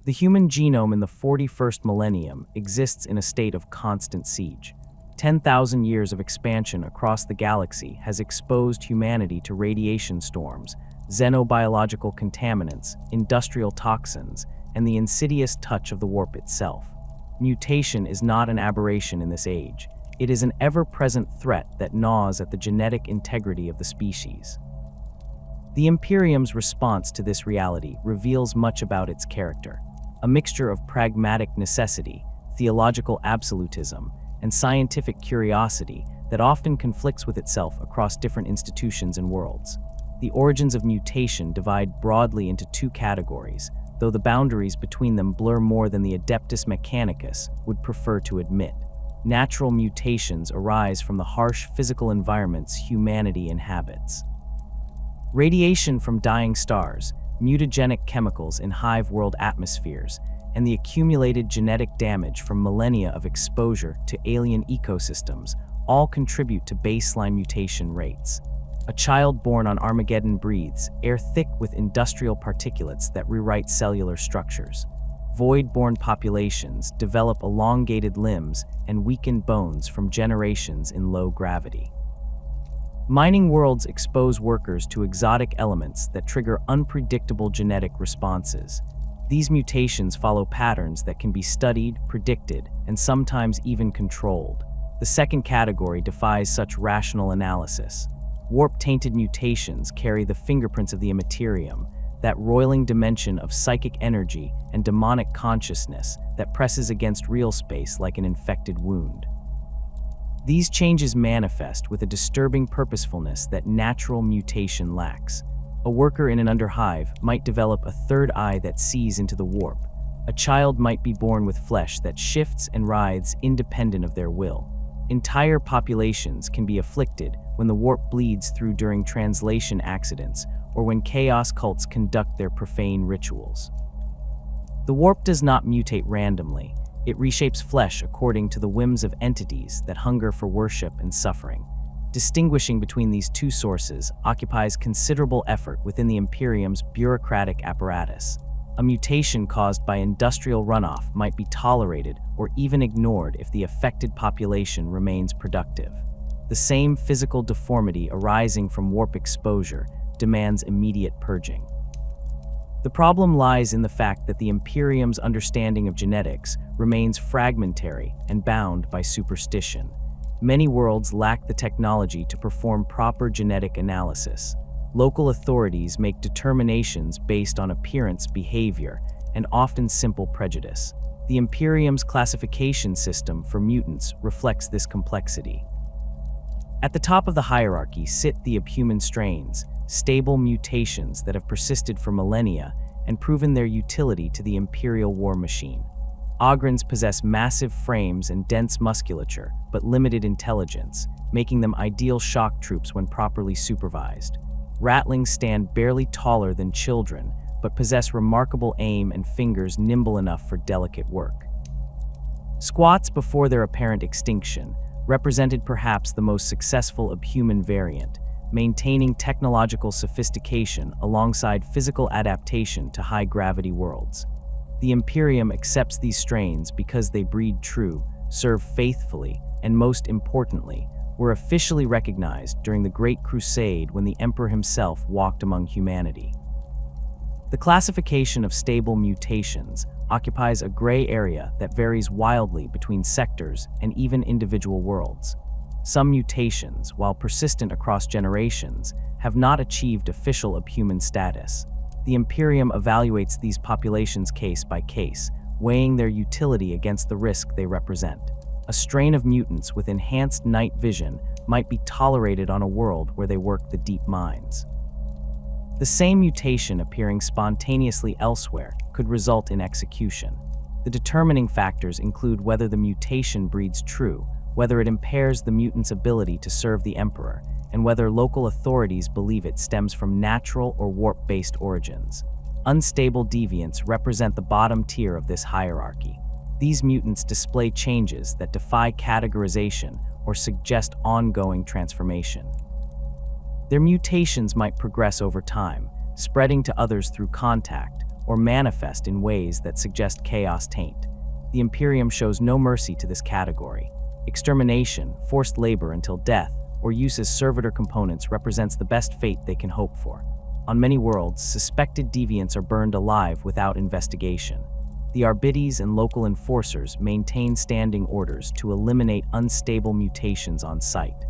The human genome in the 41st millennium exists in a state of constant siege. 10,000 years of expansion across the galaxy has exposed humanity to radiation storms, xenobiological contaminants, industrial toxins, and the insidious touch of the warp itself. Mutation is not an aberration in this age. It is an ever-present threat that gnaws at the genetic integrity of the species. The Imperium's response to this reality reveals much about its character, a mixture of pragmatic necessity, theological absolutism, and scientific curiosity that often conflicts with itself across different institutions and worlds. The origins of mutation divide broadly into two categories, though the boundaries between them blur more than the Adeptus Mechanicus would prefer to admit. Natural mutations arise from the harsh physical environments humanity inhabits. Radiation from dying stars, mutagenic chemicals in hive world atmospheres, and the accumulated genetic damage from millennia of exposure to alien ecosystems all contribute to baseline mutation rates. A child born on Armageddon breathes air thick with industrial particulates that rewrite cellular structures. Void-born populations develop elongated limbs and weakened bones from generations in low gravity. Mining worlds expose workers to exotic elements that trigger unpredictable genetic responses. These mutations follow patterns that can be studied, predicted, and sometimes even controlled. The second category defies such rational analysis. Warp-tainted mutations carry the fingerprints of the Imperium, that roiling dimension of psychic energy and demonic consciousness that presses against real space like an infected wound. These changes manifest with a disturbing purposefulness that natural mutation lacks. A worker in an underhive might develop a third eye that sees into the warp. A child might be born with flesh that shifts and writhes independent of their will. Entire populations can be afflicted when the warp bleeds through during translation accidents or when chaos cults conduct their profane rituals. The warp does not mutate randomly. It reshapes flesh according to the whims of entities that hunger for worship and suffering. Distinguishing between these two sources occupies considerable effort within the Imperium's bureaucratic apparatus. A mutation caused by industrial runoff might be tolerated or even ignored if the affected population remains productive. The same physical deformity arising from warp exposure demands immediate purging. The problem lies in the fact that the Imperium's understanding of genetics remains fragmentary and bound by superstition. Many worlds lack the technology to perform proper genetic analysis. Local authorities make determinations based on appearance, behavior, and often simple prejudice. The Imperium's classification system for mutants reflects this complexity. At the top of the hierarchy sit the abhuman strains, stable mutations that have persisted for millennia and proven their utility to the Imperial war machine. Ogrins possess massive frames and dense musculature, but limited intelligence, making them ideal shock troops when properly supervised. Ratlings stand barely taller than children, but possess remarkable aim and fingers nimble enough for delicate work. Squats before their apparent extinction represented perhaps the most successful abhuman variant, maintaining technological sophistication alongside physical adaptation to high-gravity worlds. The Imperium accepts these strains because they breed true, serve faithfully, and most importantly, were officially recognized during the Great Crusade when the Emperor himself walked among humanity. The classification of stable mutations occupies a gray area that varies wildly between sectors and even individual worlds. Some mutations, while persistent across generations, have not achieved official abhuman status. The Imperium evaluates these populations case by case, weighing their utility against the risk they represent. A strain of mutants with enhanced night vision might be tolerated on a world where they work the deep mines. The same mutation appearing spontaneously elsewhere could result in execution. The determining factors include whether the mutation breeds true, whether it impairs the mutant's ability to serve the Emperor, and whether local authorities believe it stems from natural or warp-based origins. Unstable deviants represent the bottom tier of this hierarchy. These mutants display changes that defy categorization or suggest ongoing transformation. Their mutations might progress over time, spreading to others through contact, or manifest in ways that suggest chaos taint. The Imperium shows no mercy to this category. Extermination, forced labor until death, or use as servitor components represents the best fate they can hope for. On many worlds, suspected deviants are burned alive without investigation. The Arbites and local enforcers maintain standing orders to eliminate unstable mutations on site.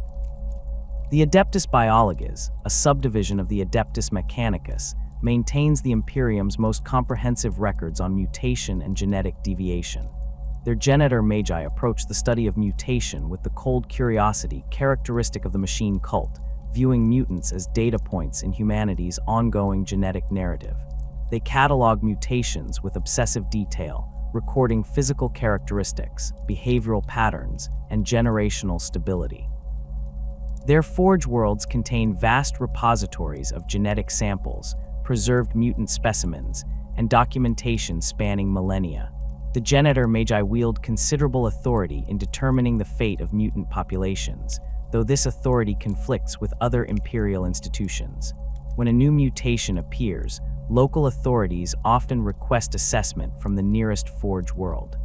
The Adeptus Biologus, a subdivision of the Adeptus Mechanicus, maintains the Imperium's most comprehensive records on mutation and genetic deviation. Their genitor magi approach the study of mutation with the cold curiosity characteristic of the machine cult, viewing mutants as data points in humanity's ongoing genetic narrative. They catalog mutations with obsessive detail, recording physical characteristics, behavioral patterns, and generational stability. Their forge worlds contain vast repositories of genetic samples, preserved mutant specimens, and documentation spanning millennia. The genitor magi wield considerable authority in determining the fate of mutant populations, though this authority conflicts with other imperial institutions. When a new mutation appears, local authorities often request assessment from the nearest forge world.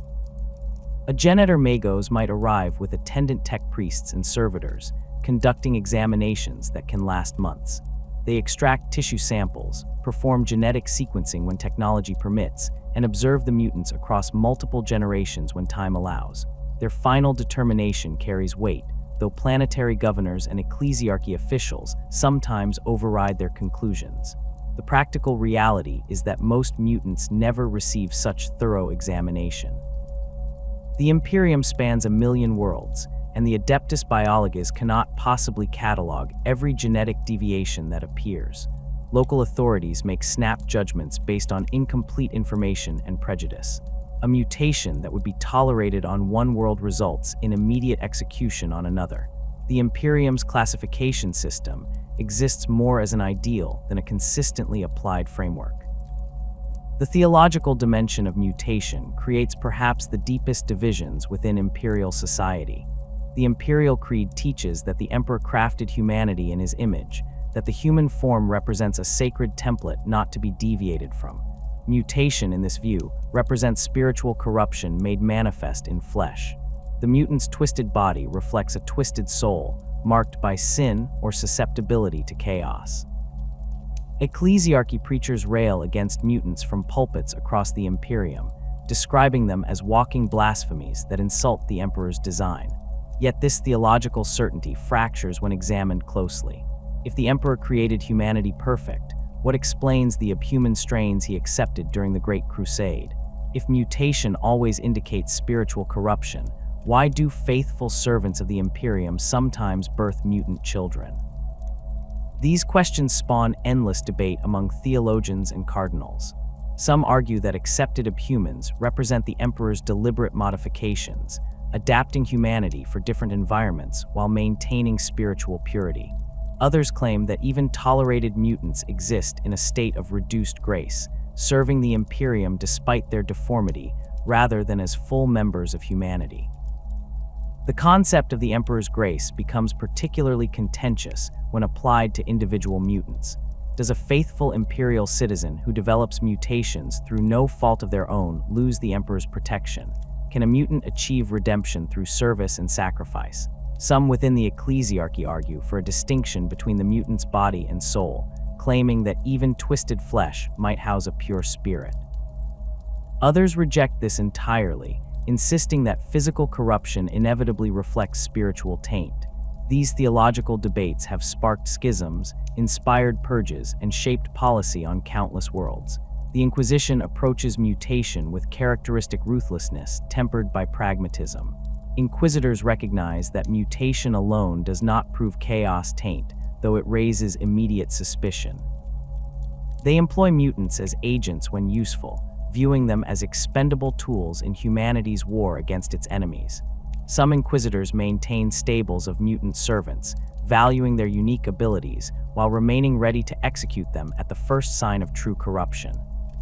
A genitor magos might arrive with attendant tech priests and servitors, conducting examinations that can last months. They extract tissue samples, perform genetic sequencing when technology permits, and observe the mutants across multiple generations when time allows. Their final determination carries weight, though planetary governors and Ecclesiarchy officials sometimes override their conclusions. The practical reality is that most mutants never receive such thorough examination. The Imperium spans 1,000,000 worlds, and the Adeptus Biologus cannot possibly catalog every genetic deviation that appears. Local authorities make snap judgments based on incomplete information and prejudice. A mutation that would be tolerated on one world results in immediate execution on another. The Imperium's classification system exists more as an ideal than a consistently applied framework. The theological dimension of mutation creates perhaps the deepest divisions within Imperial society. The Imperial Creed teaches that the Emperor crafted humanity in his image, that the human form represents a sacred template not to be deviated from. Mutation, in this view, represents spiritual corruption made manifest in flesh. The mutant's twisted body reflects a twisted soul, marked by sin or susceptibility to chaos. Ecclesiarchy preachers rail against mutants from pulpits across the Imperium, describing them as walking blasphemies that insult the Emperor's design. Yet this theological certainty fractures when examined closely. If the Emperor created humanity perfect, what explains the abhuman strains he accepted during the Great Crusade? If mutation always indicates spiritual corruption, why do faithful servants of the Imperium sometimes birth mutant children? These questions spawn endless debate among theologians and cardinals. Some argue that accepted abhumans represent the Emperor's deliberate modifications, adapting humanity for different environments while maintaining spiritual purity. Others claim that even tolerated mutants exist in a state of reduced grace, serving the Imperium despite their deformity, rather than as full members of humanity. The concept of the Emperor's grace becomes particularly contentious when applied to individual mutants. Does a faithful Imperial citizen who develops mutations through no fault of their own lose the Emperor's protection? Can a mutant achieve redemption through service and sacrifice? Some within the Ecclesiarchy argue for a distinction between the mutant's body and soul, claiming that even twisted flesh might house a pure spirit. Others reject this entirely, insisting that physical corruption inevitably reflects spiritual taint. These theological debates have sparked schisms, inspired purges, and shaped policy on countless worlds. The Inquisition approaches mutation with characteristic ruthlessness tempered by pragmatism. Inquisitors recognize that mutation alone does not prove chaos taint, though it raises immediate suspicion. They employ mutants as agents when useful, viewing them as expendable tools in humanity's war against its enemies. Some Inquisitors maintain stables of mutant servants, valuing their unique abilities while remaining ready to execute them at the first sign of true corruption.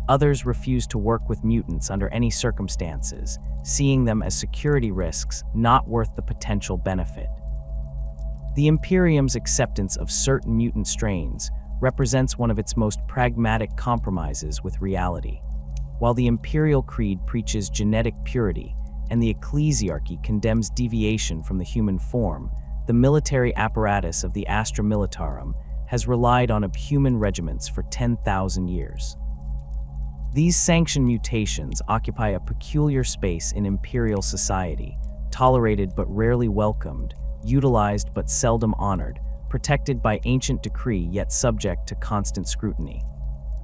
Others refuse to work with mutants under any circumstances, seeing them as security risks not worth the potential benefit. The Imperium's acceptance of certain mutant strains represents one of its most pragmatic compromises with reality. While the Imperial Creed preaches genetic purity and the Ecclesiarchy condemns deviation from the human form, the military apparatus of the Astra Militarum has relied on abhuman regiments for 10,000 years. These sanctioned mutations occupy a peculiar space in Imperial society, tolerated but rarely welcomed, utilized but seldom honored, protected by ancient decree yet subject to constant scrutiny.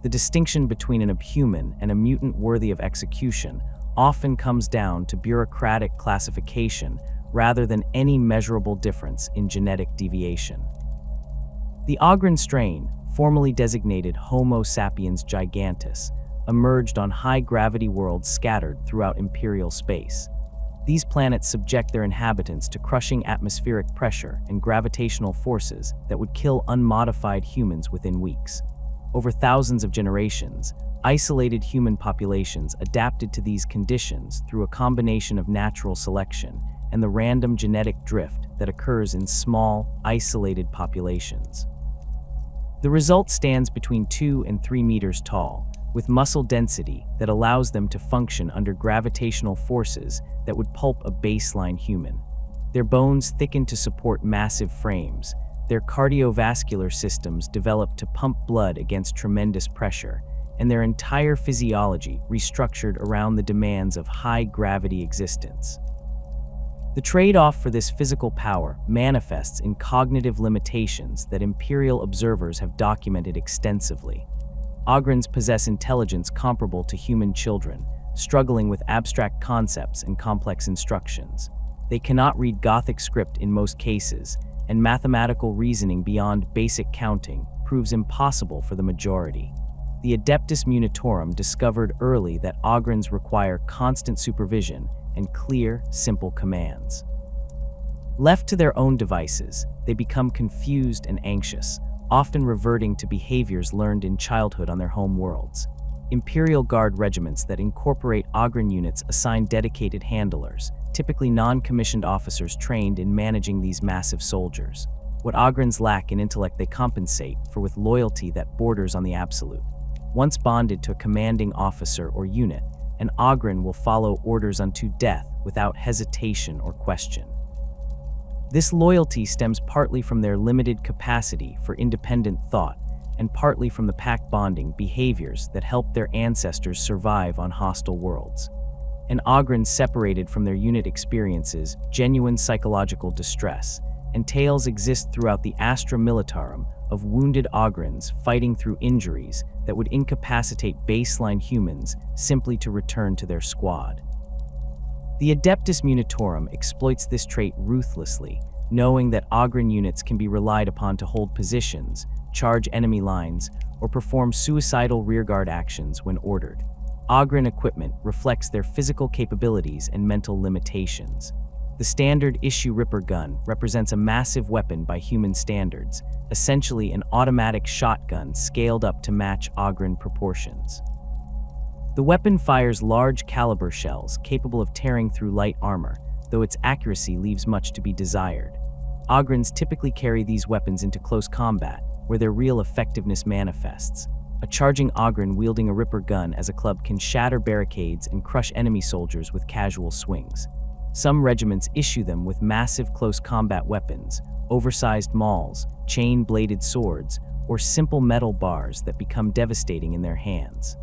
The distinction between an abhuman and a mutant worthy of execution often comes down to bureaucratic classification rather than any measurable difference in genetic deviation. The Ogren strain, formerly designated Homo sapiens gigantus, emerged on high-gravity worlds scattered throughout Imperial space. These planets subject their inhabitants to crushing atmospheric pressure and gravitational forces that would kill unmodified humans within weeks. Over thousands of generations, isolated human populations adapted to these conditions through a combination of natural selection and the random genetic drift that occurs in small, isolated populations. The result stands between 2 and 3 meters tall, with muscle density that allows them to function under gravitational forces that would pulp a baseline human. Their bones thicken to support massive frames, their cardiovascular systems develop to pump blood against tremendous pressure, and their entire physiology restructured around the demands of high-gravity existence. The trade-off for this physical power manifests in cognitive limitations that Imperial observers have documented extensively. Ogrens possess intelligence comparable to human children, struggling with abstract concepts and complex instructions. They cannot read Gothic script in most cases, and mathematical reasoning beyond basic counting proves impossible for the majority. The Adeptus Munitorum discovered early that Ogrens require constant supervision and clear, simple commands. Left to their own devices, they become confused and anxious, often reverting to behaviors learned in childhood on their home worlds. Imperial Guard regiments that incorporate Ogren units assign dedicated handlers, typically non-commissioned officers trained in managing these massive soldiers. What Ogrens lack in intellect they compensate for with loyalty that borders on the absolute. Once bonded to a commanding officer or unit, an Ogren will follow orders unto death without hesitation or question. This loyalty stems partly from their limited capacity for independent thought and partly from the pack bonding behaviors that helped their ancestors survive on hostile worlds. An Ogren separated from their unit experiences genuine psychological distress, and tales exist throughout the Astra Militarum of wounded Ogrens fighting through injuries that would incapacitate baseline humans simply to return to their squad. The Adeptus Munitorum exploits this trait ruthlessly, knowing that Ogren units can be relied upon to hold positions, charge enemy lines, or perform suicidal rearguard actions when ordered. Ogren equipment reflects their physical capabilities and mental limitations. The standard issue Ripper gun represents a massive weapon by human standards, essentially an automatic shotgun scaled up to match Ogren proportions. The weapon fires large caliber shells capable of tearing through light armor, though its accuracy leaves much to be desired. Ogrens typically carry these weapons into close combat, where their real effectiveness manifests. A charging Ogren wielding a Ripper gun as a club can shatter barricades and crush enemy soldiers with casual swings. Some regiments issue them with massive close combat weapons, oversized mauls, chain-bladed swords, or simple metal bars that become devastating in their hands.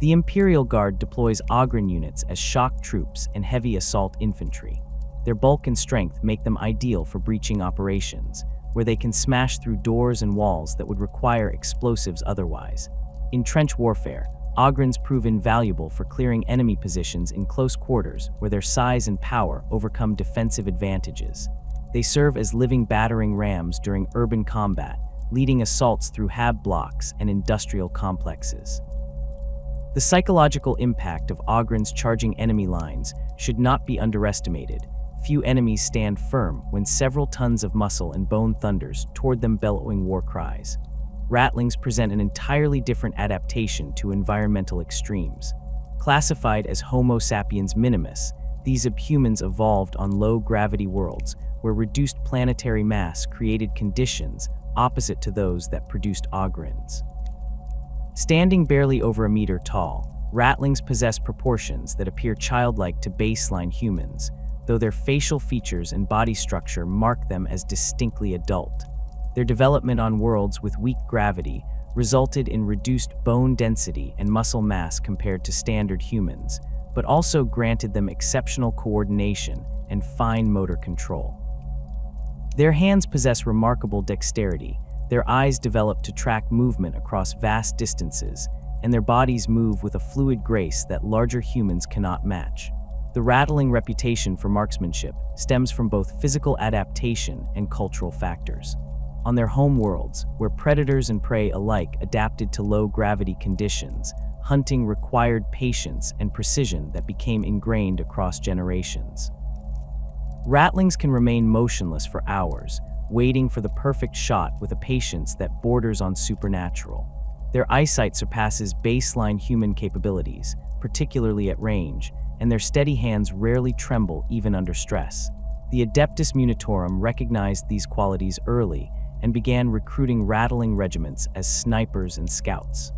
The Imperial Guard deploys Ogren units as shock troops and heavy assault infantry. Their bulk and strength make them ideal for breaching operations, where they can smash through doors and walls that would require explosives otherwise. In trench warfare, Ogrens prove invaluable for clearing enemy positions in close quarters where their size and power overcome defensive advantages. They serve as living battering rams during urban combat, leading assaults through hab blocks and industrial complexes. The psychological impact of Ogrens charging enemy lines should not be underestimated. Few enemies stand firm when several tons of muscle and bone thunders toward them bellowing war cries. Ratlings present an entirely different adaptation to environmental extremes. Classified as Homo sapiens minimus, these abhumans evolved on low-gravity worlds where reduced planetary mass created conditions opposite to those that produced ogrins. Standing barely over a meter tall, ratlings possess proportions that appear childlike to baseline humans, though their facial features and body structure mark them as distinctly adult. Their development on worlds with weak gravity resulted in reduced bone density and muscle mass compared to standard humans, but also granted them exceptional coordination and fine motor control. Their hands possess remarkable dexterity, their eyes develop to track movement across vast distances, and their bodies move with a fluid grace that larger humans cannot match. The rattling reputation for marksmanship stems from both physical adaptation and cultural factors. On their home worlds, where predators and prey alike adapted to low-gravity conditions, hunting required patience and precision that became ingrained across generations. Ratlings can remain motionless for hours, waiting for the perfect shot with a patience that borders on supernatural. Their eyesight surpasses baseline human capabilities, particularly at range, and their steady hands rarely tremble even under stress. The Adeptus Munitorum recognized these qualities early and began recruiting rattling regiments as snipers and scouts.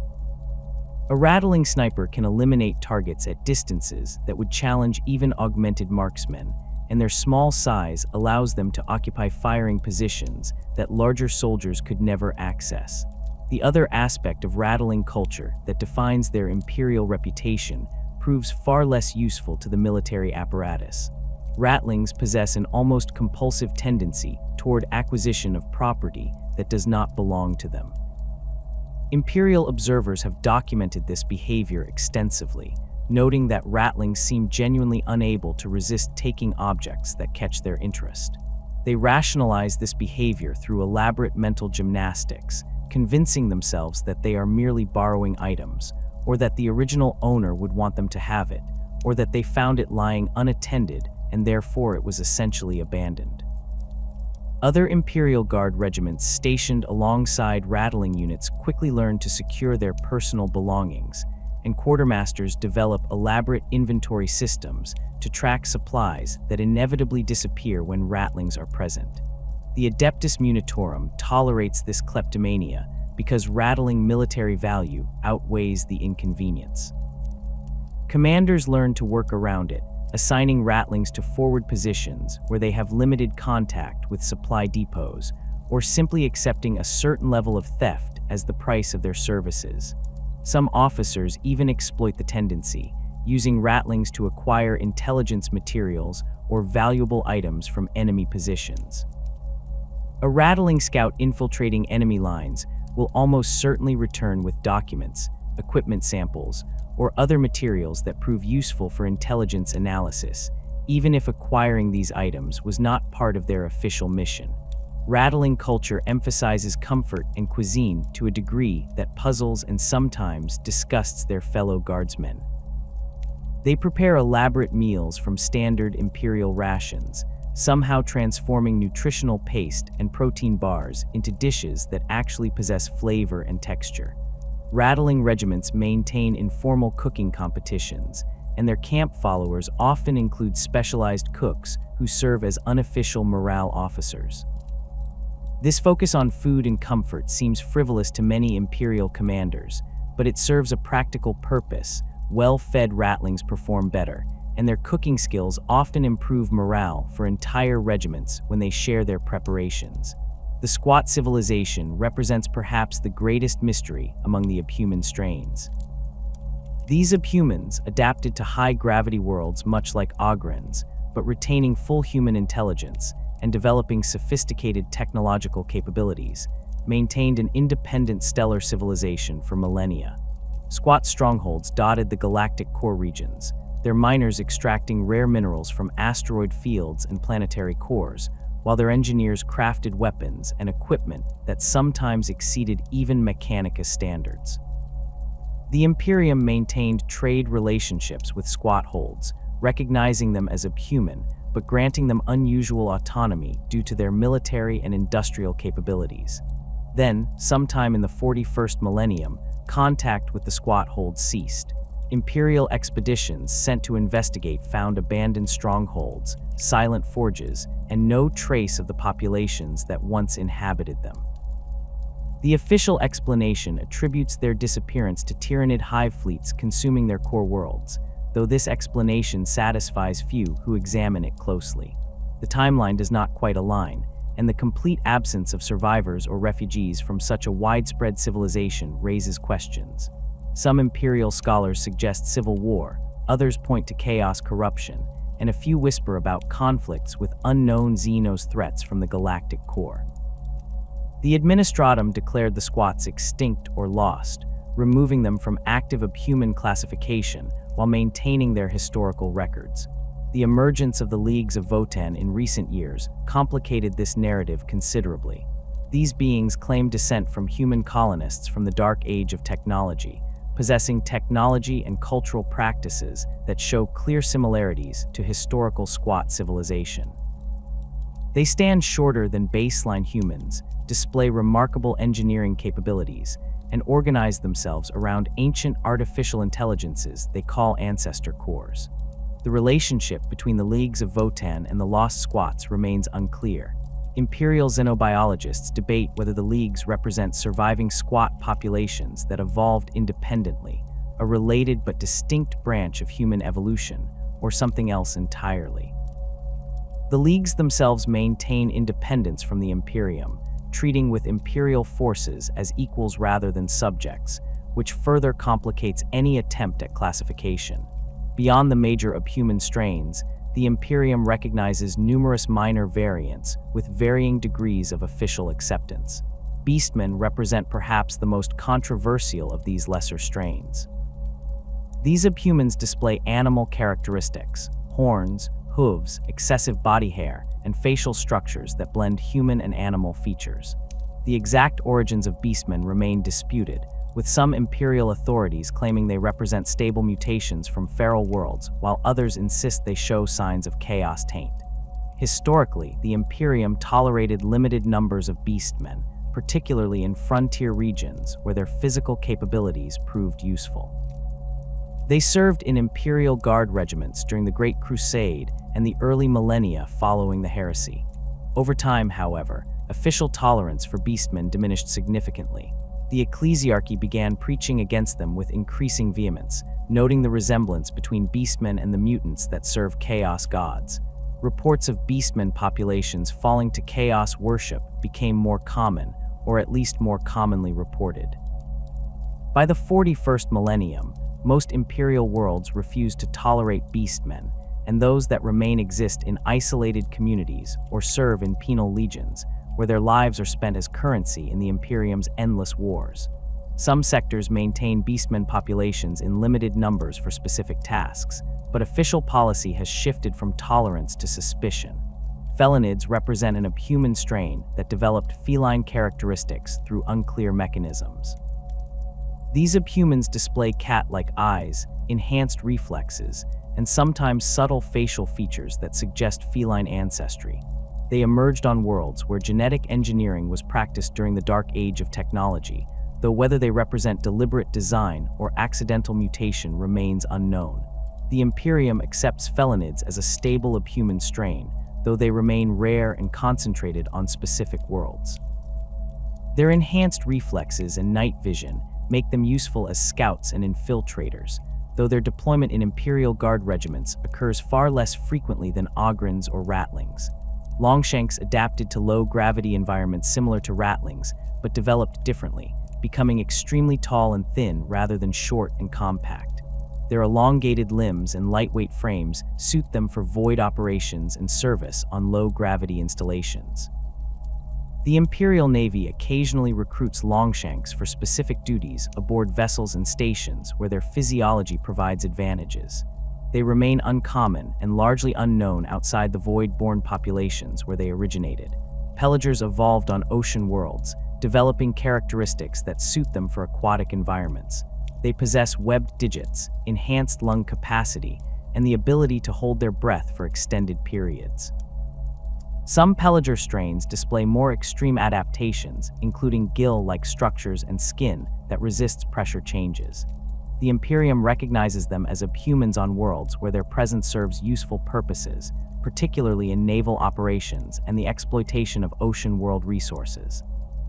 A rattling sniper can eliminate targets at distances that would challenge even augmented marksmen, and their small size allows them to occupy firing positions that larger soldiers could never access. The other aspect of rattling culture that defines their imperial reputation proves far less useful to the military apparatus. Ratlings possess an almost compulsive tendency toward acquisition of property that does not belong to them. Imperial observers have documented this behavior extensively, noting that ratlings seem genuinely unable to resist taking objects that catch their interest. They rationalize this behavior through elaborate mental gymnastics, convincing themselves that they are merely borrowing items, or that the original owner would want them to have it, or that they found it lying unattended and therefore it was essentially abandoned. Other Imperial Guard regiments stationed alongside rattling units quickly learned to secure their personal belongings, and quartermasters develop elaborate inventory systems to track supplies that inevitably disappear when ratlings are present. The Adeptus Munitorum tolerates this kleptomania because rattling military value outweighs the inconvenience. Commanders learn to work around it, assigning ratlings to forward positions where they have limited contact with supply depots, or simply accepting a certain level of theft as the price of their services. Some officers even exploit the tendency, using ratlings to acquire intelligence materials or valuable items from enemy positions. A rattling scout infiltrating enemy lines will almost certainly return with documents, equipment samples, or other materials that prove useful for intelligence analysis, even if acquiring these items was not part of their official mission. Rattling culture emphasizes comfort and cuisine to a degree that puzzles and sometimes disgusts their fellow guardsmen. They prepare elaborate meals from standard Imperial rations, somehow transforming nutritional paste and protein bars into dishes that actually possess flavor and texture. Rattling regiments maintain informal cooking competitions, and their camp followers often include specialized cooks who serve as unofficial morale officers. This focus on food and comfort seems frivolous to many Imperial commanders, but it serves a practical purpose. Well-fed ratlings perform better, and their cooking skills often improve morale for entire regiments when they share their preparations. The squat civilization represents perhaps the greatest mystery among the abhuman strains. These abhumans adapted to high-gravity worlds much like ogrins, but retaining full human intelligence and developing sophisticated technological capabilities, maintained an independent stellar civilization for millennia. Squat strongholds dotted the galactic core regions, their miners extracting rare minerals from asteroid fields and planetary cores, while their engineers crafted weapons and equipment that sometimes exceeded even Mechanicus standards. The Imperium maintained trade relationships with squat holds, recognizing them as abhuman, but granting them unusual autonomy due to their military and industrial capabilities. Then, sometime in the 41st millennium, contact with the squat holds ceased. Imperial expeditions sent to investigate found abandoned strongholds, silent forges, and no trace of the populations that once inhabited them. The official explanation attributes their disappearance to tyrannid hive fleets consuming their core worlds, though this explanation satisfies few who examine it closely. The timeline does not quite align, and the complete absence of survivors or refugees from such a widespread civilization raises questions. Some Imperial scholars suggest civil war, others point to chaos, corruption, and a few whisper about conflicts with unknown Xenos threats from the galactic core. The Administratum declared the squats extinct or lost, removing them from active abhuman classification while maintaining their historical records. The emergence of the Leagues of Votan in recent years complicated this narrative considerably. These beings claim descent from human colonists from the dark age of technology, possessing technology and cultural practices that show clear similarities to historical squat civilization. They stand shorter than baseline humans, display remarkable engineering capabilities, and organize themselves around ancient artificial intelligences they call ancestor cores. The relationship between the Leagues of Votan and the lost squats remains unclear. Imperial xenobiologists debate whether the Leagues represent surviving squat populations that evolved independently, a related but distinct branch of human evolution, or something else entirely. The Leagues themselves maintain independence from the Imperium, treating with Imperial forces as equals rather than subjects, which further complicates any attempt at classification. Beyond the major abhuman strains, the Imperium recognizes numerous minor variants with varying degrees of official acceptance. Beastmen represent perhaps the most controversial of these lesser strains. These abhumans display animal characteristics, horns, hooves, excessive body hair, and facial structures that blend human and animal features. The exact origins of beastmen remain disputed, with some Imperial authorities claiming they represent stable mutations from feral worlds, while others insist they show signs of chaos taint. Historically, the Imperium tolerated limited numbers of beastmen, particularly in frontier regions where their physical capabilities proved useful. They served in Imperial Guard regiments during the Great Crusade and the early millennia following the heresy. Over time, however, official tolerance for beastmen diminished significantly. The Ecclesiarchy began preaching against them with increasing vehemence, noting the resemblance between beastmen and the mutants that serve chaos gods. Reports of beastmen populations falling to chaos worship became more common, or at least more commonly reported. By the 41st millennium, most Imperial worlds refused to tolerate beastmen, and those that remain exist in isolated communities or serve in Penal Legions, where their lives are spent as currency in the Imperium's endless wars. Some sectors maintain beastmen populations in limited numbers for specific tasks, but official policy has shifted from tolerance to suspicion. Felinids represent an abhuman strain that developed feline characteristics through unclear mechanisms. These abhumans display cat-like eyes, enhanced reflexes, and sometimes subtle facial features that suggest feline ancestry. They emerged on worlds where genetic engineering was practiced during the dark age of technology, though whether they represent deliberate design or accidental mutation remains unknown. The Imperium accepts felinids as a stable abhuman strain, though they remain rare and concentrated on specific worlds. Their enhanced reflexes and night vision make them useful as scouts and infiltrators, though their deployment in Imperial Guard regiments occurs far less frequently than Ogrins or Ratlings. Longshanks adapted to low-gravity environments similar to Ratlings, but developed differently, becoming extremely tall and thin rather than short and compact. Their elongated limbs and lightweight frames suit them for void operations and service on low-gravity installations. The Imperial Navy occasionally recruits longshanks for specific duties aboard vessels and stations where their physiology provides advantages. They remain uncommon and largely unknown outside the void-born populations where they originated. Pelagers evolved on ocean worlds, developing characteristics that suit them for aquatic environments. They possess webbed digits, enhanced lung capacity, and the ability to hold their breath for extended periods. Some pelager strains display more extreme adaptations, including gill-like structures and skin that resists pressure changes. The Imperium recognizes them as abhumans on worlds where their presence serves useful purposes, particularly in naval operations and the exploitation of ocean world resources.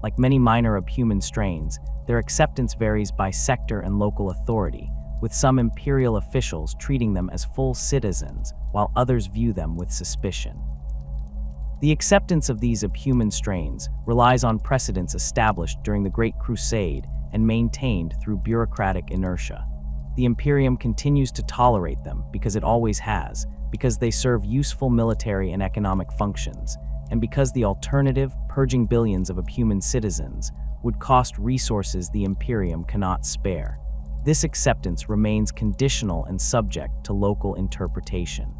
Like many minor subhuman strains, their acceptance varies by sector and local authority, with some imperial officials treating them as full citizens, while others view them with suspicion. The acceptance of these subhuman strains relies on precedents established during the Great Crusade and maintained through bureaucratic inertia. The Imperium continues to tolerate them because it always has, because they serve useful military and economic functions, and because the alternative, purging billions of subhuman citizens, would cost resources the Imperium cannot spare. This acceptance remains conditional and subject to local interpretation.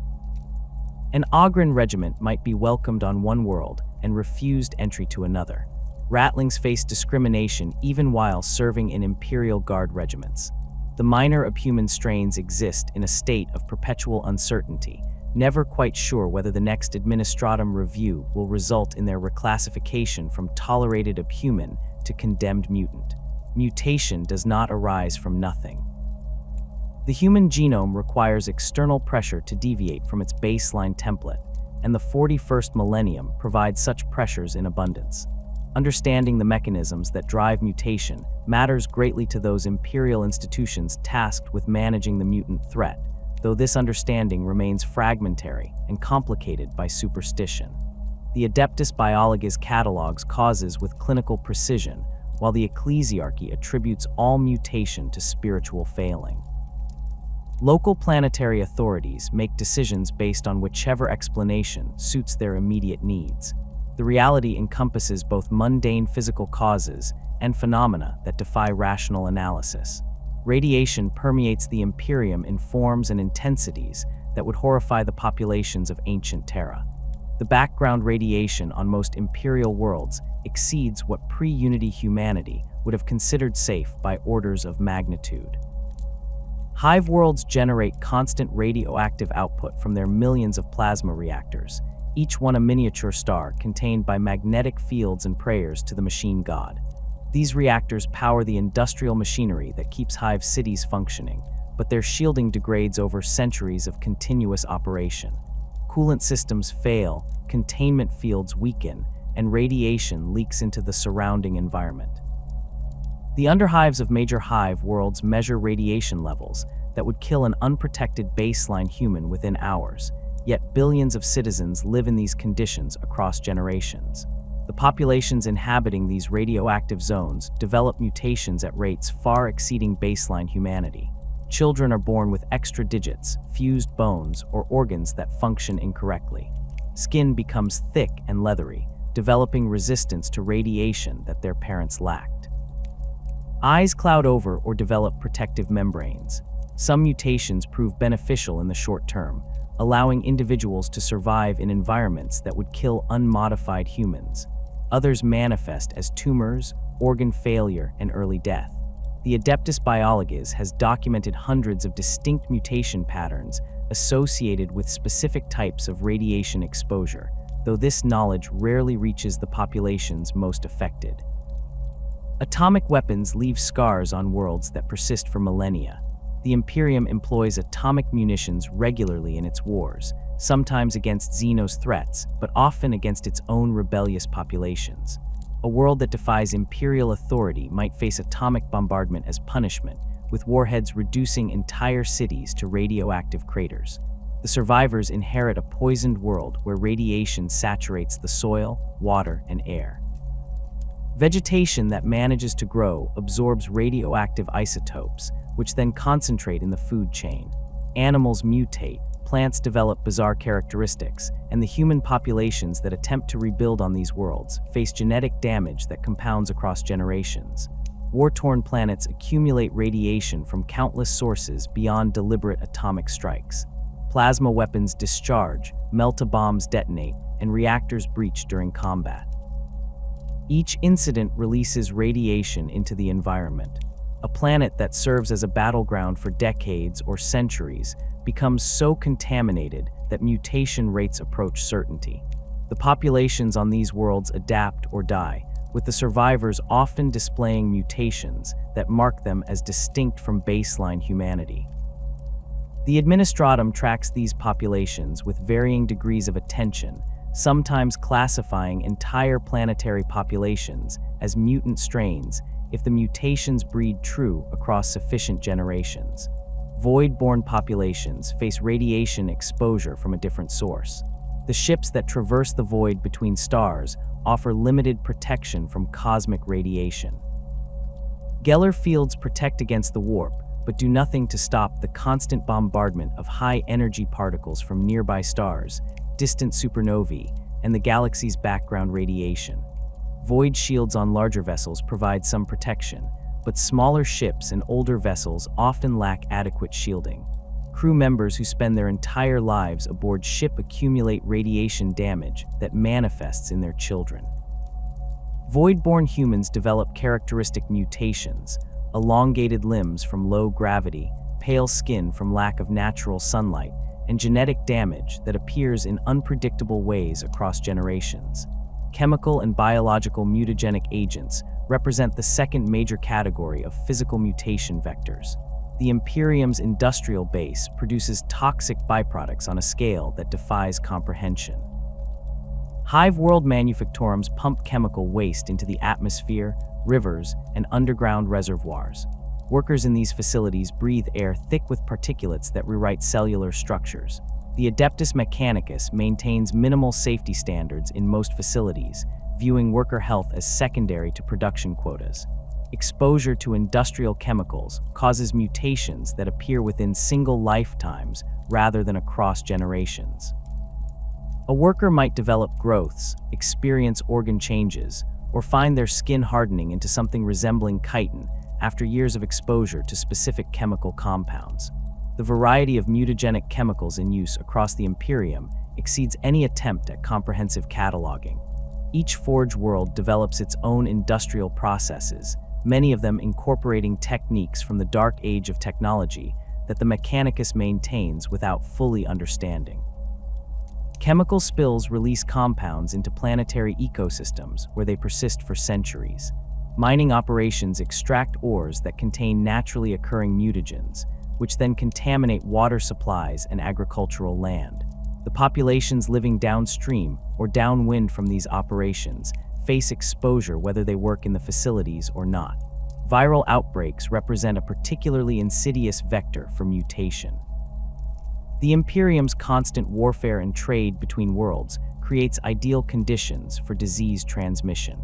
An Ogren regiment might be welcomed on one world and refused entry to another. Ratlings face discrimination even while serving in Imperial Guard regiments. The minor subhuman strains exist in a state of perpetual uncertainty, never quite sure whether the next administratum review will result in their reclassification from tolerated subhuman to condemned mutant. Mutation does not arise from nothing. The human genome requires external pressure to deviate from its baseline template, and the 41st millennium provides such pressures in abundance. Understanding the mechanisms that drive mutation matters greatly to those imperial institutions tasked with managing the mutant threat, though this understanding remains fragmentary and complicated by superstition. The Adeptus Arbites catalogs causes with clinical precision, while the Ecclesiarchy attributes all mutation to spiritual failing. Local planetary authorities make decisions based on whichever explanation suits their immediate needs. The reality encompasses both mundane physical causes and phenomena that defy rational analysis. Radiation permeates the Imperium in forms and intensities that would horrify the populations of ancient Terra. The background radiation on most Imperial worlds exceeds what pre-Unity humanity would have considered safe by orders of magnitude. Hive worlds generate constant radioactive output from their millions of plasma reactors, each one a miniature star contained by magnetic fields and prayers to the machine god. These reactors power the industrial machinery that keeps Hive cities functioning, but their shielding degrades over centuries of continuous operation. Coolant systems fail, containment fields weaken, and radiation leaks into the surrounding environment. The underhives of major Hive worlds measure radiation levels that would kill an unprotected baseline human within hours, yet billions of citizens live in these conditions across generations. The populations inhabiting these radioactive zones develop mutations at rates far exceeding baseline humanity. Children are born with extra digits, fused bones, or organs that function incorrectly. Skin becomes thick and leathery, developing resistance to radiation that their parents lacked. Eyes cloud over or develop protective membranes. Some mutations prove beneficial in the short term, allowing individuals to survive in environments that would kill unmodified humans. Others manifest as tumors, organ failure, and early death. The Adeptus Arbites has documented hundreds of distinct mutation patterns associated with specific types of radiation exposure, though this knowledge rarely reaches the populations most affected. Atomic weapons leave scars on worlds that persist for millennia. The Imperium employs atomic munitions regularly in its wars, sometimes against Xenos threats, but often against its own rebellious populations. A world that defies Imperial authority might face atomic bombardment as punishment, with warheads reducing entire cities to radioactive craters. The survivors inherit a poisoned world where radiation saturates the soil, water, and air. Vegetation that manages to grow absorbs radioactive isotopes, which then concentrate in the food chain. Animals mutate, plants develop bizarre characteristics, and the human populations that attempt to rebuild on these worlds face genetic damage that compounds across generations. War-torn planets accumulate radiation from countless sources beyond deliberate atomic strikes. Plasma weapons discharge, melta-bombs detonate, and reactors breach during combat. Each incident releases radiation into the environment. A planet that serves as a battleground for decades or centuries becomes so contaminated that mutation rates approach certainty. The populations on these worlds adapt or die, with the survivors often displaying mutations that mark them as distinct from baseline humanity. The Administratum tracks these populations with varying degrees of attention, sometimes classifying entire planetary populations as mutant strains if the mutations breed true across sufficient generations. Void-born populations face radiation exposure from a different source. The ships that traverse the void between stars offer limited protection from cosmic radiation. Geller fields protect against the warp, but do nothing to stop the constant bombardment of high-energy particles from nearby stars, distant supernovae, and the galaxy's background radiation. Void shields on larger vessels provide some protection, but smaller ships and older vessels often lack adequate shielding. Crew members who spend their entire lives aboard ship accumulate radiation damage that manifests in their children. Void-born humans develop characteristic mutations, elongated limbs from low gravity, pale skin from lack of natural sunlight, and genetic damage that appears in unpredictable ways across generations. Chemical and biological mutagenic agents represent the second major category of physical mutation vectors. The Imperium's industrial base produces toxic byproducts on a scale that defies comprehension. Hive world manufactorums pump chemical waste into the atmosphere, rivers, and underground reservoirs. Workers in these facilities breathe air thick with particulates that rewrite cellular structures. The Adeptus Mechanicus maintains minimal safety standards in most facilities, viewing worker health as secondary to production quotas. Exposure to industrial chemicals causes mutations that appear within single lifetimes rather than across generations. A worker might develop growths, experience organ changes, or find their skin hardening into something resembling chitin after years of exposure to specific chemical compounds. The variety of mutagenic chemicals in use across the Imperium exceeds any attempt at comprehensive cataloging. Each forge world develops its own industrial processes, many of them incorporating techniques from the dark age of technology that the Mechanicus maintains without fully understanding. Chemical spills release compounds into planetary ecosystems where they persist for centuries. Mining operations extract ores that contain naturally occurring mutagens, which then contaminate water supplies and agricultural land. The populations living downstream or downwind from these operations face exposure whether they work in the facilities or not. Viral outbreaks represent a particularly insidious vector for mutation. The Imperium's constant warfare and trade between worlds creates ideal conditions for disease transmission.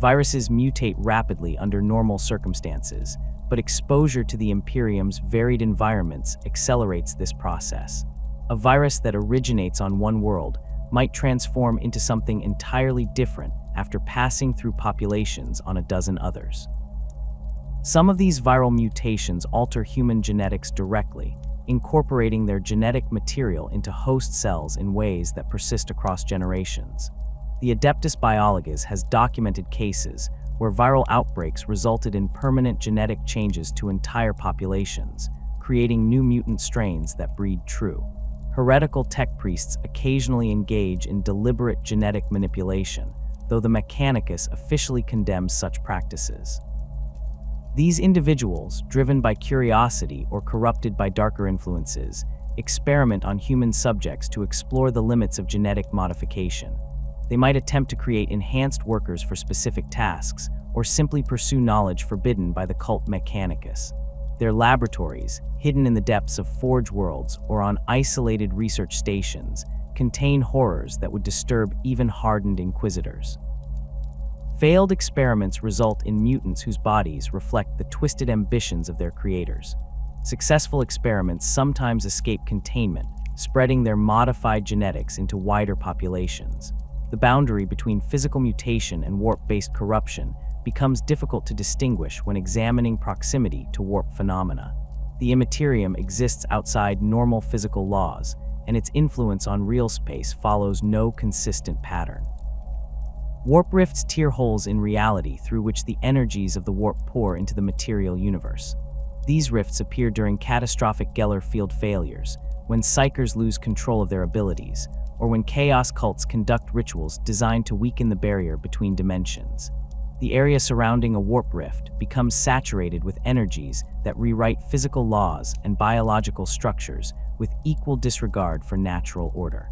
Viruses mutate rapidly under normal circumstances, but exposure to the Imperium's varied environments accelerates this process. A virus that originates on one world might transform into something entirely different after passing through populations on a dozen others. Some of these viral mutations alter human genetics directly, incorporating their genetic material into host cells in ways that persist across generations. The Adeptus Biologus has documented cases where viral outbreaks resulted in permanent genetic changes to entire populations, creating new mutant strains that breed true. Heretical tech priests occasionally engage in deliberate genetic manipulation, though the Mechanicus officially condemns such practices. These individuals, driven by curiosity or corrupted by darker influences, experiment on human subjects to explore the limits of genetic modification. They might attempt to create enhanced workers for specific tasks, or simply pursue knowledge forbidden by the cult Mechanicus. Their laboratories, hidden in the depths of forge worlds or on isolated research stations, contain horrors that would disturb even hardened inquisitors. Failed experiments result in mutants whose bodies reflect the twisted ambitions of their creators. Successful experiments sometimes escape containment, spreading their modified genetics into wider populations. The boundary between physical mutation and warp-based corruption becomes difficult to distinguish when examining proximity to warp phenomena. The Immaterium exists outside normal physical laws, and its influence on real space follows no consistent pattern. Warp rifts tear holes in reality through which the energies of the warp pour into the material universe. These rifts appear during catastrophic Geller field failures, when psychers lose control of their abilities, or when chaos cults conduct rituals designed to weaken the barrier between dimensions. The area surrounding a warp rift becomes saturated with energies that rewrite physical laws and biological structures with equal disregard for natural order.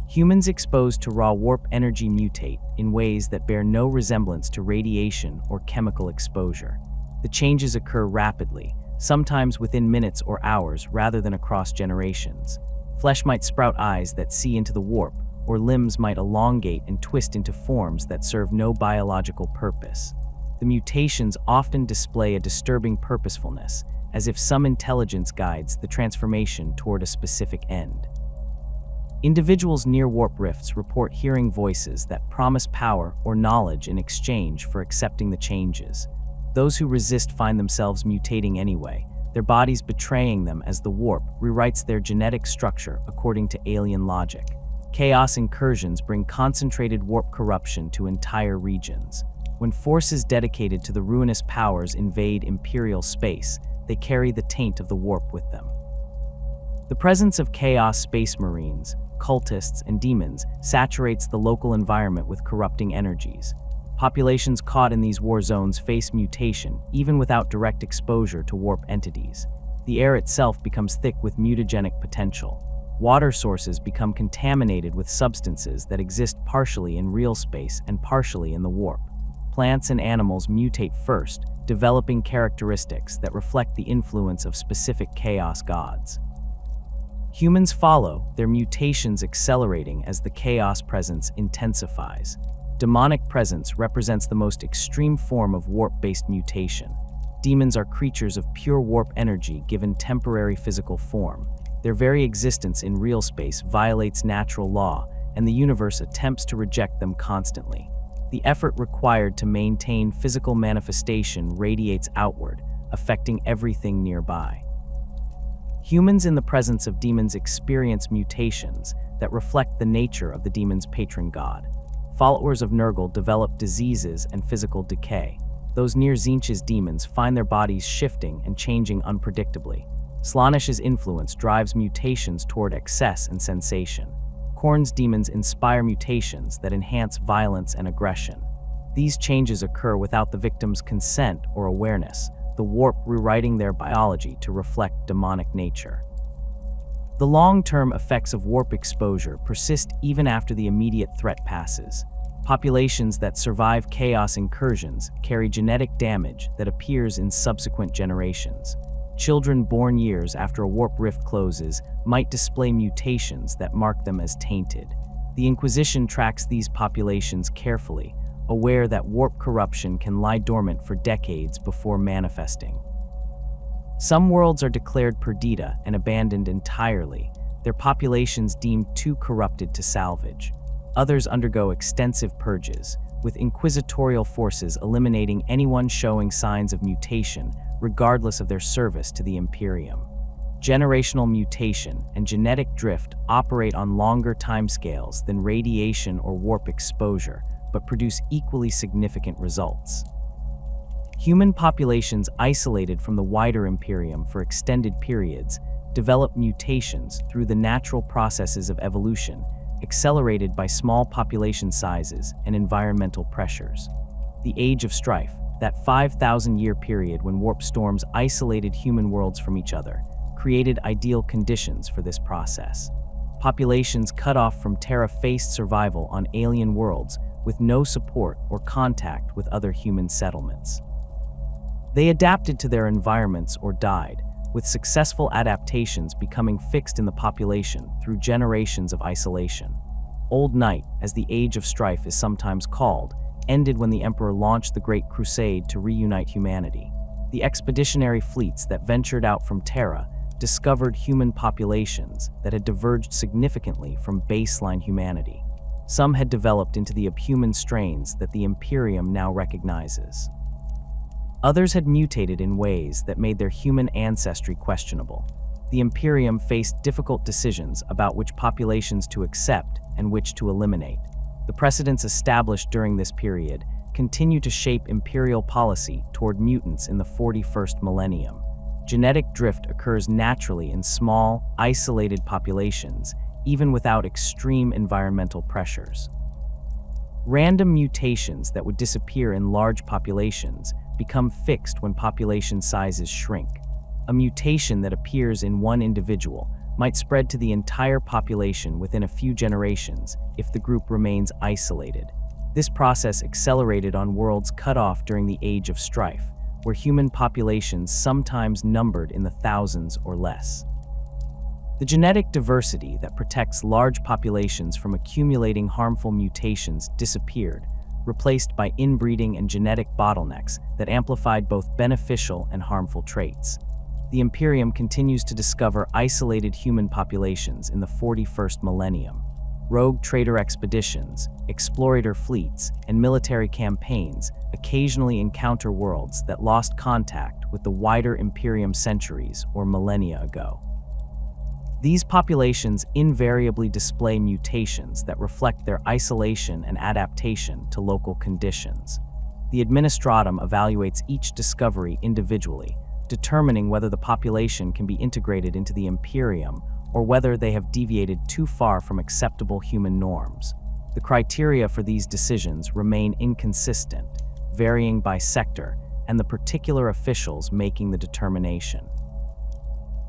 Humans exposed to raw warp energy mutate in ways that bear no resemblance to radiation or chemical exposure. The changes occur rapidly, sometimes within minutes or hours rather than across generations. Flesh might sprout eyes that see into the warp, or limbs might elongate and twist into forms that serve no biological purpose. The mutations often display a disturbing purposefulness, as if some intelligence guides the transformation toward a specific end. Individuals near warp rifts report hearing voices that promise power or knowledge in exchange for accepting the changes. Those who resist find themselves mutating anyway, their bodies betraying them as the warp rewrites their genetic structure according to alien logic. Chaos incursions bring concentrated warp corruption to entire regions. When forces dedicated to the ruinous powers invade Imperial space, they carry the taint of the warp with them. The presence of Chaos Space Marines, cultists, and demons saturates the local environment with corrupting energies. Populations caught in these war zones face mutation, even without direct exposure to warp entities. The air itself becomes thick with mutagenic potential. Water sources become contaminated with substances that exist partially in real space and partially in the warp. Plants and animals mutate first, developing characteristics that reflect the influence of specific chaos gods. Humans follow, their mutations accelerating as the chaos presence intensifies. Demonic presence represents the most extreme form of warp-based mutation. Demons are creatures of pure warp energy given temporary physical form. Their very existence in real space violates natural law, and the universe attempts to reject them constantly. The effort required to maintain physical manifestation radiates outward, affecting everything nearby. Humans in the presence of demons experience mutations that reflect the nature of the demon's patron god. Followers of Nurgle develop diseases and physical decay. Those near Tzeentch's demons find their bodies shifting and changing unpredictably. Slaanesh's influence drives mutations toward excess and sensation. Khorne's demons inspire mutations that enhance violence and aggression. These changes occur without the victim's consent or awareness, the warp rewriting their biology to reflect demonic nature. The long-term effects of warp exposure persist even after the immediate threat passes. Populations that survive chaos incursions carry genetic damage that appears in subsequent generations. Children born years after a warp rift closes might display mutations that mark them as tainted. The Inquisition tracks these populations carefully, aware that warp corruption can lie dormant for decades before manifesting. Some worlds are declared perdita and abandoned entirely, their populations deemed too corrupted to salvage. Others undergo extensive purges, with inquisitorial forces eliminating anyone showing signs of mutation, regardless of their service to the Imperium. Generational mutation and genetic drift operate on longer timescales than radiation or warp exposure, but produce equally significant results. Human populations isolated from the wider Imperium for extended periods develop mutations through the natural processes of evolution, accelerated by small population sizes and environmental pressures. The Age of Strife, that 5,000-year period when warp storms isolated human worlds from each other, created ideal conditions for this process. Populations cut off from Terra faced survival on alien worlds with no support or contact with other human settlements. They adapted to their environments or died, with successful adaptations becoming fixed in the population through generations of isolation. Old Night, as the Age of Strife is sometimes called, ended when the Emperor launched the Great Crusade to reunite humanity. The expeditionary fleets that ventured out from Terra discovered human populations that had diverged significantly from baseline humanity. Some had developed into the abhuman strains that the Imperium now recognizes. Others had mutated in ways that made their human ancestry questionable. The Imperium faced difficult decisions about which populations to accept and which to eliminate. The precedents established during this period continue to shape Imperial policy toward mutants in the 41st millennium. Genetic drift occurs naturally in small, isolated populations, even without extreme environmental pressures. Random mutations that would disappear in large populations become fixed when population sizes shrink. A mutation that appears in one individual might spread to the entire population within a few generations if the group remains isolated. This process accelerated on worlds cut off during the Age of Strife, where human populations sometimes numbered in the thousands or less. The genetic diversity that protects large populations from accumulating harmful mutations disappeared, replaced by inbreeding and genetic bottlenecks that amplified both beneficial and harmful traits. The Imperium continues to discover isolated human populations in the 41st millennium. Rogue trader expeditions, explorator fleets, and military campaigns occasionally encounter worlds that lost contact with the wider Imperium centuries or millennia ago. These populations invariably display mutations that reflect their isolation and adaptation to local conditions. The Administratum evaluates each discovery individually, determining whether the population can be integrated into the Imperium or whether they have deviated too far from acceptable human norms. The criteria for these decisions remain inconsistent, varying by sector and the particular officials making the determination.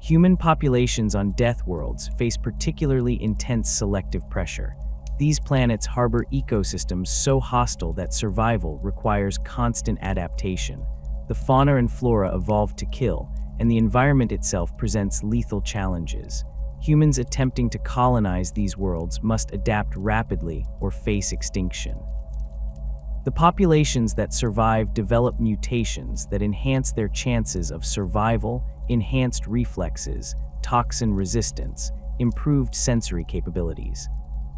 Human populations on death worlds face particularly intense selective pressure. These planets harbor ecosystems so hostile that survival requires constant adaptation. The fauna and flora evolved to kill, and the environment itself presents lethal challenges. Humans attempting to colonize these worlds must adapt rapidly or face extinction. The populations that survive develop mutations that enhance their chances of survival, enhanced reflexes, toxin resistance, improved sensory capabilities.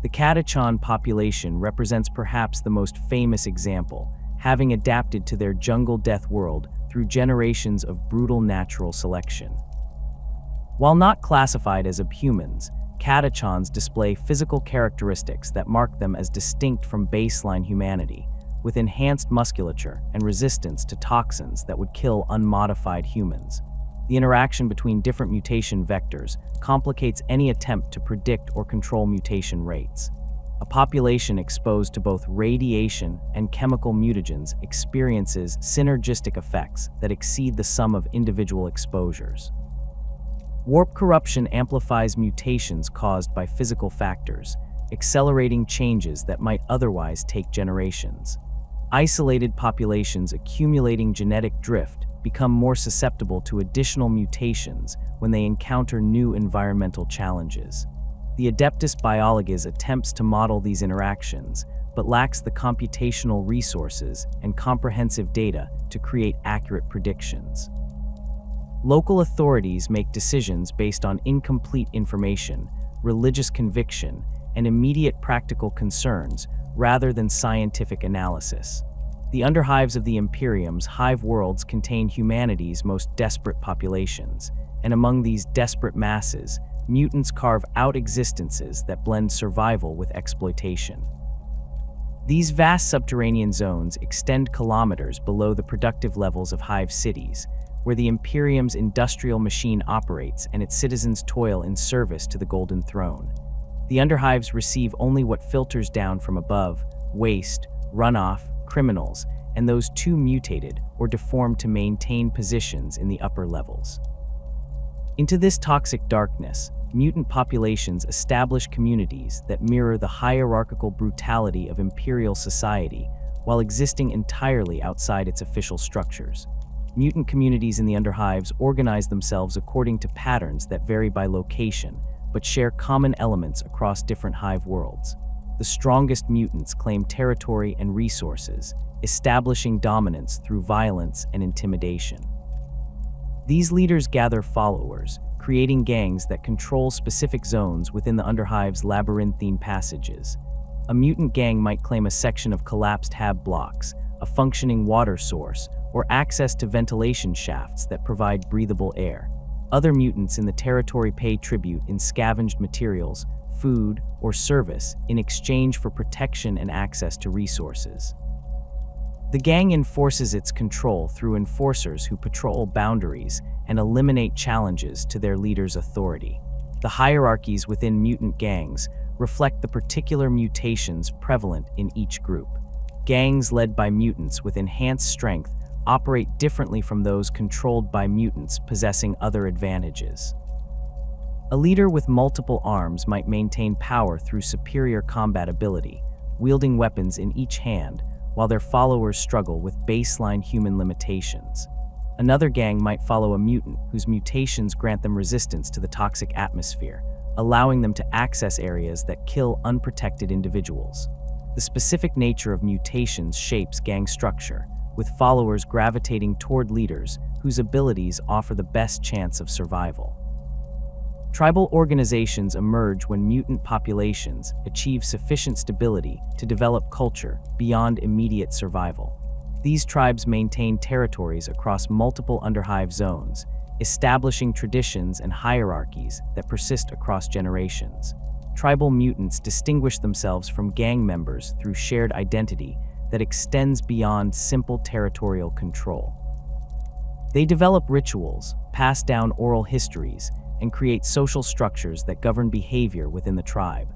The Catachan population represents perhaps the most famous example, having adapted to their jungle death world through generations of brutal natural selection. While not classified as abhumans, Catachans display physical characteristics that mark them as distinct from baseline humanity, with enhanced musculature and resistance to toxins that would kill unmodified humans. The interaction between different mutation vectors complicates any attempt to predict or control mutation rates. A population exposed to both radiation and chemical mutagens experiences synergistic effects that exceed the sum of individual exposures. Warp corruption amplifies mutations caused by physical factors, accelerating changes that might otherwise take generations. Isolated populations accumulating genetic drift become more susceptible to additional mutations when they encounter new environmental challenges. The Adeptus Biologies attempts to model these interactions, but lacks the computational resources and comprehensive data to create accurate predictions. Local authorities make decisions based on incomplete information, religious conviction, and immediate practical concerns rather than scientific analysis. The underhives of the Imperium's hive worlds contain humanity's most desperate populations, and among these desperate masses, mutants carve out existences that blend survival with exploitation. These vast subterranean zones extend kilometers below the productive levels of hive cities, where the Imperium's industrial machine operates and its citizens toil in service to the Golden Throne. The underhives receive only what filters down from above: waste, runoff, criminals, and those too mutated or deformed to maintain positions in the upper levels. Into this toxic darkness, mutant populations establish communities that mirror the hierarchical brutality of Imperial society while existing entirely outside its official structures. Mutant communities in the underhives organize themselves according to patterns that vary by location, but share common elements across different hive worlds. The strongest mutants claim territory and resources, establishing dominance through violence and intimidation. These leaders gather followers, creating gangs that control specific zones within the underhive's labyrinthine passages. A mutant gang might claim a section of collapsed hab blocks, a functioning water source, or access to ventilation shafts that provide breathable air. Other mutants in the territory pay tribute in scavenged materials, food, or service in exchange for protection and access to resources. The gang enforces its control through enforcers who patrol boundaries and eliminate challenges to their leader's authority. The hierarchies within mutant gangs reflect the particular mutations prevalent in each group. Gangs led by mutants with enhanced strength operate differently from those controlled by mutants possessing other advantages. A leader with multiple arms might maintain power through superior combat ability, wielding weapons in each hand, while their followers struggle with baseline human limitations. Another gang might follow a mutant whose mutations grant them resistance to the toxic atmosphere, allowing them to access areas that kill unprotected individuals. The specific nature of mutations shapes gang structure, with followers gravitating toward leaders whose abilities offer the best chance of survival. Tribal organizations emerge when mutant populations achieve sufficient stability to develop culture beyond immediate survival. These tribes maintain territories across multiple underhive zones, establishing traditions and hierarchies that persist across generations. Tribal mutants distinguish themselves from gang members through shared identity that extends beyond simple territorial control. They develop rituals, pass down oral histories, and create social structures that govern behavior within the tribe.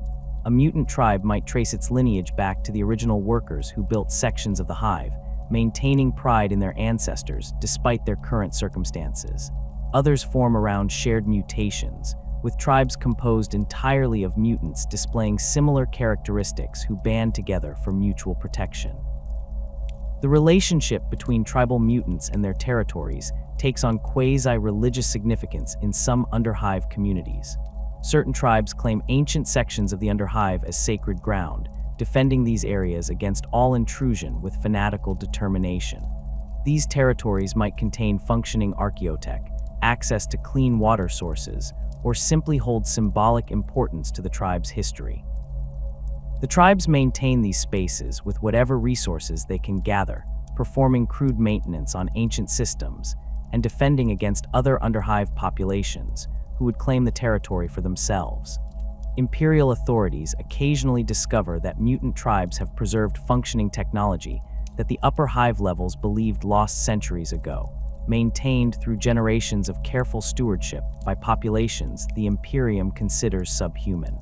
A mutant tribe might trace its lineage back to the original workers who built sections of the hive, maintaining pride in their ancestors despite their current circumstances. Others form around shared mutations, with tribes composed entirely of mutants displaying similar characteristics who band together for mutual protection. The relationship between tribal mutants and their territories takes on quasi-religious significance in some underhive communities. Certain tribes claim ancient sections of the underhive as sacred ground, defending these areas against all intrusion with fanatical determination. These territories might contain functioning archaeotech, access to clean water sources, or simply hold symbolic importance to the tribe's history. The tribes maintain these spaces with whatever resources they can gather, performing crude maintenance on ancient systems and defending against other underhive populations who would claim the territory for themselves. Imperial authorities occasionally discover that mutant tribes have preserved functioning technology that the upper hive levels believed lost centuries ago, maintained through generations of careful stewardship by populations the Imperium considers subhuman.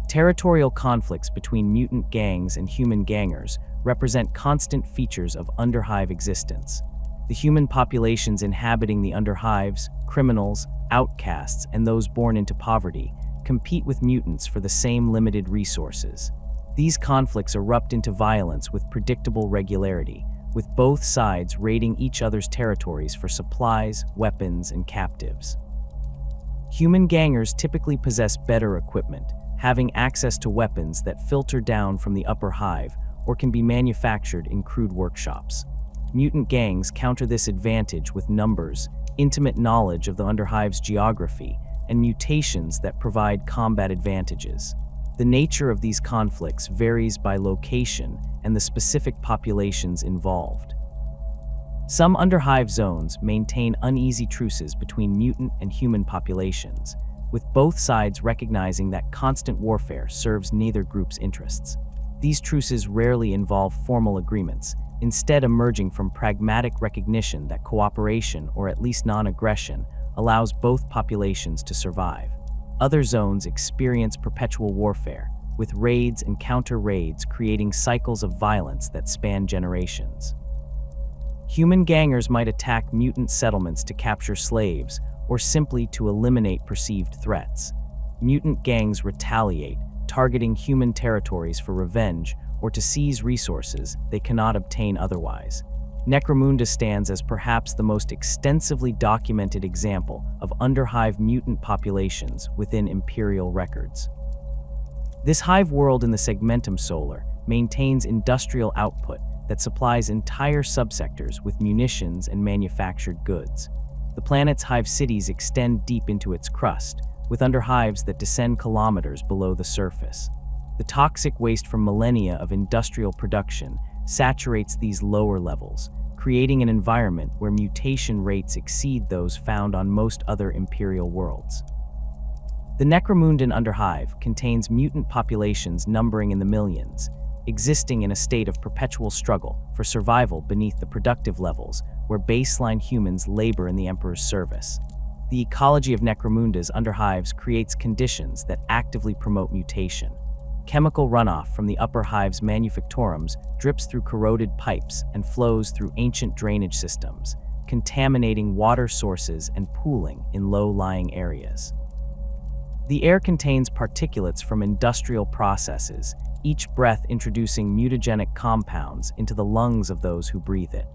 Territorial conflicts between mutant gangs and human gangers represent constant features of underhive existence. The human populations inhabiting the underhives, criminals, outcasts, and those born into poverty, compete with mutants for the same limited resources. These conflicts erupt into violence with predictable regularity, with both sides raiding each other's territories for supplies, weapons, and captives. Human gangers typically possess better equipment, having access to weapons that filter down from the upper hive or can be manufactured in crude workshops. Mutant gangs counter this advantage with numbers, intimate knowledge of the underhive's geography, and mutations that provide combat advantages. The nature of these conflicts varies by location and the specific populations involved. Some underhive zones maintain uneasy truces between mutant and human populations, with both sides recognizing that constant warfare serves neither group's interests. These truces rarely involve formal agreements, instead emerging from pragmatic recognition that cooperation, or at least non-aggression, allows both populations to survive. Other zones experience perpetual warfare, with raids and counter-raids creating cycles of violence that span generations. Human gangers might attack mutant settlements to capture slaves, or simply to eliminate perceived threats. Mutant gangs retaliate, targeting human territories for revenge or to seize resources they cannot obtain otherwise. Necromunda stands as perhaps the most extensively documented example of underhive mutant populations within Imperial records. This hive world in the Segmentum Solar maintains industrial output that supplies entire subsectors with munitions and manufactured goods. The planet's hive cities extend deep into its crust, with underhives that descend kilometers below the surface. The toxic waste from millennia of industrial production saturates these lower levels, creating an environment where mutation rates exceed those found on most other Imperial worlds. The Necromundan underhive contains mutant populations numbering in the millions, existing in a state of perpetual struggle for survival beneath the productive levels where baseline humans labor in the Emperor's service. The ecology of Necromunda's underhives creates conditions that actively promote mutation. Chemical runoff from the upper hive's manufactorums drips through corroded pipes and flows through ancient drainage systems, contaminating water sources and pooling in low-lying areas. The air contains particulates from industrial processes, each breath introducing mutagenic compounds into the lungs of those who breathe it.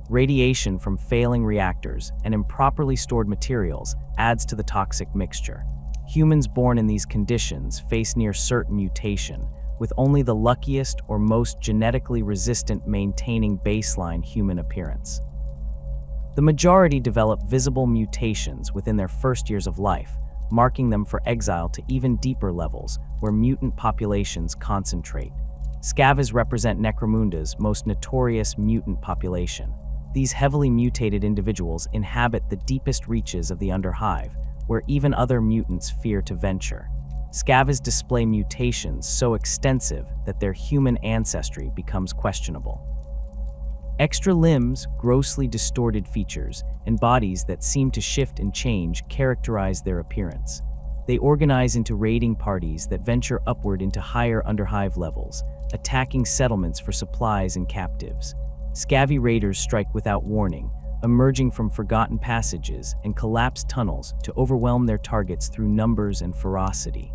Radiation from failing reactors and improperly stored materials adds to the toxic mixture. Humans born in these conditions face near certain mutation, with only the luckiest or most genetically resistant maintaining baseline human appearance. The majority develop visible mutations within their first years of life, marking them for exile to even deeper levels where mutant populations concentrate. Scavengers represent Necromunda's most notorious mutant population. These heavily mutated individuals inhabit the deepest reaches of the underhive, where even other mutants fear to venture. Scavengers display mutations so extensive that their human ancestry becomes questionable. Extra limbs, grossly distorted features, and bodies that seem to shift and change characterize their appearance. They organize into raiding parties that venture upward into higher underhive levels, attacking settlements for supplies and captives. Scavvy raiders strike without warning, emerging from forgotten passages and collapsed tunnels to overwhelm their targets through numbers and ferocity.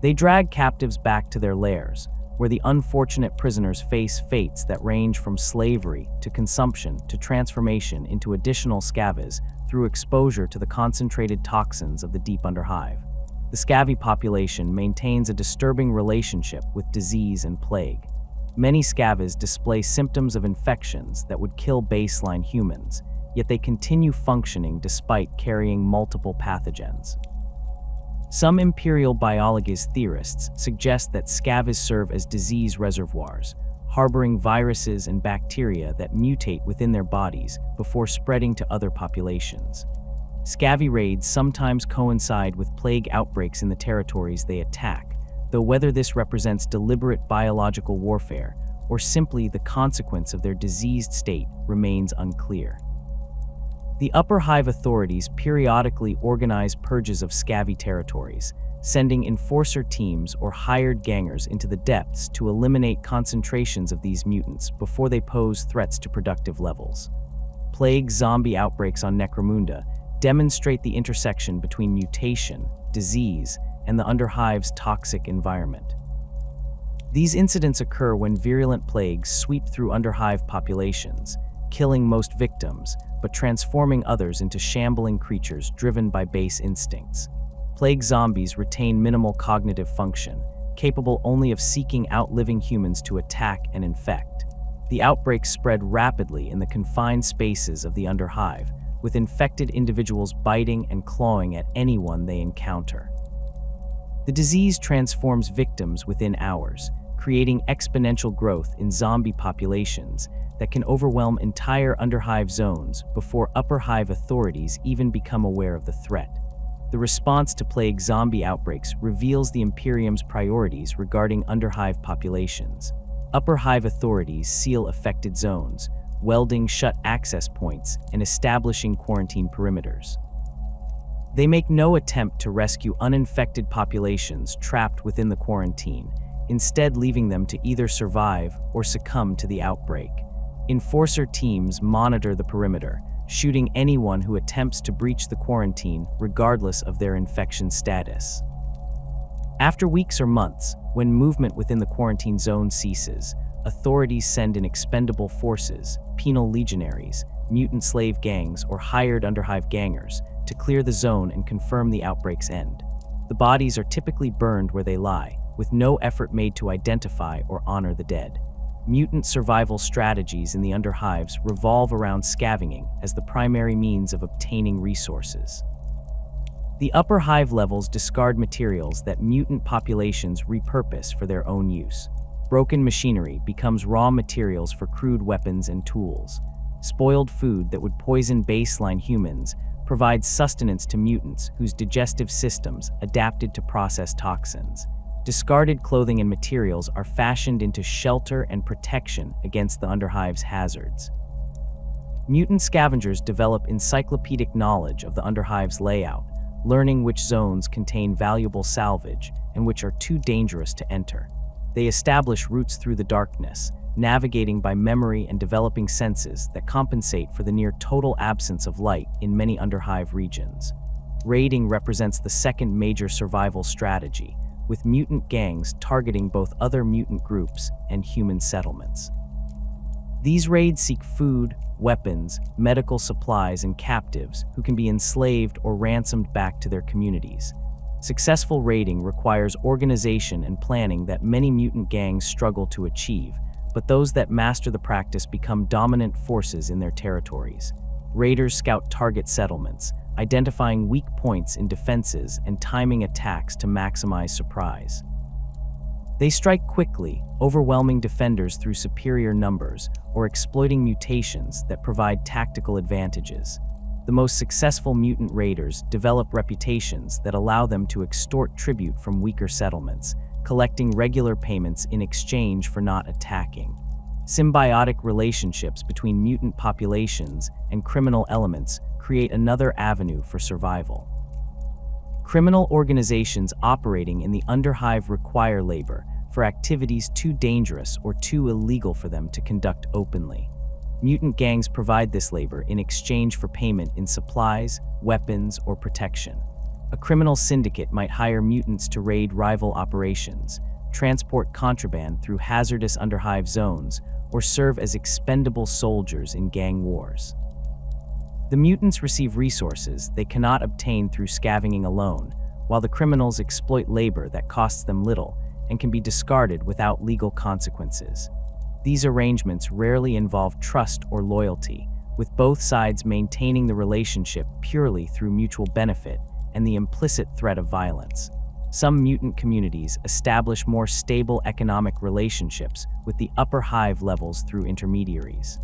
They drag captives back to their lairs, where the unfortunate prisoners face fates that range from slavery to consumption to transformation into additional scavengers through exposure to the concentrated toxins of the deep underhive. The scavvy population maintains a disturbing relationship with disease and plague. Many scavengers display symptoms of infections that would kill baseline humans, yet they continue functioning despite carrying multiple pathogens. Some Imperial biologist theorists suggest that scavengers serve as disease reservoirs, harboring viruses and bacteria that mutate within their bodies before spreading to other populations. Scavvy raids sometimes coincide with plague outbreaks in the territories they attack, though whether this represents deliberate biological warfare or simply the consequence of their diseased state remains unclear. The upper hive authorities periodically organize purges of scavvy territories, sending enforcer teams or hired gangers into the depths to eliminate concentrations of these mutants before they pose threats to productive levels. Plague zombie outbreaks on Necromunda demonstrate the intersection between mutation, disease, and the underhive's toxic environment. These incidents occur when virulent plagues sweep through underhive populations, killing most victims, but transforming others into shambling creatures driven by base instincts. Plague zombies retain minimal cognitive function, capable only of seeking out living humans to attack and infect. The outbreaks spread rapidly in the confined spaces of the underhive, with infected individuals biting and clawing at anyone they encounter. The disease transforms victims within hours, creating exponential growth in zombie populations that can overwhelm entire underhive zones before upper hive authorities even become aware of the threat. The response to plague zombie outbreaks reveals the Imperium's priorities regarding underhive populations. Upper hive authorities seal affected zones, welding shut access points and establishing quarantine perimeters. They make no attempt to rescue uninfected populations trapped within the quarantine, instead leaving them to either survive or succumb to the outbreak. Enforcer teams monitor the perimeter, shooting anyone who attempts to breach the quarantine regardless of their infection status. After weeks or months, when movement within the quarantine zone ceases, authorities send in expendable forces, penal legionaries, mutant slave gangs, or hired underhive gangers to clear the zone and confirm the outbreak's end. The bodies are typically burned where they lie, with no effort made to identify or honor the dead. Mutant survival strategies in the underhives revolve around scavenging as the primary means of obtaining resources. The upper hive levels discard materials that mutant populations repurpose for their own use. Broken machinery becomes raw materials for crude weapons and tools. Spoiled food that would poison baseline humans provides sustenance to mutants whose digestive systems adapted to process toxins. Discarded clothing and materials are fashioned into shelter and protection against the underhive's hazards. Mutant scavengers develop encyclopedic knowledge of the underhive's layout, learning which zones contain valuable salvage and which are too dangerous to enter. They establish routes through the darkness, navigating by memory and developing senses that compensate for the near total absence of light in many underhive regions. raiding represents the second major survival strategy, with mutant gangs targeting both other mutant groups and human settlements. These raids seek food, weapons, medical supplies, and captives who can be enslaved or ransomed back to their communities. Successful raiding requires organization and planning that many mutant gangs struggle to achieve, but those that master the practice become dominant forces in their territories. Raiders scout target settlements, identifying weak points in defenses and timing attacks to maximize surprise. They strike quickly, overwhelming defenders through superior numbers or exploiting mutations that provide tactical advantages. The most successful mutant raiders develop reputations that allow them to extort tribute from weaker settlements, collecting regular payments in exchange for not attacking. Symbiotic relationships between mutant populations and criminal elements create another avenue for survival. Criminal organizations operating in the underhive require labor for activities too dangerous or too illegal for them to conduct openly. Mutant gangs provide this labor in exchange for payment in supplies, weapons, or protection. A criminal syndicate might hire mutants to raid rival operations, transport contraband through hazardous underhive zones, or serve as expendable soldiers in gang wars. The mutants receive resources they cannot obtain through scavenging alone, while the criminals exploit labor that costs them little and can be discarded without legal consequences. These arrangements rarely involve trust or loyalty, with both sides maintaining the relationship purely through mutual benefit and the implicit threat of violence. Some mutant communities establish more stable economic relationships with the upper hive levels through intermediaries.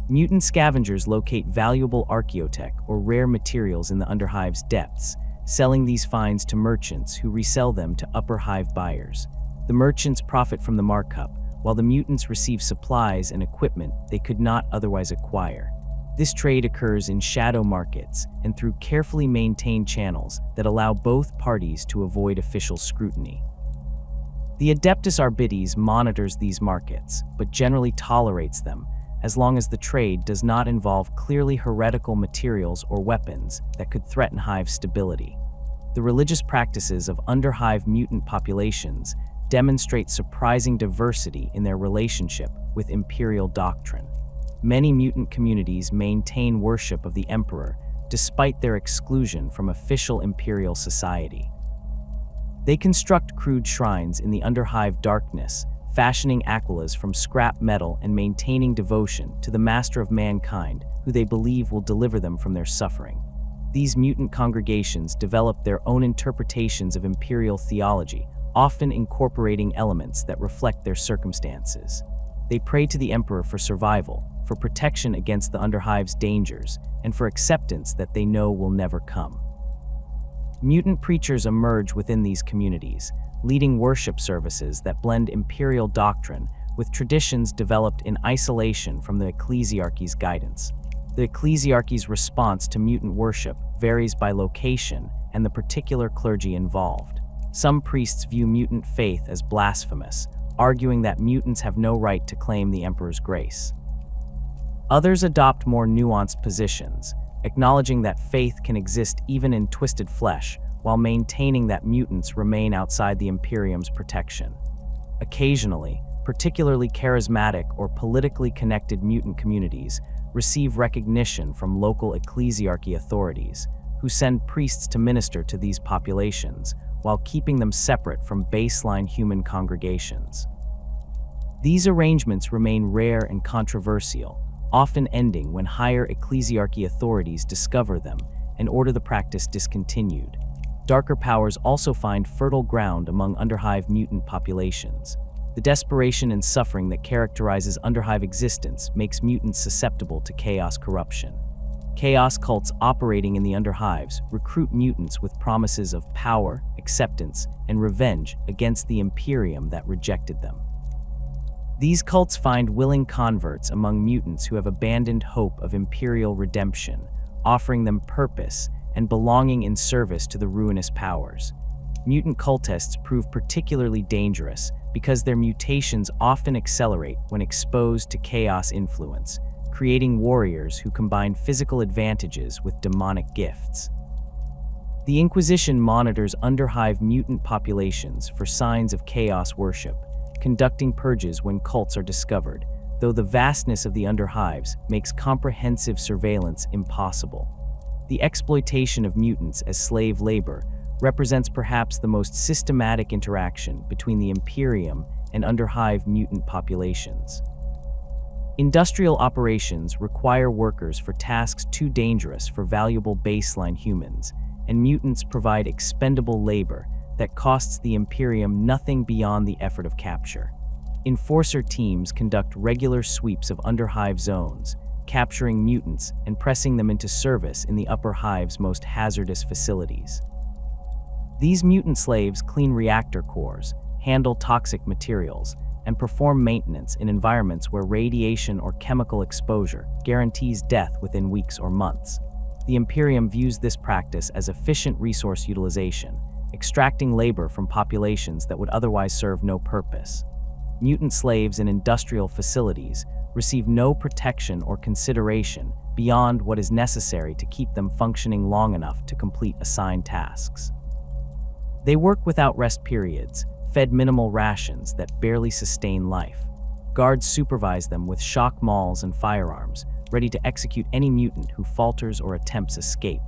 Mutant scavengers locate valuable archaeotech or rare materials in the underhive's depths, selling these finds to merchants who resell them to upper hive buyers. The merchants profit from the markup, while the mutants receive supplies and equipment they could not otherwise acquire. This trade occurs in shadow markets and through carefully maintained channels that allow both parties to avoid official scrutiny. The Adeptus Arbites monitors these markets, but generally tolerates them, as long as the trade does not involve clearly heretical materials or weapons that could threaten hive stability. The religious practices of underhive mutant populations demonstrate surprising diversity in their relationship with Imperial doctrine. Many mutant communities maintain worship of the Emperor despite their exclusion from official Imperial society. They construct crude shrines in the underhive darkness, fashioning aquillas from scrap metal and maintaining devotion to the Master of Mankind, who they believe will deliver them from their suffering. These mutant congregations develop their own interpretations of Imperial theology, often incorporating elements that reflect their circumstances. They pray to the Emperor for survival, for protection against the underhive's dangers, and for acceptance that they know will never come. Mutant preachers emerge within these communities, leading worship services that blend Imperial doctrine with traditions developed in isolation from the Ecclesiarchy's guidance. The Ecclesiarchy's response to mutant worship varies by location and the particular clergy involved. Some priests view mutant faith as blasphemous, arguing that mutants have no right to claim the Emperor's grace. Others adopt more nuanced positions, acknowledging that faith can exist even in twisted flesh, while maintaining that mutants remain outside the Imperium's protection. Occasionally, particularly charismatic or politically connected mutant communities receive recognition from local Ecclesiarchy authorities, who send priests to minister to these populations, while keeping them separate from baseline human congregations. These arrangements remain rare and controversial, often ending when higher Ecclesiarchy authorities discover them and order the practice discontinued. Darker powers also find fertile ground among underhive mutant populations. The desperation and suffering that characterizes underhive existence makes mutants susceptible to chaos corruption. Chaos cults operating in the underhives recruit mutants with promises of power, acceptance, and revenge against the Imperium that rejected them. These cults find willing converts among mutants who have abandoned hope of Imperial redemption, offering them purpose and belonging in service to the ruinous powers. Mutant cultists prove particularly dangerous because their mutations often accelerate when exposed to chaos influence, creating warriors who combine physical advantages with demonic gifts. The Inquisition monitors underhive mutant populations for signs of chaos worship, conducting purges when cults are discovered, though the vastness of the underhives makes comprehensive surveillance impossible. The exploitation of mutants as slave labor represents perhaps the most systematic interaction between the Imperium and underhive mutant populations. Industrial operations require workers for tasks too dangerous for valuable baseline humans, and mutants provide expendable labor that costs the Imperium nothing beyond the effort of capture. Enforcer teams conduct regular sweeps of underhive zones, capturing mutants and pressing them into service in the upper hive's most hazardous facilities. These mutant slaves clean reactor cores, handle toxic materials, and perform maintenance in environments where radiation or chemical exposure guarantees death within weeks or months. The Imperium views this practice as efficient resource utilization, extracting labor from populations that would otherwise serve no purpose. Mutant slaves in industrial facilities receive no protection or consideration beyond what is necessary to keep them functioning long enough to complete assigned tasks. They work without rest periods, fed minimal rations that barely sustain life. Guards supervise them with shock mauls and firearms, ready to execute any mutant who falters or attempts escape.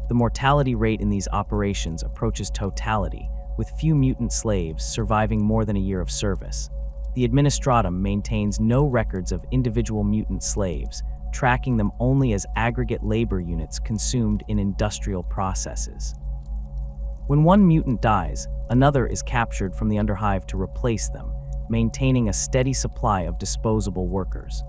The mortality rate in these operations approaches totality, with few mutant slaves surviving more than a year of service. The Administratum maintains no records of individual mutant slaves, tracking them only as aggregate labor units consumed in industrial processes. When one mutant dies, another is captured from the underhive to replace them, maintaining a steady supply of disposable workers.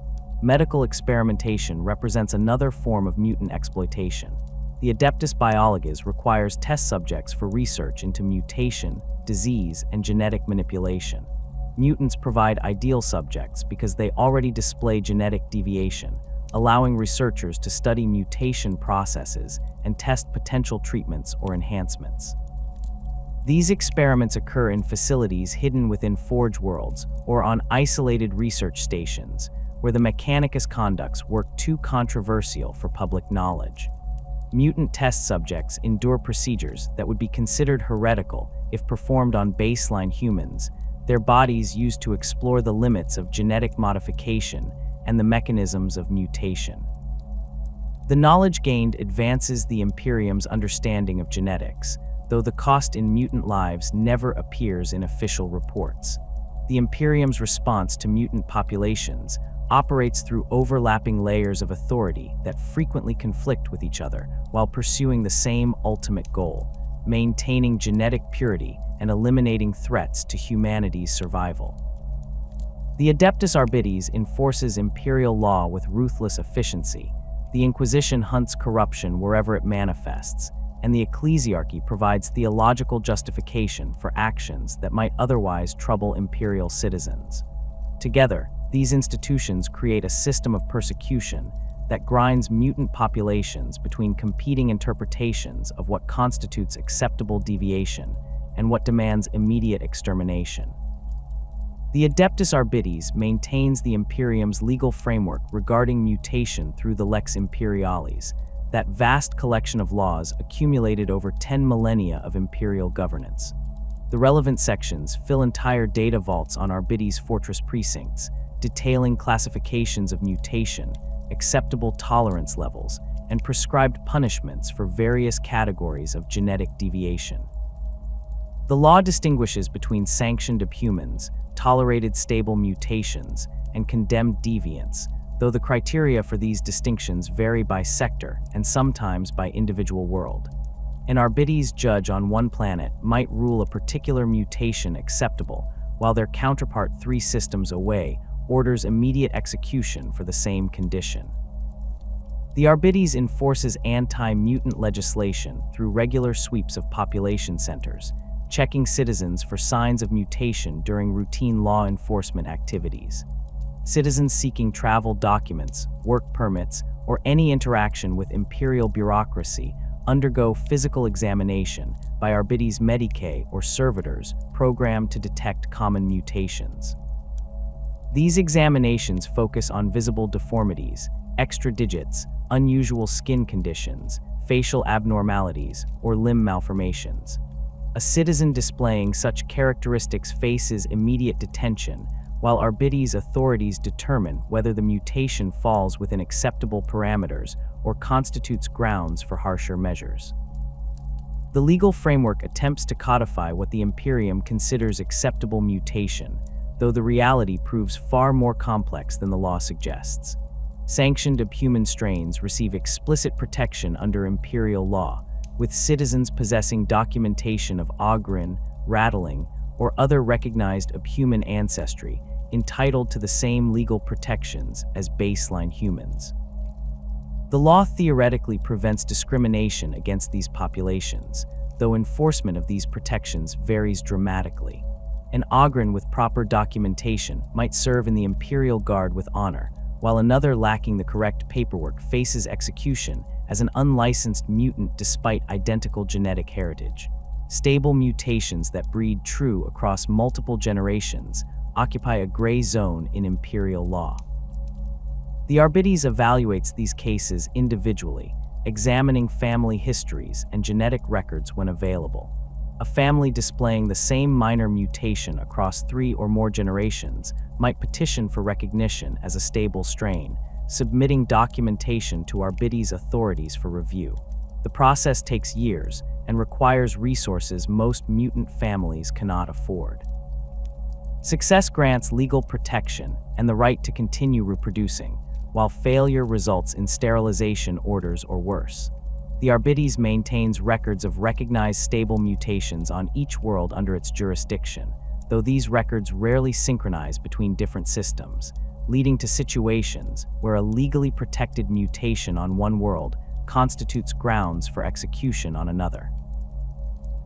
Medical experimentation represents another form of mutant exploitation. The Adeptus Biologics requires test subjects for research into mutation, disease, and genetic manipulation. Mutants provide ideal subjects because they already display genetic deviation, allowing researchers to study mutation processes and test potential treatments or enhancements. These experiments occur in facilities hidden within forge worlds or on isolated research stations, where the Mechanicus conducts work too controversial for public knowledge. Mutant test subjects endure procedures that would be considered heretical if performed on baseline humans, their bodies used to explore the limits of genetic modification and the mechanisms of mutation. The knowledge gained advances the Imperium's understanding of genetics, though the cost in mutant lives never appears in official reports. The Imperium's response to mutant populations operates through overlapping layers of authority that frequently conflict with each other while pursuing the same ultimate goal: maintaining genetic purity and eliminating threats to humanity's survival. The Adeptus Arbites enforces imperial law with ruthless efficiency. The Inquisition hunts corruption wherever it manifests, and the Ecclesiarchy provides theological justification for actions that might otherwise trouble imperial citizens. Together, these institutions create a system of persecution that grinds mutant populations between competing interpretations of what constitutes acceptable deviation and what demands immediate extermination. The Adeptus Arbites maintains the Imperium's legal framework regarding mutation through the Lex Imperialis, that vast collection of laws accumulated over 10 millennia of imperial governance. The relevant sections fill entire data vaults on Arbites' fortress precincts, detailing classifications of mutation, acceptable tolerance levels, and prescribed punishments for various categories of genetic deviation. The law distinguishes between sanctioned abhumans, tolerated stable mutations, and condemned deviants, though the criteria for these distinctions vary by sector and sometimes by individual world. An Arbites judge on one planet might rule a particular mutation acceptable, while their counterpart 3 systems away orders immediate execution for the same condition. The Arbites enforces anti-mutant legislation through regular sweeps of population centers, checking citizens for signs of mutation during routine law enforcement activities. Citizens seeking travel documents, work permits, or any interaction with imperial bureaucracy undergo physical examination by Arbites medicae or servitors programmed to detect common mutations. These examinations focus on visible deformities, extra digits, unusual skin conditions, facial abnormalities, or limb malformations. A citizen displaying such characteristics faces immediate detention, while Arbites authorities determine whether the mutation falls within acceptable parameters or constitutes grounds for harsher measures. The legal framework attempts to codify what the Imperium considers acceptable mutation, though the reality proves far more complex than the law suggests. Sanctioned abhuman strains receive explicit protection under Imperial law, with citizens possessing documentation of ogrin, rattling, or other recognized abhuman ancestry entitled to the same legal protections as baseline humans. The law theoretically prevents discrimination against these populations, though enforcement of these protections varies dramatically. An ogrin with proper documentation might serve in the Imperial Guard with honor, while another lacking the correct paperwork faces execution as an unlicensed mutant despite identical genetic heritage. Stable mutations that breed true across multiple generations occupy a gray zone in Imperial law. The Arbites evaluates these cases individually, examining family histories and genetic records when available. A family displaying the same minor mutation across 3 or more generations might petition for recognition as a stable strain, submitting documentation to Arbites authorities for review. The process takes years and requires resources most mutant families cannot afford. Success grants legal protection and the right to continue reproducing, while failure results in sterilization orders or worse. The Arbites maintains records of recognized stable mutations on each world under its jurisdiction, though these records rarely synchronize between different systems, leading to situations where a legally protected mutation on one world constitutes grounds for execution on another.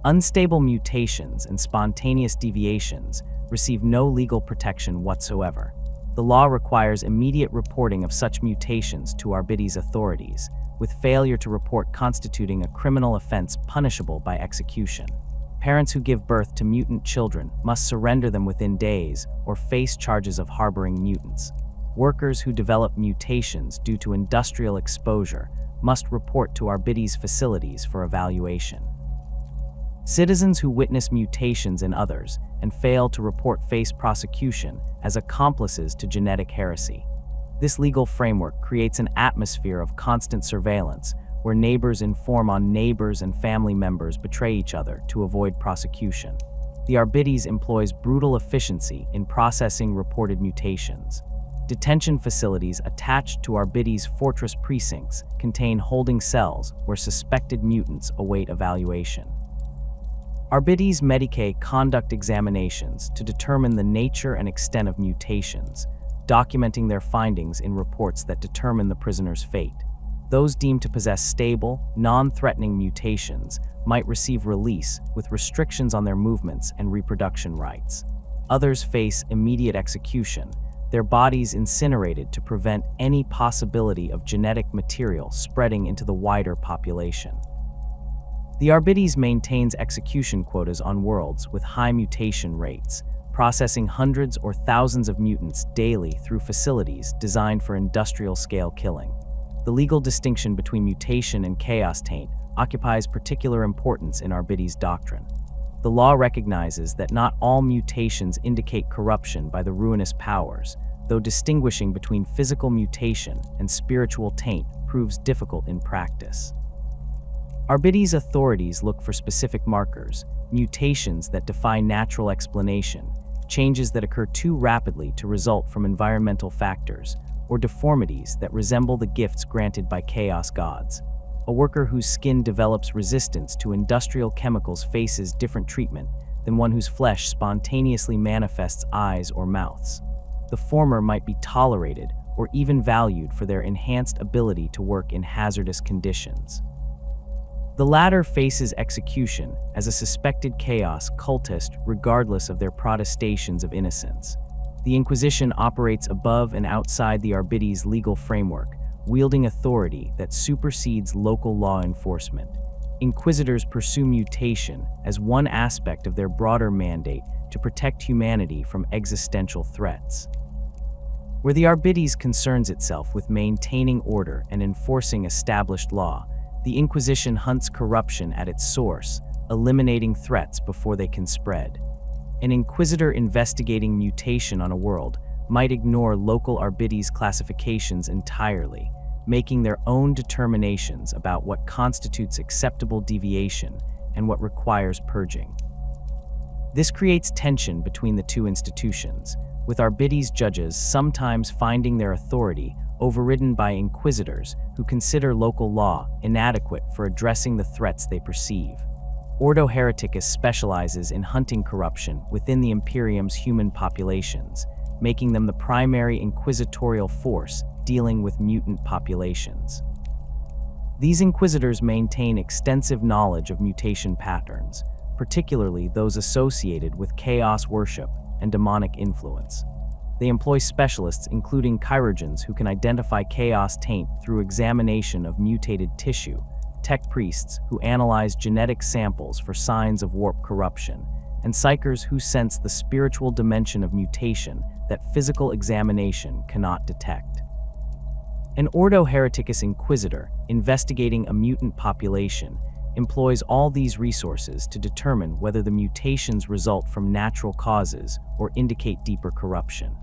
Unstable mutations and spontaneous deviations receive no legal protection whatsoever. The law requires immediate reporting of such mutations to Arbites authorities, with failure to report constituting a criminal offense punishable by execution. Parents who give birth to mutant children must surrender them within days or face charges of harboring mutants. Workers who develop mutations due to industrial exposure must report to Arbites facilities for evaluation. Citizens who witness mutations in others and fail to report face prosecution as accomplices to genetic heresy. This legal framework creates an atmosphere of constant surveillance where neighbors inform on neighbors and family members betray each other to avoid prosecution. The Arbites employs brutal efficiency in processing reported mutations. Detention facilities attached to Arbites fortress precincts contain holding cells where suspected mutants await evaluation. Arbites Medicae conduct examinations to determine the nature and extent of mutations, documenting their findings in reports that determine the prisoner's fate. Those deemed to possess stable, non-threatening mutations might receive release with restrictions on their movements and reproduction rights. Others face immediate execution, their bodies incinerated to prevent any possibility of genetic material spreading into the wider population. The Arbites maintains execution quotas on worlds with high mutation rates, processing hundreds or thousands of mutants daily through facilities designed for industrial-scale killing. The legal distinction between mutation and chaos taint occupies particular importance in Arbites doctrine. The law recognizes that not all mutations indicate corruption by the ruinous powers, though distinguishing between physical mutation and spiritual taint proves difficult in practice. Arbites authorities look for specific markers, mutations that defy natural explanation, changes that occur too rapidly to result from environmental factors, or deformities that resemble the gifts granted by chaos gods. A worker whose skin develops resistance to industrial chemicals faces different treatment than one whose flesh spontaneously manifests eyes or mouths. The former might be tolerated or even valued for their enhanced ability to work in hazardous conditions. The latter faces execution as a suspected chaos cultist regardless of their protestations of innocence. The Inquisition operates above and outside the Arbites legal framework, wielding authority that supersedes local law enforcement. Inquisitors pursue mutation as one aspect of their broader mandate to protect humanity from existential threats. Where the Arbites concerns itself with maintaining order and enforcing established law, The Inquisition hunts corruption at its source, eliminating threats before they can spread. An inquisitor investigating mutation on a world might ignore local Arbites classifications entirely, making their own determinations about what constitutes acceptable deviation and what requires purging. This creates tension between the two institutions, with Arbites judges sometimes finding their authority overridden by inquisitors who consider local law inadequate for addressing the threats they perceive. Ordo Hereticus specializes in hunting corruption within the Imperium's human populations, making them the primary inquisitorial force dealing with mutant populations. These inquisitors maintain extensive knowledge of mutation patterns, particularly those associated with chaos worship and demonic influence. They employ specialists including chirurgeons who can identify chaos taint through examination of mutated tissue, tech priests who analyze genetic samples for signs of warp corruption, and psychers who sense the spiritual dimension of mutation that physical examination cannot detect. An Ordo Hereticus Inquisitor, investigating a mutant population, employs all these resources to determine whether the mutations result from natural causes or indicate deeper corruption.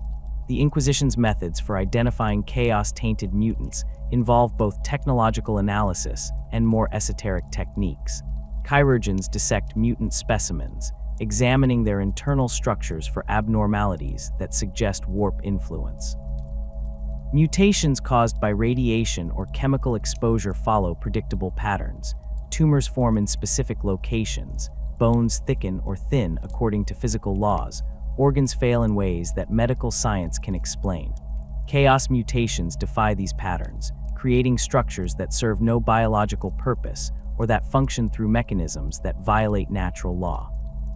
The Inquisition's methods for identifying chaos-tainted mutants involve both technological analysis and more esoteric techniques. Chirurgeons dissect mutant specimens, examining their internal structures for abnormalities that suggest warp influence. Mutations caused by radiation or chemical exposure follow predictable patterns. Tumors form in specific locations, bones thicken or thin according to physical laws, organs fail in ways that medical science can explain. Chaos mutations defy these patterns, creating structures that serve no biological purpose or that function through mechanisms that violate natural law.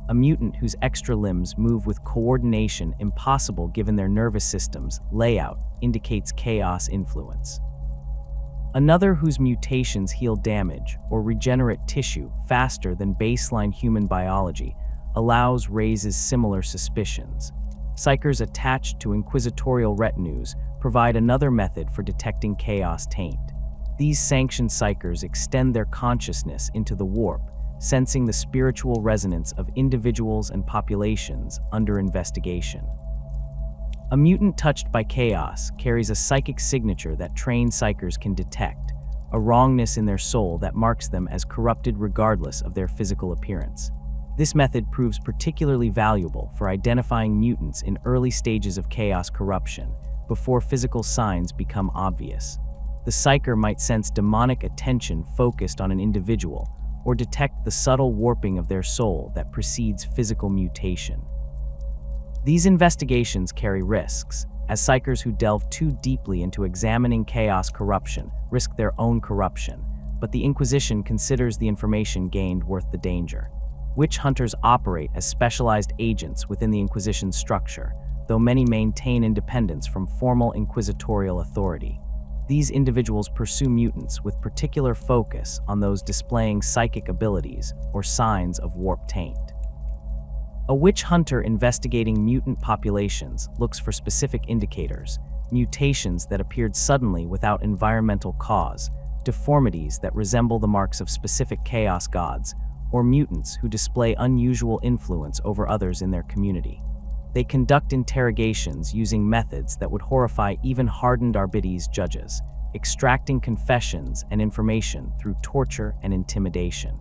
A mutant whose extra limbs move with coordination impossible given their nervous system's layout indicates chaos influence. Another whose mutations heal damage or regenerate tissue faster than baseline human biology raises similar suspicions. Psychers attached to inquisitorial retinues provide another method for detecting chaos taint. These sanctioned psychers extend their consciousness into the warp, sensing the spiritual resonance of individuals and populations under investigation. A mutant touched by chaos carries a psychic signature that trained psychers can detect, a wrongness in their soul that marks them as corrupted regardless of their physical appearance. This method proves particularly valuable for identifying mutants in early stages of chaos corruption, before physical signs become obvious. The psycher might sense demonic attention focused on an individual, or detect the subtle warping of their soul that precedes physical mutation. These investigations carry risks, as psychers who delve too deeply into examining chaos corruption risk their own corruption, but the Inquisition considers the information gained worth the danger. Witch hunters operate as specialized agents within the Inquisition's structure, though many maintain independence from formal inquisitorial authority. These individuals pursue mutants with particular focus on those displaying psychic abilities or signs of warp taint. A witch hunter investigating mutant populations looks for specific indicators, mutations that appeared suddenly without environmental cause, deformities that resemble the marks of specific chaos gods, or mutants who display unusual influence over others in their community. They conduct interrogations using methods that would horrify even hardened Arbites judges, extracting confessions and information through torture and intimidation.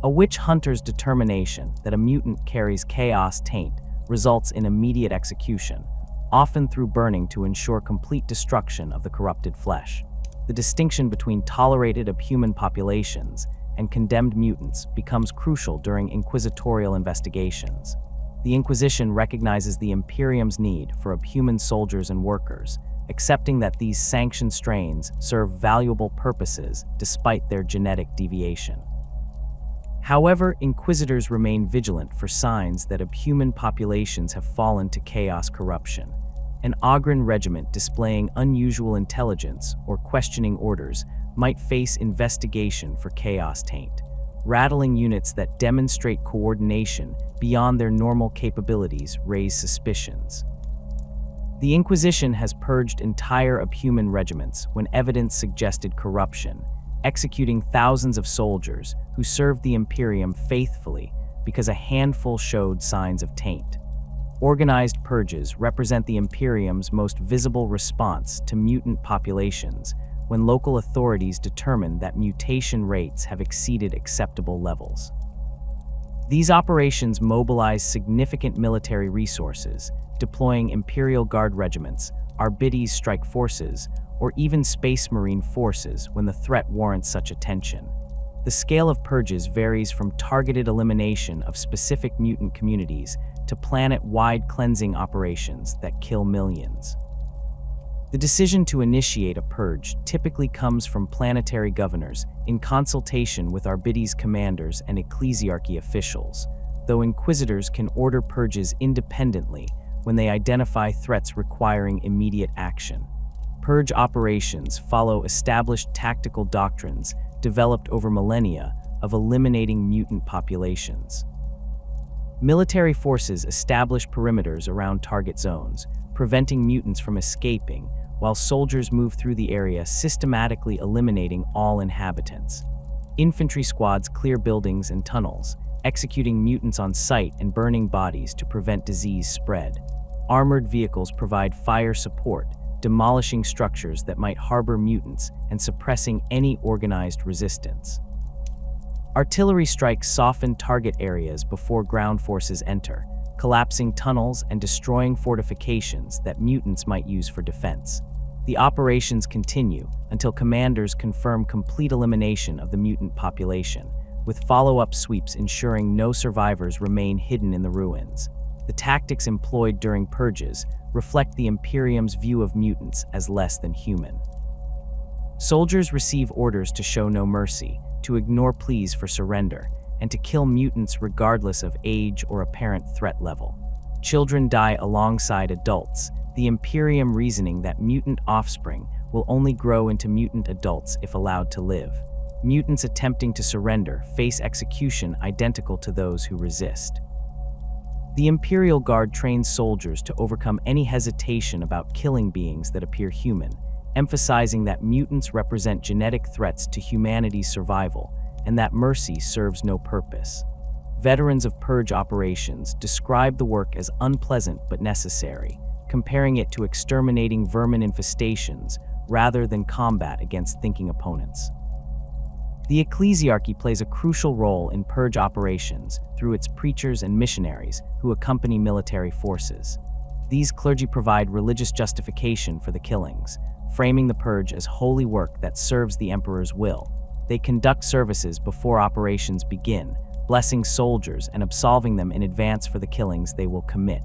A witch hunter's determination that a mutant carries chaos taint results in immediate execution, often through burning to ensure complete destruction of the corrupted flesh. The distinction between tolerated human populations and condemned mutants becomes crucial during inquisitorial investigations. The Inquisition recognizes the Imperium's need for human soldiers and workers, accepting that these sanctioned strains serve valuable purposes despite their genetic deviation. However, Inquisitors remain vigilant for signs that human populations have fallen to chaos corruption. An Ogren regiment displaying unusual intelligence or questioning orders might face investigation for chaos taint. Rattling units that demonstrate coordination beyond their normal capabilities raise suspicions. The Inquisition has purged entire human regiments when evidence suggested corruption, executing thousands of soldiers who served the Imperium faithfully because a handful showed signs of taint. Organized purges represent the Imperium's most visible response to mutant populations when local authorities determine that mutation rates have exceeded acceptable levels. These operations mobilize significant military resources, deploying Imperial Guard regiments, Arbites strike forces, or even Space Marine forces when the threat warrants such attention. The scale of purges varies from targeted elimination of specific mutant communities to planet-wide cleansing operations that kill millions. The decision to initiate a purge typically comes from planetary governors in consultation with Arbites commanders and Ecclesiarchy officials, though Inquisitors can order purges independently when they identify threats requiring immediate action. Purge operations follow established tactical doctrines developed over millennia of eliminating mutant populations. Military forces establish perimeters around target zones, preventing mutants from escaping, while soldiers move through the area systematically eliminating all inhabitants. Infantry squads clear buildings and tunnels, executing mutants on sight and burning bodies to prevent disease spread. Armored vehicles provide fire support, demolishing structures that might harbor mutants and suppressing any organized resistance. Artillery strikes soften target areas before ground forces enter, collapsing tunnels and destroying fortifications that mutants might use for defense. The operations continue until commanders confirm complete elimination of the mutant population, with follow-up sweeps ensuring no survivors remain hidden in the ruins. The tactics employed during purges reflect the Imperium's view of mutants as less than human. Soldiers receive orders to show no mercy, to ignore pleas for surrender, and to kill mutants regardless of age or apparent threat level. Children die alongside adults, the Imperium reasoning that mutant offspring will only grow into mutant adults if allowed to live. Mutants attempting to surrender face execution identical to those who resist. The Imperial Guard trains soldiers to overcome any hesitation about killing beings that appear human, emphasizing that mutants represent genetic threats to humanity's survival and that mercy serves no purpose. Veterans of purge operations describe the work as unpleasant but necessary, comparing it to exterminating vermin infestations rather than combat against thinking opponents. The Ecclesiarchy plays a crucial role in purge operations through its preachers and missionaries who accompany military forces. These clergy provide religious justification for the killings, framing the purge as holy work that serves the Emperor's will. They conduct services before operations begin, blessing soldiers and absolving them in advance for the killings they will commit.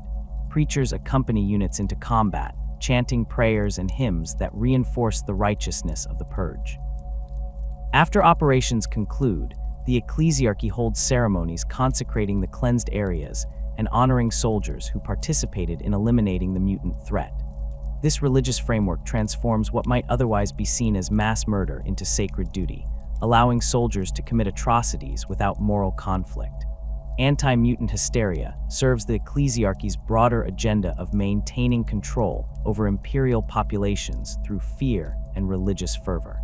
Preachers accompany units into combat, chanting prayers and hymns that reinforce the righteousness of the purge. After operations conclude, the Ecclesiarchy holds ceremonies consecrating the cleansed areas and honoring soldiers who participated in eliminating the mutant threat. This religious framework transforms what might otherwise be seen as mass murder into sacred duty, allowing soldiers to commit atrocities without moral conflict. Anti-mutant hysteria serves the Ecclesiarchy's broader agenda of maintaining control over Imperial populations through fear and religious fervor.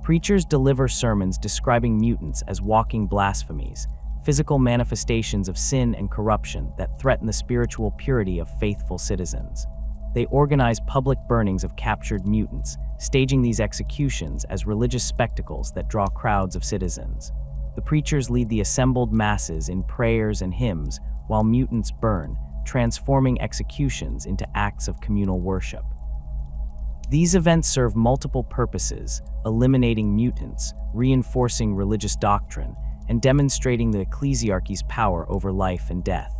Preachers deliver sermons describing mutants as walking blasphemies, physical manifestations of sin and corruption that threaten the spiritual purity of faithful citizens. They organize public burnings of captured mutants, staging these executions as religious spectacles that draw crowds of citizens. The preachers lead the assembled masses in prayers and hymns while mutants burn, transforming executions into acts of communal worship. These events serve multiple purposes, eliminating mutants, reinforcing religious doctrine, and demonstrating the Ecclesiarchy's power over life and death.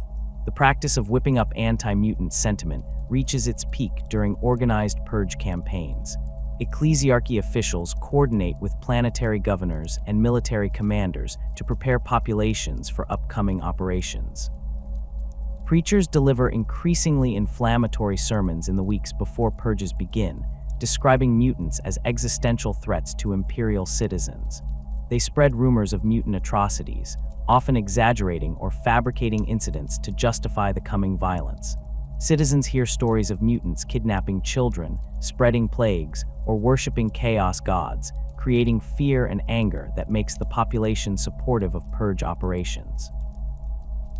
The practice of whipping up anti-mutant sentiment reaches its peak during organized purge campaigns. Ecclesiarchy officials coordinate with planetary governors and military commanders to prepare populations for upcoming operations. Preachers deliver increasingly inflammatory sermons in the weeks before purges begin, describing mutants as existential threats to Imperial citizens. They spread rumors of mutant atrocities, often exaggerating or fabricating incidents to justify the coming violence. Citizens hear stories of mutants kidnapping children, spreading plagues, or worshipping chaos gods, creating fear and anger that makes the population supportive of purge operations.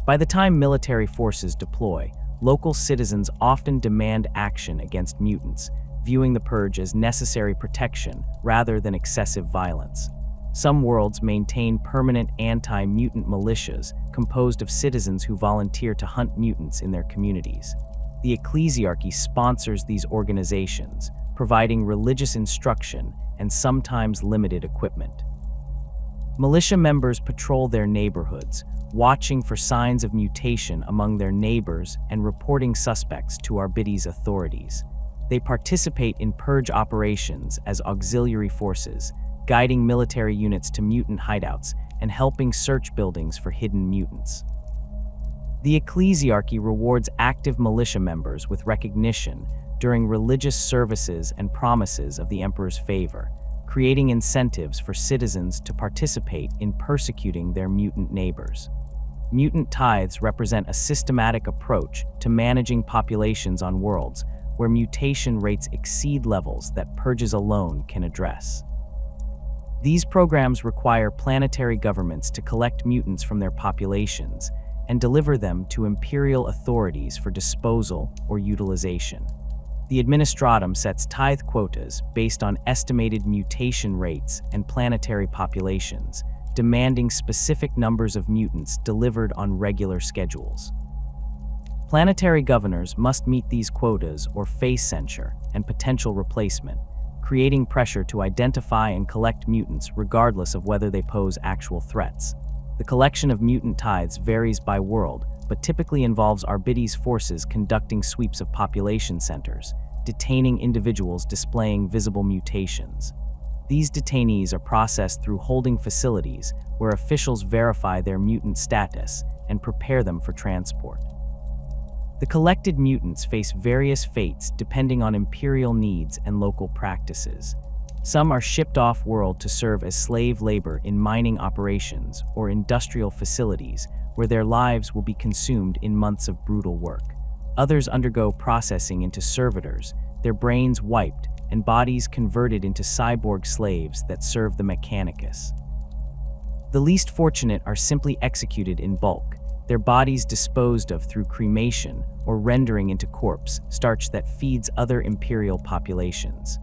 By the time military forces deploy, local citizens often demand action against mutants, viewing the purge as necessary protection rather than excessive violence. Some worlds maintain permanent anti-mutant militias composed of citizens who volunteer to hunt mutants in their communities. The Ecclesiarchy sponsors these organizations, providing religious instruction and sometimes limited equipment. Militia members patrol their neighborhoods, watching for signs of mutation among their neighbors and reporting suspects to Arbites authorities. They participate in purge operations as auxiliary forces, guiding military units to mutant hideouts and helping search buildings for hidden mutants. The Ecclesiarchy rewards active militia members with recognition during religious services and promises of the Emperor's favor, creating incentives for citizens to participate in persecuting their mutant neighbors. Mutant tithes represent a systematic approach to managing populations on worlds where mutation rates exceed levels that purges alone can address. These programs require planetary governments to collect mutants from their populations and deliver them to Imperial authorities for disposal or utilization. The Administratum sets tithe quotas based on estimated mutation rates and planetary populations, demanding specific numbers of mutants delivered on regular schedules. Planetary governors must meet these quotas or face censure and potential replacement, creating pressure to identify and collect mutants regardless of whether they pose actual threats. The collection of mutant tithes varies by world, but typically involves Arbites forces conducting sweeps of population centers, detaining individuals displaying visible mutations. These detainees are processed through holding facilities where officials verify their mutant status and prepare them for transport. The collected mutants face various fates depending on Imperial needs and local practices. Some are shipped off-world to serve as slave labor in mining operations or industrial facilities where their lives will be consumed in months of brutal work. Others undergo processing into servitors, their brains wiped and bodies converted into cyborg slaves that serve the Mechanicus. The least fortunate are simply executed in bulk, their bodies disposed of through cremation or rendering into corpse starch that feeds other Imperial populations.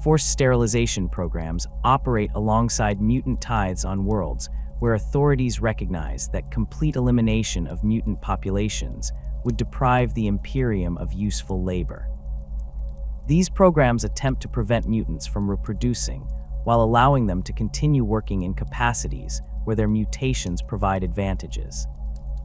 Forced sterilization programs operate alongside mutant tithes on worlds where authorities recognize that complete elimination of mutant populations would deprive the Imperium of useful labor. These programs attempt to prevent mutants from reproducing while allowing them to continue working in capacities where their mutations provide advantages.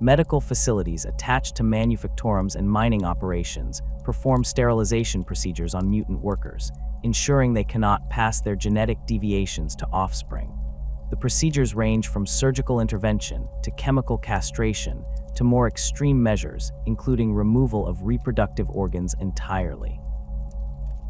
Medical facilities attached to manufactorums and mining operations perform sterilization procedures on mutant workers, ensuring they cannot pass their genetic deviations to offspring. The procedures range from surgical intervention to chemical castration to more extreme measures, including removal of reproductive organs entirely.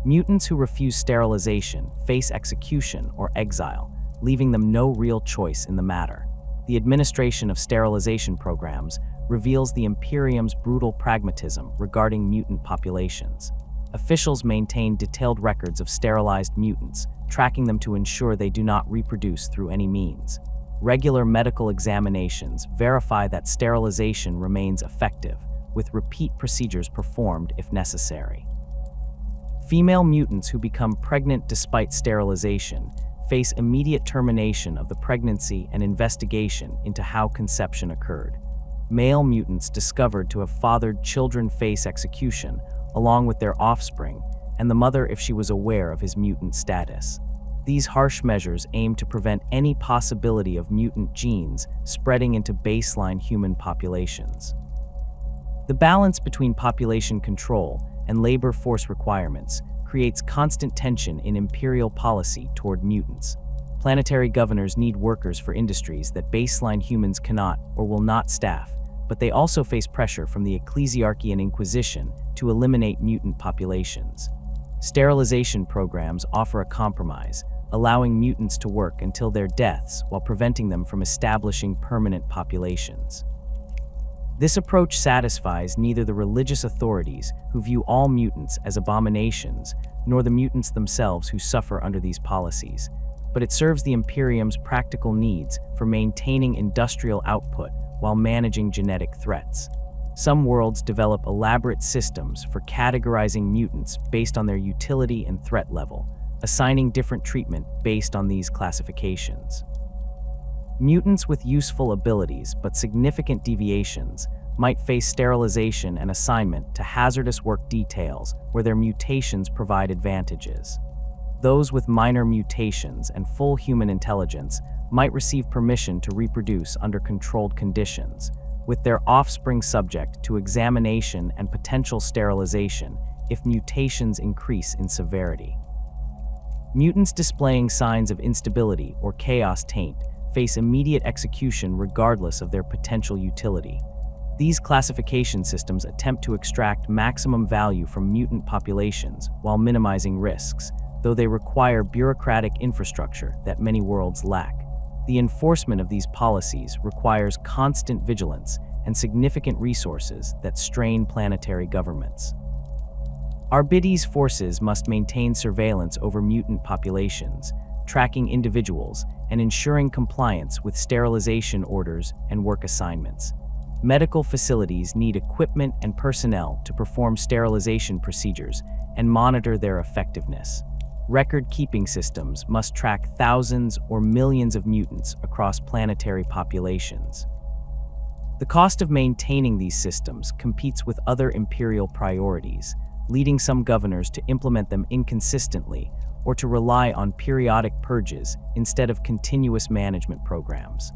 Mutants who refuse sterilization face execution or exile, leaving them no real choice in the matter. The administration of sterilization programs reveals the Imperium's brutal pragmatism regarding mutant populations. Officials maintain detailed records of sterilized mutants, tracking them to ensure they do not reproduce through any means. Regular medical examinations verify that sterilization remains effective, with repeat procedures performed if necessary. Female mutants who become pregnant despite sterilization face immediate termination of the pregnancy and investigation into how conception occurred. Male mutants discovered to have fathered children face execution, along with their offspring, and the mother if she was aware of his mutant status. These harsh measures aim to prevent any possibility of mutant genes spreading into baseline human populations. The balance between population control and labor force requirements creates constant tension in Imperial policy toward mutants. Planetary governors need workers for industries that baseline humans cannot or will not staff, but they also face pressure from the Ecclesiarchy and Inquisition to eliminate mutant populations. Sterilization programs offer a compromise, allowing mutants to work until their deaths while preventing them from establishing permanent populations. This approach satisfies neither the religious authorities, who view all mutants as abominations, nor the mutants themselves who suffer under these policies. but it serves the Imperium's practical needs for maintaining industrial output while managing genetic threats. Some worlds develop elaborate systems for categorizing mutants based on their utility and threat level, assigning different treatment based on these classifications. Mutants with useful abilities but significant deviations might face sterilization and assignment to hazardous work details where their mutations provide advantages. Those with minor mutations and full human intelligence might receive permission to reproduce under controlled conditions, with their offspring subject to examination and potential sterilization if mutations increase in severity. Mutants displaying signs of instability or chaos taint face immediate execution regardless of their potential utility. These classification systems attempt to extract maximum value from mutant populations while minimizing risks, though they require bureaucratic infrastructure that many worlds lack. The enforcement of these policies requires constant vigilance and significant resources that strain planetary governments. Arbites forces must maintain surveillance over mutant populations, tracking individuals and ensuring compliance with sterilization orders and work assignments. Medical facilities need equipment and personnel to perform sterilization procedures and monitor their effectiveness. Record-keeping systems must track thousands or millions of mutants across planetary populations. The cost of maintaining these systems competes with other imperial priorities, leading some governors to implement them inconsistently or to rely on periodic purges instead of continuous management programs.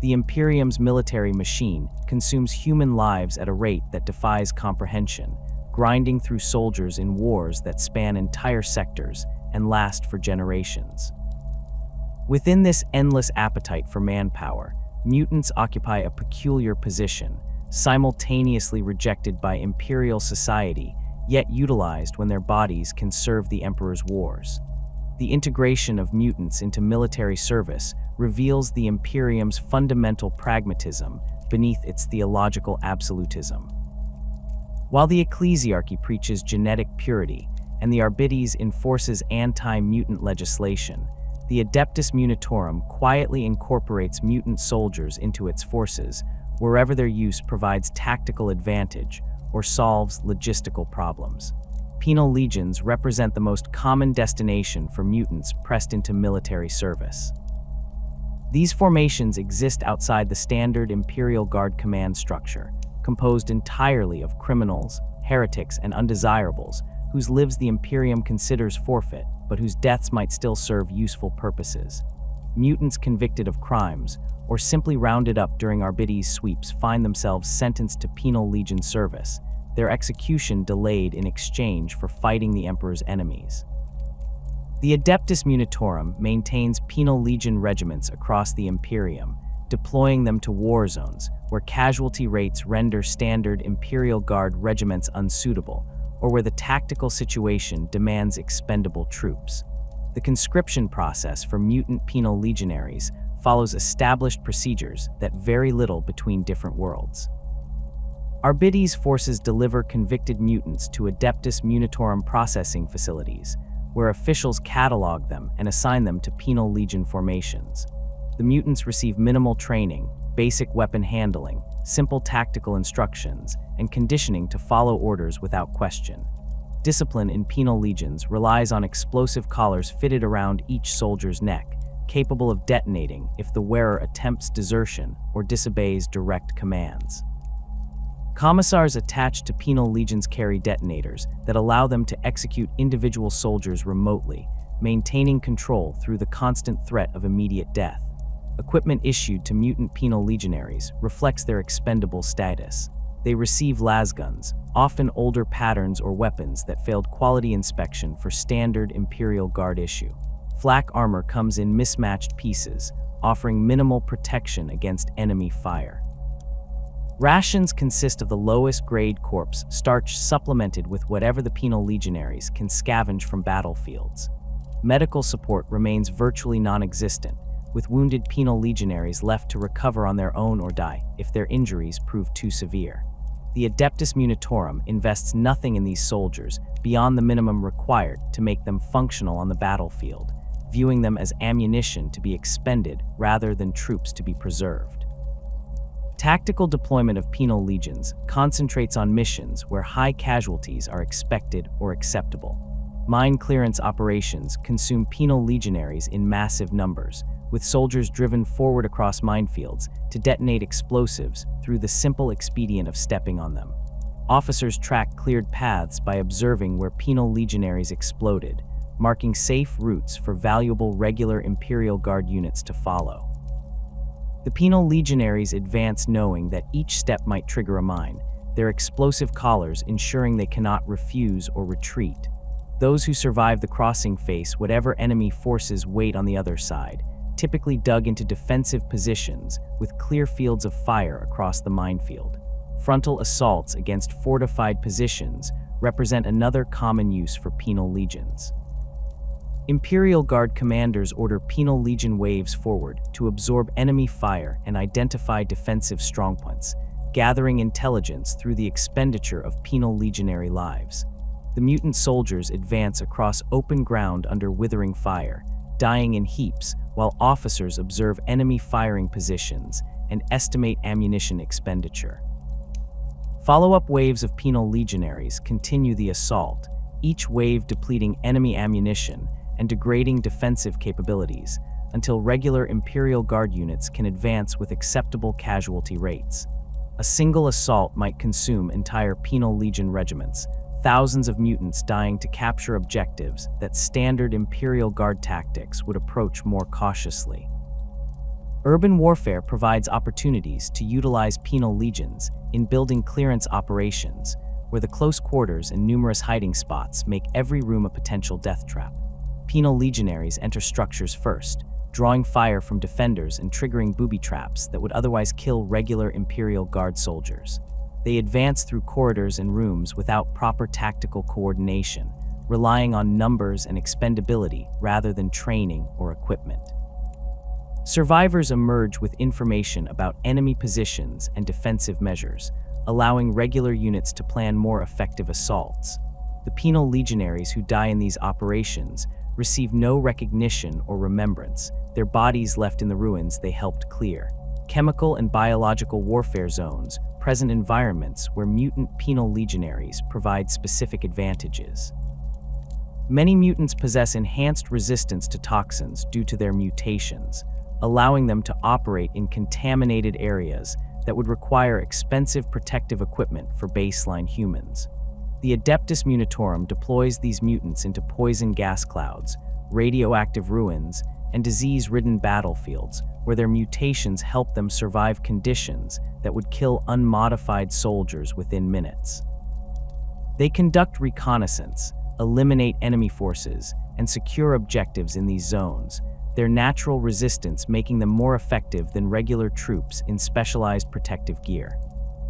The Imperium's military machine consumes human lives at a rate that defies comprehension, grinding through soldiers in wars that span entire sectors and last for generations. Within this endless appetite for manpower, mutants occupy a peculiar position, simultaneously rejected by Imperial society, yet utilized when their bodies can serve the Emperor's wars. The integration of mutants into military service reveals the Imperium's fundamental pragmatism beneath its theological absolutism. While the Ecclesiarchy preaches genetic purity and the Arbites enforces anti-mutant legislation, the Adeptus Munitorum quietly incorporates mutant soldiers into its forces wherever their use provides tactical advantage or solves logistical problems. Penal Legions represent the most common destination for mutants pressed into military service. These formations exist outside the standard Imperial Guard command structure, composed entirely of criminals, heretics, and undesirables, whose lives the Imperium considers forfeit, but whose deaths might still serve useful purposes. Mutants convicted of crimes, or simply rounded up during Arbites sweeps, find themselves sentenced to Penal Legion service, their execution delayed in exchange for fighting the Emperor's enemies. The Adeptus Munitorum maintains Penal Legion regiments across the Imperium, deploying them to war zones where casualty rates render standard Imperial Guard regiments unsuitable, or where the tactical situation demands expendable troops. The conscription process for mutant Penal Legionaries follows established procedures that vary little between different worlds. Arbites forces deliver convicted mutants to Adeptus Munitorum processing facilities, where officials catalog them and assign them to Penal Legion formations. The mutants receive minimal training, basic weapon handling, simple tactical instructions, and conditioning to follow orders without question. Discipline in Penal Legions relies on explosive collars fitted around each soldier's neck, capable of detonating if the wearer attempts desertion or disobeys direct commands. Commissars attached to Penal Legions carry detonators that allow them to execute individual soldiers remotely, maintaining control through the constant threat of immediate death. Equipment issued to mutant Penal Legionaries reflects their expendable status. They receive lasguns, often older patterns or weapons that failed quality inspection for standard Imperial Guard issue. Flak armor comes in mismatched pieces, offering minimal protection against enemy fire. Rations consist of the lowest grade corpse starch supplemented with whatever the Penal Legionaries can scavenge from battlefields. Medical support remains virtually non-existent, with wounded Penal Legionaries left to recover on their own or die if their injuries prove too severe. The Adeptus Munitorum invests nothing in these soldiers beyond the minimum required to make them functional on the battlefield, viewing them as ammunition to be expended rather than troops to be preserved. Tactical deployment of Penal Legions concentrates on missions where high casualties are expected or acceptable. Mine clearance operations consume Penal Legionaries in massive numbers, with soldiers driven forward across minefields to detonate explosives through the simple expedient of stepping on them. Officers track cleared paths by observing where Penal Legionaries exploded, marking safe routes for valuable regular Imperial Guard units to follow. The Penal Legionaries advance knowing that each step might trigger a mine, their explosive collars ensuring they cannot refuse or retreat. Those who survive the crossing face whatever enemy forces wait on the other side, typically dug into defensive positions with clear fields of fire across the minefield. Frontal assaults against fortified positions represent another common use for Penal Legions. Imperial Guard commanders order Penal Legion waves forward to absorb enemy fire and identify defensive strongpoints, gathering intelligence through the expenditure of Penal Legionary lives. The mutant soldiers advance across open ground under withering fire, dying in heaps while officers observe enemy firing positions and estimate ammunition expenditure. Follow-up waves of Penal Legionaries continue the assault, each wave depleting enemy ammunition and degrading defensive capabilities until regular Imperial Guard units can advance with acceptable casualty rates. A single assault might consume entire Penal Legion regiments, thousands of mutants dying to capture objectives that standard Imperial Guard tactics would approach more cautiously. Urban warfare provides opportunities to utilize Penal Legions in building clearance operations, where the close quarters and numerous hiding spots make every room a potential death trap. Penal Legionaries enter structures first, drawing fire from defenders and triggering booby traps that would otherwise kill regular Imperial Guard soldiers. They advance through corridors and rooms without proper tactical coordination, relying on numbers and expendability rather than training or equipment. Survivors emerge with information about enemy positions and defensive measures, allowing regular units to plan more effective assaults. The Penal Legionaries who die in these operations receive no recognition or remembrance, their bodies left in the ruins they helped clear. Chemical and biological warfare zones present environments where mutant Penal Legionaries provide specific advantages. Many mutants possess enhanced resistance to toxins due to their mutations, allowing them to operate in contaminated areas that would require expensive protective equipment for baseline humans. The Adeptus Munitorum deploys these mutants into poison gas clouds, radioactive ruins, and disease-ridden battlefields, where their mutations help them survive conditions that would kill unmodified soldiers within minutes. They conduct reconnaissance, eliminate enemy forces, and secure objectives in these zones, their natural resistance making them more effective than regular troops in specialized protective gear.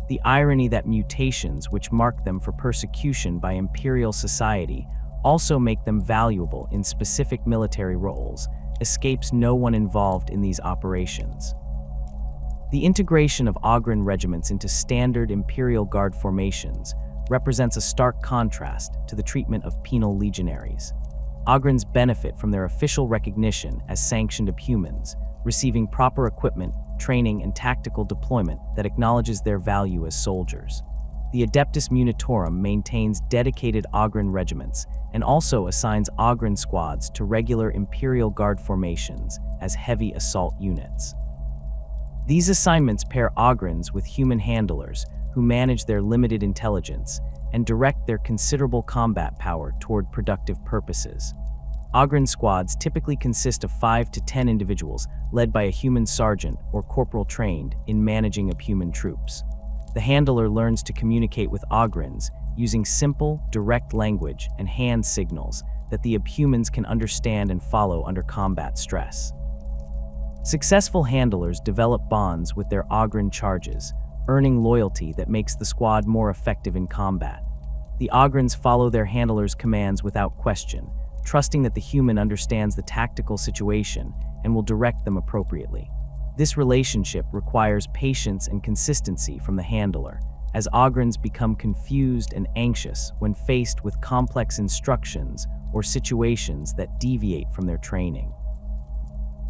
The irony that mutations which mark them for persecution by Imperial society also make them valuable in specific military roles escapes no one involved in these operations. The integration of Oghren regiments into standard Imperial Guard formations represents a stark contrast to the treatment of Penal Legionaries. Oghrens benefit from their official recognition as sanctioned humans, receiving proper equipment, training, and tactical deployment that acknowledges their value as soldiers. The Adeptus Munitorum maintains dedicated Oghren regiments and also assigns Oghren squads to regular Imperial Guard formations as heavy assault units. These assignments pair Oghrens with human handlers who manage their limited intelligence and direct their considerable combat power toward productive purposes. Oghren squads typically consist of 5 to 10 individuals led by a human sergeant or corporal trained in managing human troops. The handler learns to communicate with Oghrens using simple, direct language and hand signals that the humans can understand and follow under combat stress. Successful handlers develop bonds with their Oghren charges, earning loyalty that makes the squad more effective in combat. The Oghrens follow their handlers' commands without question, trusting that the human understands the tactical situation and will direct them appropriately. This relationship requires patience and consistency from the handler, as Oghrens become confused and anxious when faced with complex instructions or situations that deviate from their training.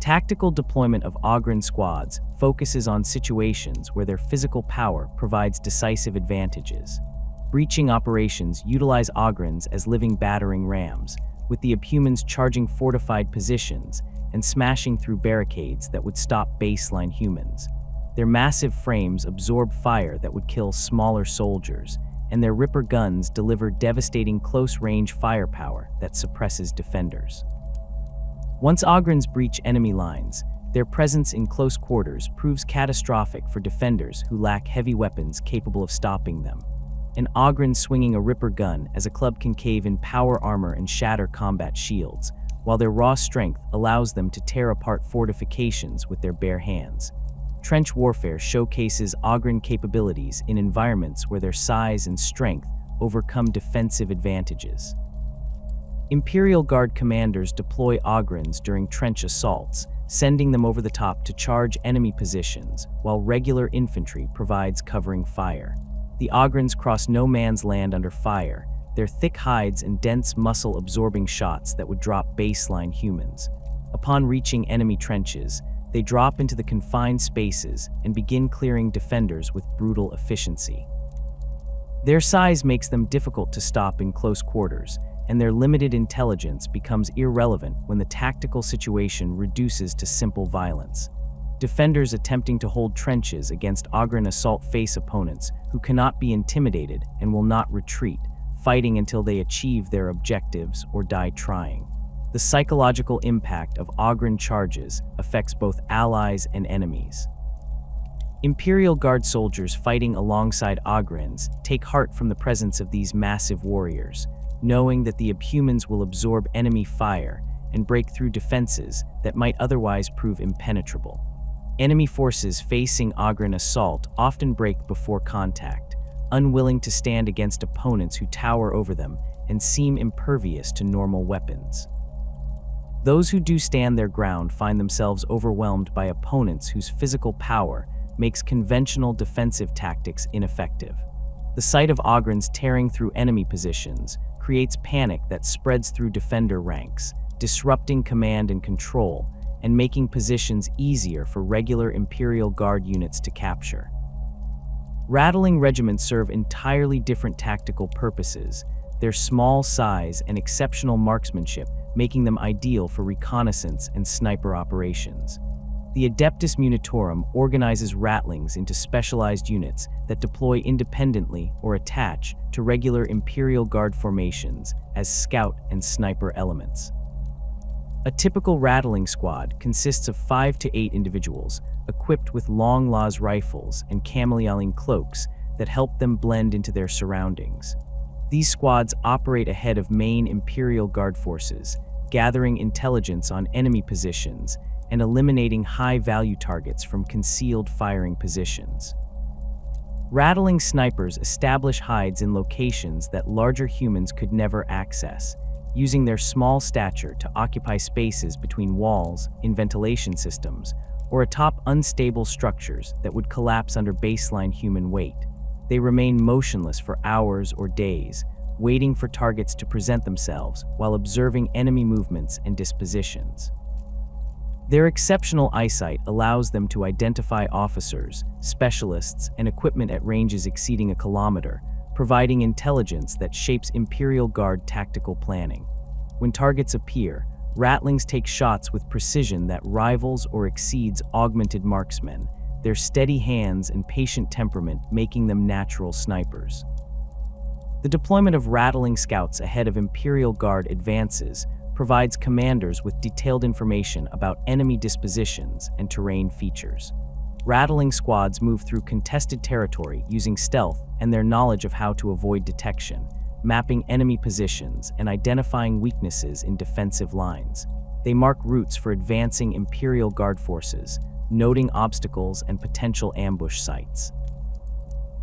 Tactical deployment of Ogryn squads focuses on situations where their physical power provides decisive advantages. Breaching operations utilize Ogryns as living battering rams, with the Abhumans charging fortified positions and smashing through barricades that would stop baseline humans. Their massive frames absorb fire that would kill smaller soldiers, and their Ripper guns deliver devastating close-range firepower that suppresses defenders. Once Ogryns breach enemy lines, their presence in close quarters proves catastrophic for defenders who lack heavy weapons capable of stopping them. An Ogryn swinging a Ripper gun as a club can cave in power armor and shatter combat shields, while their raw strength allows them to tear apart fortifications with their bare hands. Trench warfare showcases Ogryn capabilities in environments where their size and strength overcome defensive advantages. Imperial Guard commanders deploy Ogryns during trench assaults, sending them over the top to charge enemy positions, while regular infantry provides covering fire. The Ogryns cross no man's land under fire, their thick hides and dense muscle-absorbing shots that would drop baseline humans. Upon reaching enemy trenches, they drop into the confined spaces and begin clearing defenders with brutal efficiency. Their size makes them difficult to stop in close quarters, and their limited intelligence becomes irrelevant when the tactical situation reduces to simple violence. Defenders attempting to hold trenches against Ogryn assault face opponents who cannot be intimidated and will not retreat, fighting until they achieve their objectives or die trying. The psychological impact of Ogryn charges affects both allies and enemies. Imperial Guard soldiers fighting alongside Ogryns take heart from the presence of these massive warriors, knowing that the Abhumans will absorb enemy fire and break through defenses that might otherwise prove impenetrable. Enemy forces facing Ogryn assault often break before contact, unwilling to stand against opponents who tower over them and seem impervious to normal weapons. Those who do stand their ground find themselves overwhelmed by opponents whose physical power makes conventional defensive tactics ineffective. The sight of Ogryns tearing through enemy positions creates panic that spreads through defender ranks, disrupting command and control, and making positions easier for regular Imperial Guard units to capture. Rattling regiments serve entirely different tactical purposes, their small size and exceptional marksmanship making them ideal for reconnaissance and sniper operations. The Adeptus Munitorum organizes rattlings into specialized units that deploy independently or attach to regular Imperial Guard formations as scout and sniper elements. A typical rattling squad consists of 5 to 8 individuals, equipped with long laws rifles and camouflaging cloaks that help them blend into their surroundings. These squads operate ahead of main Imperial Guard forces, gathering intelligence on enemy positions and eliminating high-value targets from concealed firing positions. Rattling snipers establish hides in locations that larger humans could never access, using their small stature to occupy spaces between walls, in ventilation systems, or atop unstable structures that would collapse under baseline human weight. They remain motionless for hours or days, waiting for targets to present themselves while observing enemy movements and dispositions. Their exceptional eyesight allows them to identify officers, specialists, and equipment at ranges exceeding a kilometer, providing intelligence that shapes Imperial Guard tactical planning. When targets appear, rattlings take shots with precision that rivals or exceeds augmented marksmen, their steady hands and patient temperament making them natural snipers. The deployment of rattling scouts ahead of Imperial Guard advances provides commanders with detailed information about enemy dispositions and terrain features. Rattling squads move through contested territory using stealth and their knowledge of how to avoid detection, mapping enemy positions and identifying weaknesses in defensive lines. They mark routes for advancing Imperial Guard forces, noting obstacles and potential ambush sites.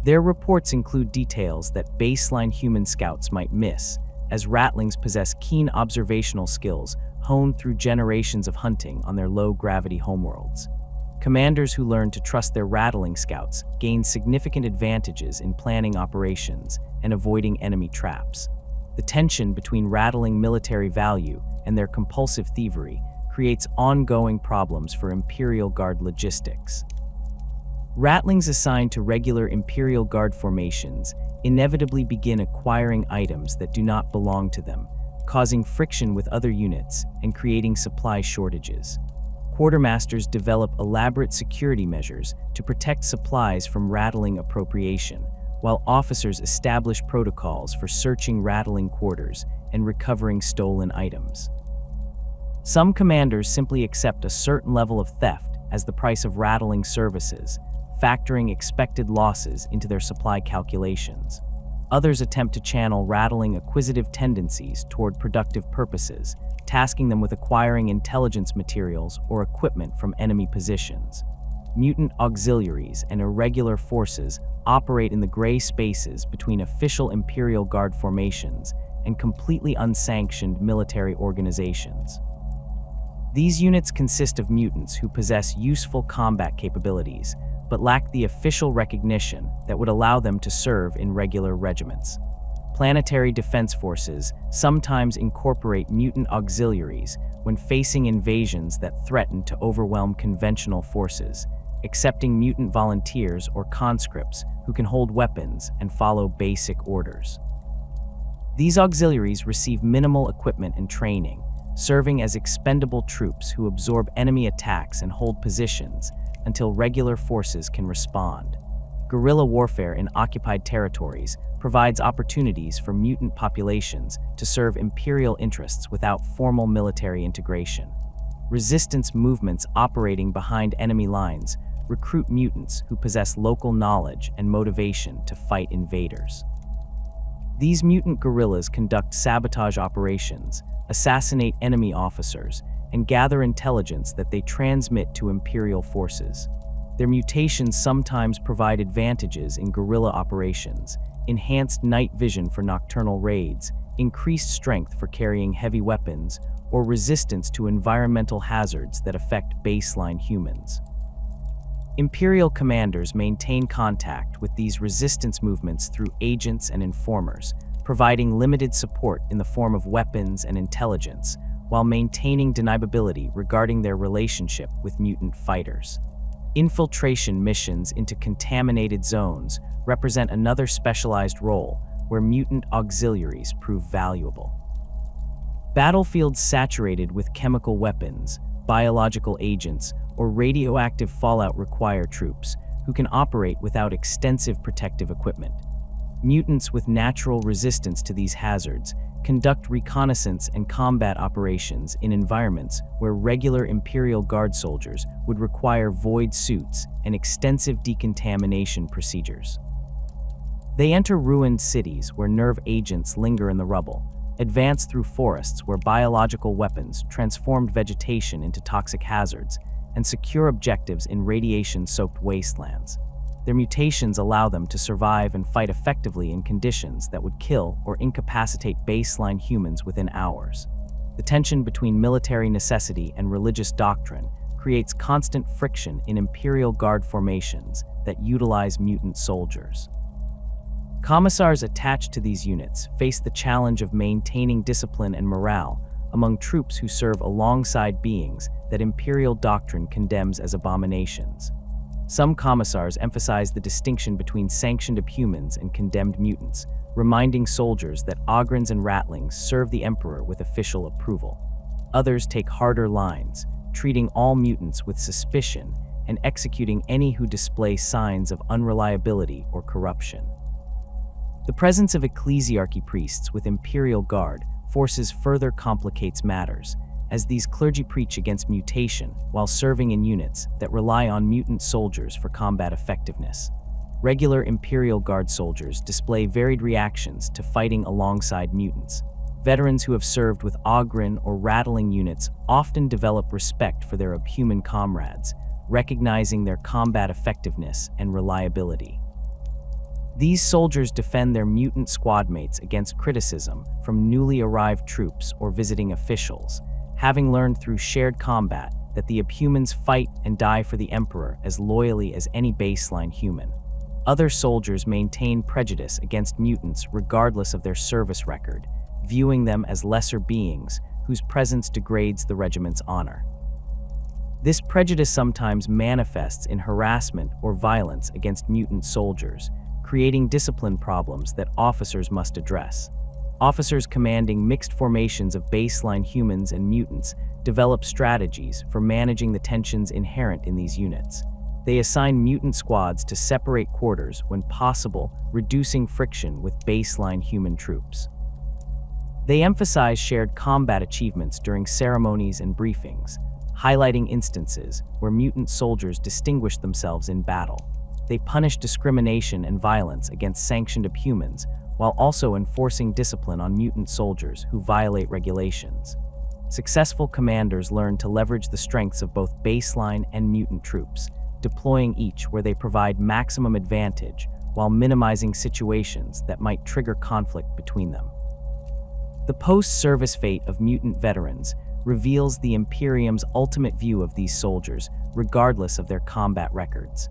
Their reports include details that baseline human scouts might miss, as rattlings possess keen observational skills honed through generations of hunting on their low-gravity homeworlds. Commanders who learn to trust their rattling scouts gain significant advantages in planning operations and avoiding enemy traps. The tension between rattling military value and their compulsive thievery creates ongoing problems for Imperial Guard logistics. Rattlings assigned to regular Imperial Guard formations inevitably begin acquiring items that do not belong to them, causing friction with other units and creating supply shortages. Quartermasters develop elaborate security measures to protect supplies from rattling appropriation, while officers establish protocols for searching rattling quarters and recovering stolen items. Some commanders simply accept a certain level of theft as the price of rattling services, factoring expected losses into their supply calculations. Others attempt to channel rattling acquisitive tendencies toward productive purposes, tasking them with acquiring intelligence materials or equipment from enemy positions. Mutant auxiliaries and irregular forces operate in the gray spaces between official Imperial Guard formations and completely unsanctioned military organizations. These units consist of mutants who possess useful combat capabilities, but lack the official recognition that would allow them to serve in regular regiments. Planetary defense forces sometimes incorporate mutant auxiliaries when facing invasions that threaten to overwhelm conventional forces, accepting mutant volunteers or conscripts who can hold weapons and follow basic orders. These auxiliaries receive minimal equipment and training, serving as expendable troops who absorb enemy attacks and hold positions until regular forces can respond. Guerrilla warfare in occupied territories provides opportunities for mutant populations to serve Imperial interests without formal military integration. Resistance movements operating behind enemy lines recruit mutants who possess local knowledge and motivation to fight invaders. These mutant guerrillas conduct sabotage operations, assassinate enemy officers, and gather intelligence that they transmit to Imperial forces. Their mutations sometimes provide advantages in guerrilla operations, enhanced night vision for nocturnal raids, increased strength for carrying heavy weapons, or resistance to environmental hazards that affect baseline humans. Imperial commanders maintain contact with these resistance movements through agents and informers, providing limited support in the form of weapons and intelligence, while maintaining deniability regarding their relationship with mutant fighters. Infiltration missions into contaminated zones represent another specialized role where mutant auxiliaries prove valuable. Battlefields saturated with chemical weapons, biological agents, or radioactive fallout require troops who can operate without extensive protective equipment. Mutants with natural resistance to these hazards conduct reconnaissance and combat operations in environments where regular Imperial Guard soldiers would require void suits and extensive decontamination procedures. They enter ruined cities where nerve agents linger in the rubble, advance through forests where biological weapons transformed vegetation into toxic hazards, and secure objectives in radiation-soaked wastelands. Their mutations allow them to survive and fight effectively in conditions that would kill or incapacitate baseline humans within hours. The tension between military necessity and religious doctrine creates constant friction in Imperial Guard formations that utilize mutant soldiers. Commissars attached to these units face the challenge of maintaining discipline and morale among troops who serve alongside beings that Imperial doctrine condemns as abominations. Some commissars emphasize the distinction between sanctioned abhumans and condemned mutants, reminding soldiers that ogrins and rattlings serve the Emperor with official approval. Others take harder lines, treating all mutants with suspicion and executing any who display signs of unreliability or corruption. The presence of Ecclesiarchy priests with Imperial Guard forces further complicates matters, as these clergy preach against mutation while serving in units that rely on mutant soldiers for combat effectiveness. Regular Imperial Guard soldiers display varied reactions to fighting alongside mutants. Veterans who have served with ogrin or rattling units often develop respect for their abhuman comrades, recognizing their combat effectiveness and reliability. These soldiers defend their mutant squadmates against criticism from newly arrived troops or visiting officials, having learned through shared combat that the abhumans fight and die for the Emperor as loyally as any baseline human. Other soldiers maintain prejudice against mutants regardless of their service record, viewing them as lesser beings whose presence degrades the regiment's honor. This prejudice sometimes manifests in harassment or violence against mutant soldiers, creating discipline problems that officers must address. Officers commanding mixed formations of baseline humans and mutants develop strategies for managing the tensions inherent in these units. They assign mutant squads to separate quarters when possible, reducing friction with baseline human troops. They emphasize shared combat achievements during ceremonies and briefings, highlighting instances where mutant soldiers distinguished themselves in battle. They punish discrimination and violence against sanctioned humans, while also enforcing discipline on mutant soldiers who violate regulations. Successful commanders learn to leverage the strengths of both baseline and mutant troops, deploying each where they provide maximum advantage while minimizing situations that might trigger conflict between them. The post-service fate of mutant veterans reveals the Imperium's ultimate view of these soldiers, regardless of their combat records.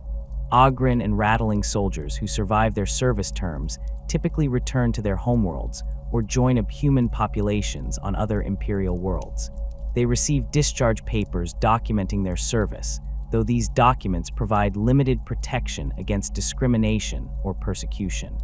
Ogren and rattling soldiers who survive their service terms typically return to their homeworlds or join up human populations on other Imperial worlds. They receive discharge papers documenting their service, though these documents provide limited protection against discrimination or persecution.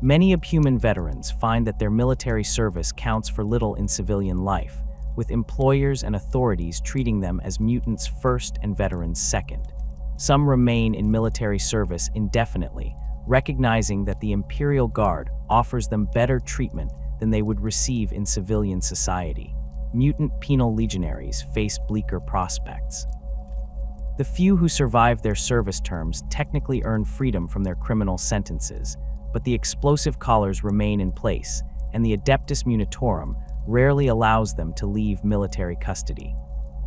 Many abhuman veterans find that their military service counts for little in civilian life, with employers and authorities treating them as mutants first and veterans second. Some remain in military service indefinitely, recognizing that the Imperial Guard offers them better treatment than they would receive in civilian society. Mutant penal legionaries face bleaker prospects. The few who survive their service terms technically earn freedom from their criminal sentences, but the explosive collars remain in place, and the Adeptus Munitorum rarely allows them to leave military custody.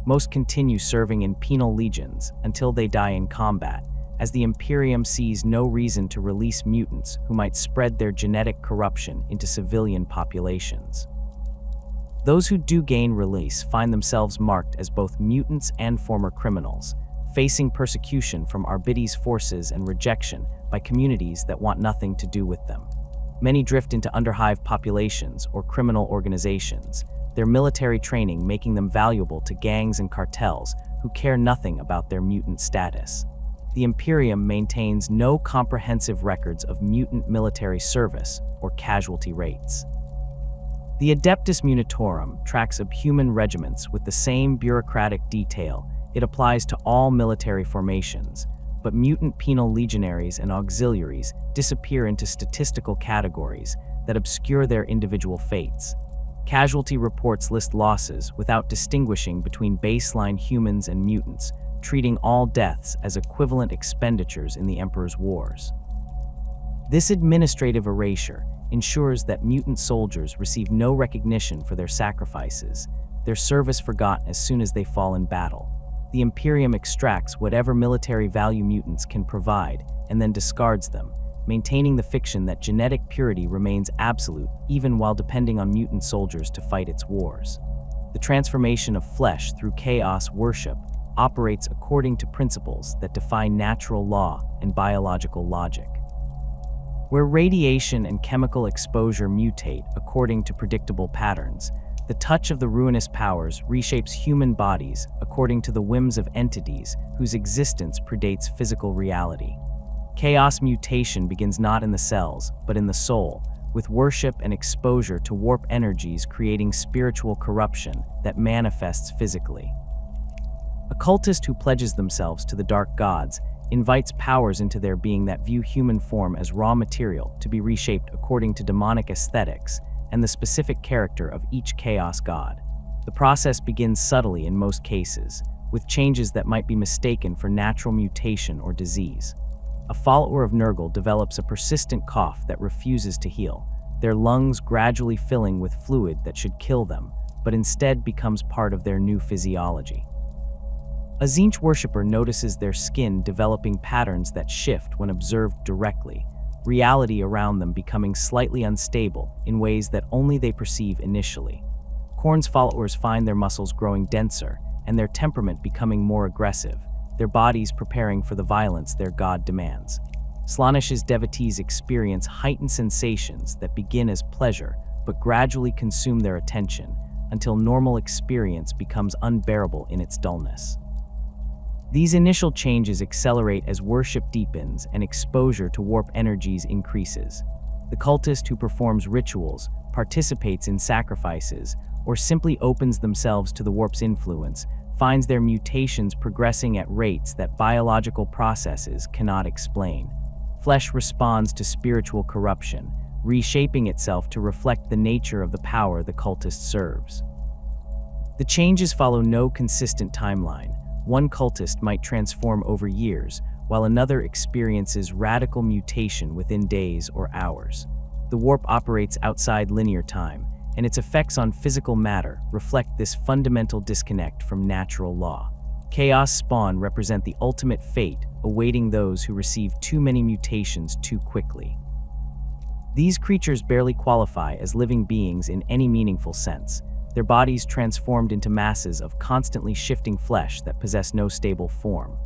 Most continue serving in Penal Legions until they die in combat, as the Imperium sees no reason to release mutants who might spread their genetic corruption into civilian populations. Those who do gain release find themselves marked as both mutants and former criminals, facing persecution from Arbites forces and rejection by communities that want nothing to do with them. Many drift into underhive populations or criminal organizations, their military training making them valuable to gangs and cartels who care nothing about their mutant status. The Imperium maintains no comprehensive records of mutant military service or casualty rates. The Adeptus Munitorum tracks abhuman regiments with the same bureaucratic detail it applies to all military formations, but mutant penal legionaries and auxiliaries disappear into statistical categories that obscure their individual fates. Casualty reports list losses without distinguishing between baseline humans and mutants, treating all deaths as equivalent expenditures in the Emperor's wars. This administrative erasure ensures that mutant soldiers receive no recognition for their sacrifices, their service forgotten as soon as they fall in battle. The Imperium extracts whatever military value mutants can provide and then discards them, maintaining the fiction that genetic purity remains absolute even while depending on mutant soldiers to fight its wars. The transformation of flesh through chaos worship operates according to principles that defy natural law and biological logic. Where radiation and chemical exposure mutate according to predictable patterns, the touch of the ruinous powers reshapes human bodies according to the whims of entities whose existence predates physical reality. Chaos mutation begins not in the cells, but in the soul, with worship and exposure to warp energies creating spiritual corruption that manifests physically. A cultist who pledges themselves to the dark gods invites powers into their being that view human form as raw material to be reshaped according to demonic aesthetics and the specific character of each chaos god. The process begins subtly in most cases, with changes that might be mistaken for natural mutation or disease. A follower of Nurgle develops a persistent cough that refuses to heal, their lungs gradually filling with fluid that should kill them, but instead becomes part of their new physiology. A Tzeentch worshipper notices their skin developing patterns that shift when observed directly, reality around them becoming slightly unstable in ways that only they perceive initially. Khorne's followers find their muscles growing denser and their temperament becoming more aggressive, their bodies preparing for the violence their god demands. Slaanesh's devotees experience heightened sensations that begin as pleasure but gradually consume their attention until normal experience becomes unbearable in its dullness. These initial changes accelerate as worship deepens and exposure to warp energies increases. The cultist who performs rituals, participates in sacrifices, or simply opens themselves to the warp's influence finds their mutations progressing at rates that biological processes cannot explain. Flesh responds to spiritual corruption, reshaping itself to reflect the nature of the power the cultist serves. The changes follow no consistent timeline. One cultist might transform over years, while another experiences radical mutation within days or hours. The warp operates outside linear time, and its effects on physical matter reflect this fundamental disconnect from natural law. Chaos spawn represent the ultimate fate awaiting those who receive too many mutations too quickly. These creatures barely qualify as living beings in any meaningful sense, their bodies transformed into masses of constantly shifting flesh that possess no stable form.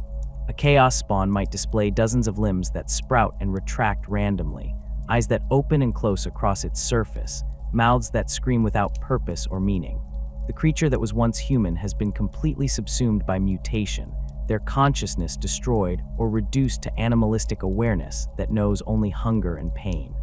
A chaos spawn might display dozens of limbs that sprout and retract randomly, eyes that open and close across its surface, mouths that scream without purpose or meaning. The creature that was once human has been completely subsumed by mutation, their consciousness destroyed or reduced to animalistic awareness that knows only hunger and pain.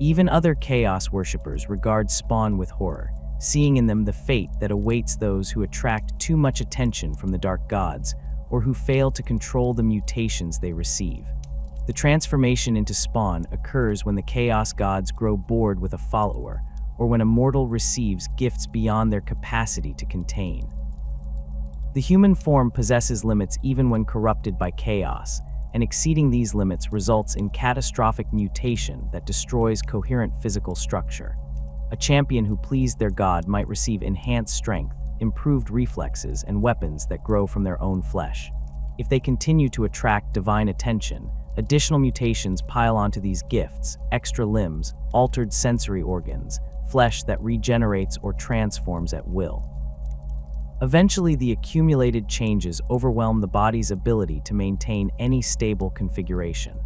Even other chaos worshippers regard spawn with horror, seeing in them the fate that awaits those who attract too much attention from the dark gods or who fail to control the mutations they receive. The transformation into spawn occurs when the chaos gods grow bored with a follower, or when a mortal receives gifts beyond their capacity to contain. The human form possesses limits even when corrupted by chaos, and exceeding these limits results in catastrophic mutation that destroys coherent physical structure. A champion who pleased their god might receive enhanced strength, improved reflexes, and weapons that grow from their own flesh. If they continue to attract divine attention, additional mutations pile onto these gifts: extra limbs, altered sensory organs, flesh that regenerates or transforms at will. Eventually, the accumulated changes overwhelm the body's ability to maintain any stable configuration.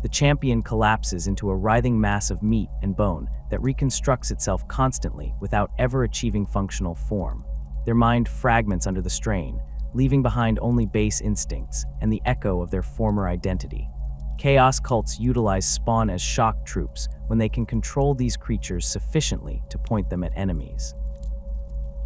The champion collapses into a writhing mass of meat and bone that reconstructs itself constantly without ever achieving functional form. Their mind fragments under the strain, leaving behind only base instincts and the echo of their former identity. Chaos cults utilize spawn as shock troops when they can control these creatures sufficiently to point them at enemies.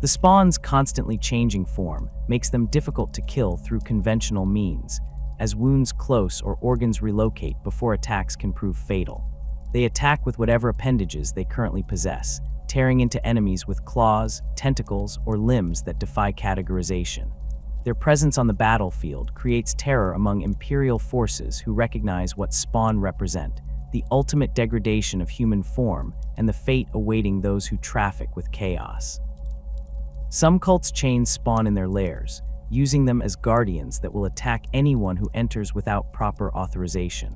The spawn's constantly changing form makes them difficult to kill through conventional means, as wounds close or organs relocate before attacks can prove fatal. They attack with whatever appendages they currently possess, tearing into enemies with claws, tentacles, or limbs that defy categorization. Their presence on the battlefield creates terror among Imperial forces who recognize what spawn represent: the ultimate degradation of human form and the fate awaiting those who traffic with chaos. Some cults chain spawn in their lairs, using them as guardians that will attack anyone who enters without proper authorization.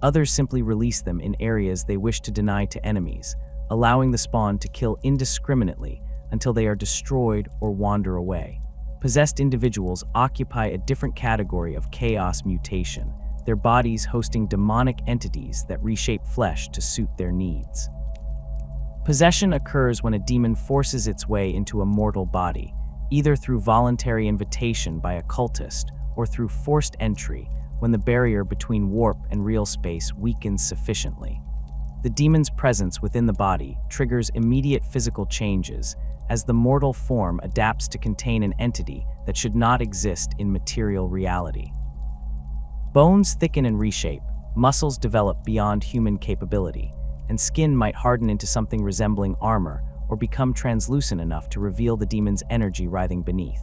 Others simply release them in areas they wish to deny to enemies, allowing the spawn to kill indiscriminately until they are destroyed or wander away. Possessed individuals occupy a different category of chaos mutation, their bodies hosting demonic entities that reshape flesh to suit their needs. Possession occurs when a demon forces its way into a mortal body, either through voluntary invitation by a cultist or through forced entry when the barrier between warp and real space weakens sufficiently. The demon's presence within the body triggers immediate physical changes as the mortal form adapts to contain an entity that should not exist in material reality. Bones thicken and reshape, muscles develop beyond human capability, and skin might harden into something resembling armor or become translucent enough to reveal the demon's energy writhing beneath.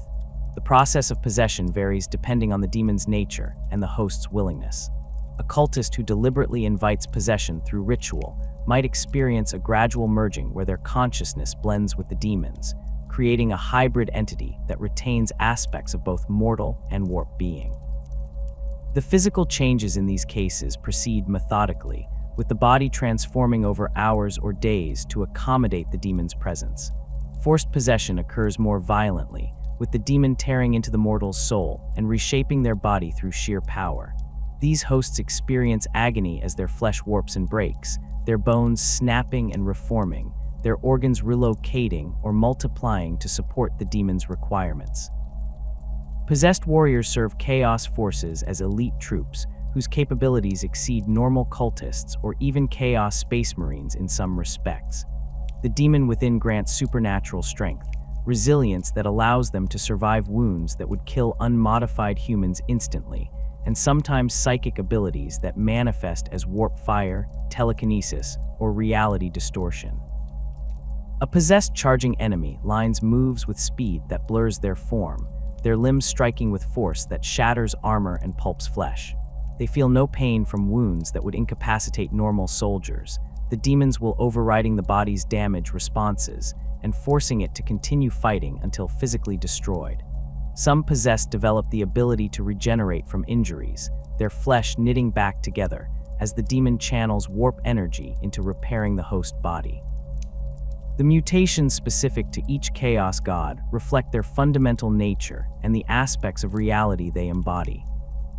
The process of possession varies depending on the demon's nature and the host's willingness. A cultist who deliberately invites possession through ritual might experience a gradual merging where their consciousness blends with the demon's, creating a hybrid entity that retains aspects of both mortal and warp being. The physical changes in these cases proceed methodically, with the body transforming over hours or days to accommodate the demon's presence. Forced possession occurs more violently, with the demon tearing into the mortal's soul and reshaping their body through sheer power. These hosts experience agony as their flesh warps and breaks, their bones snapping and reforming, their organs relocating or multiplying to support the demon's requirements. Possessed warriors serve chaos forces as elite troops, whose capabilities exceed normal cultists or even chaos space marines in some respects. The demon within grants supernatural strength, resilience that allows them to survive wounds that would kill unmodified humans instantly, and sometimes psychic abilities that manifest as warp fire, telekinesis, or reality distortion. A possessed charging enemy lines moves with speed that blurs their form, their limbs striking with force that shatters armor and pulps flesh. They feel no pain from wounds that would incapacitate normal soldiers. The demons will overriding the body's damage responses and forcing it to continue fighting until physically destroyed. Some possessed develop the ability to regenerate from injuries, their flesh knitting back together as the demon channels warp energy into repairing the host body. The mutations specific to each chaos god reflect their fundamental nature and the aspects of reality they embody.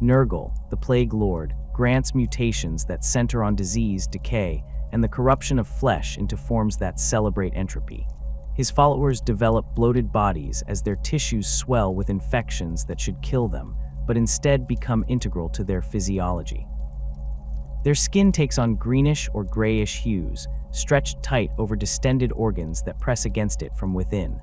Nurgle, the Plague Lord, grants mutations that center on disease, decay, and the corruption of flesh into forms that celebrate entropy. His followers develop bloated bodies as their tissues swell with infections that should kill them, but instead become integral to their physiology. Their skin takes on greenish or grayish hues, stretched tight over distended organs that press against it from within.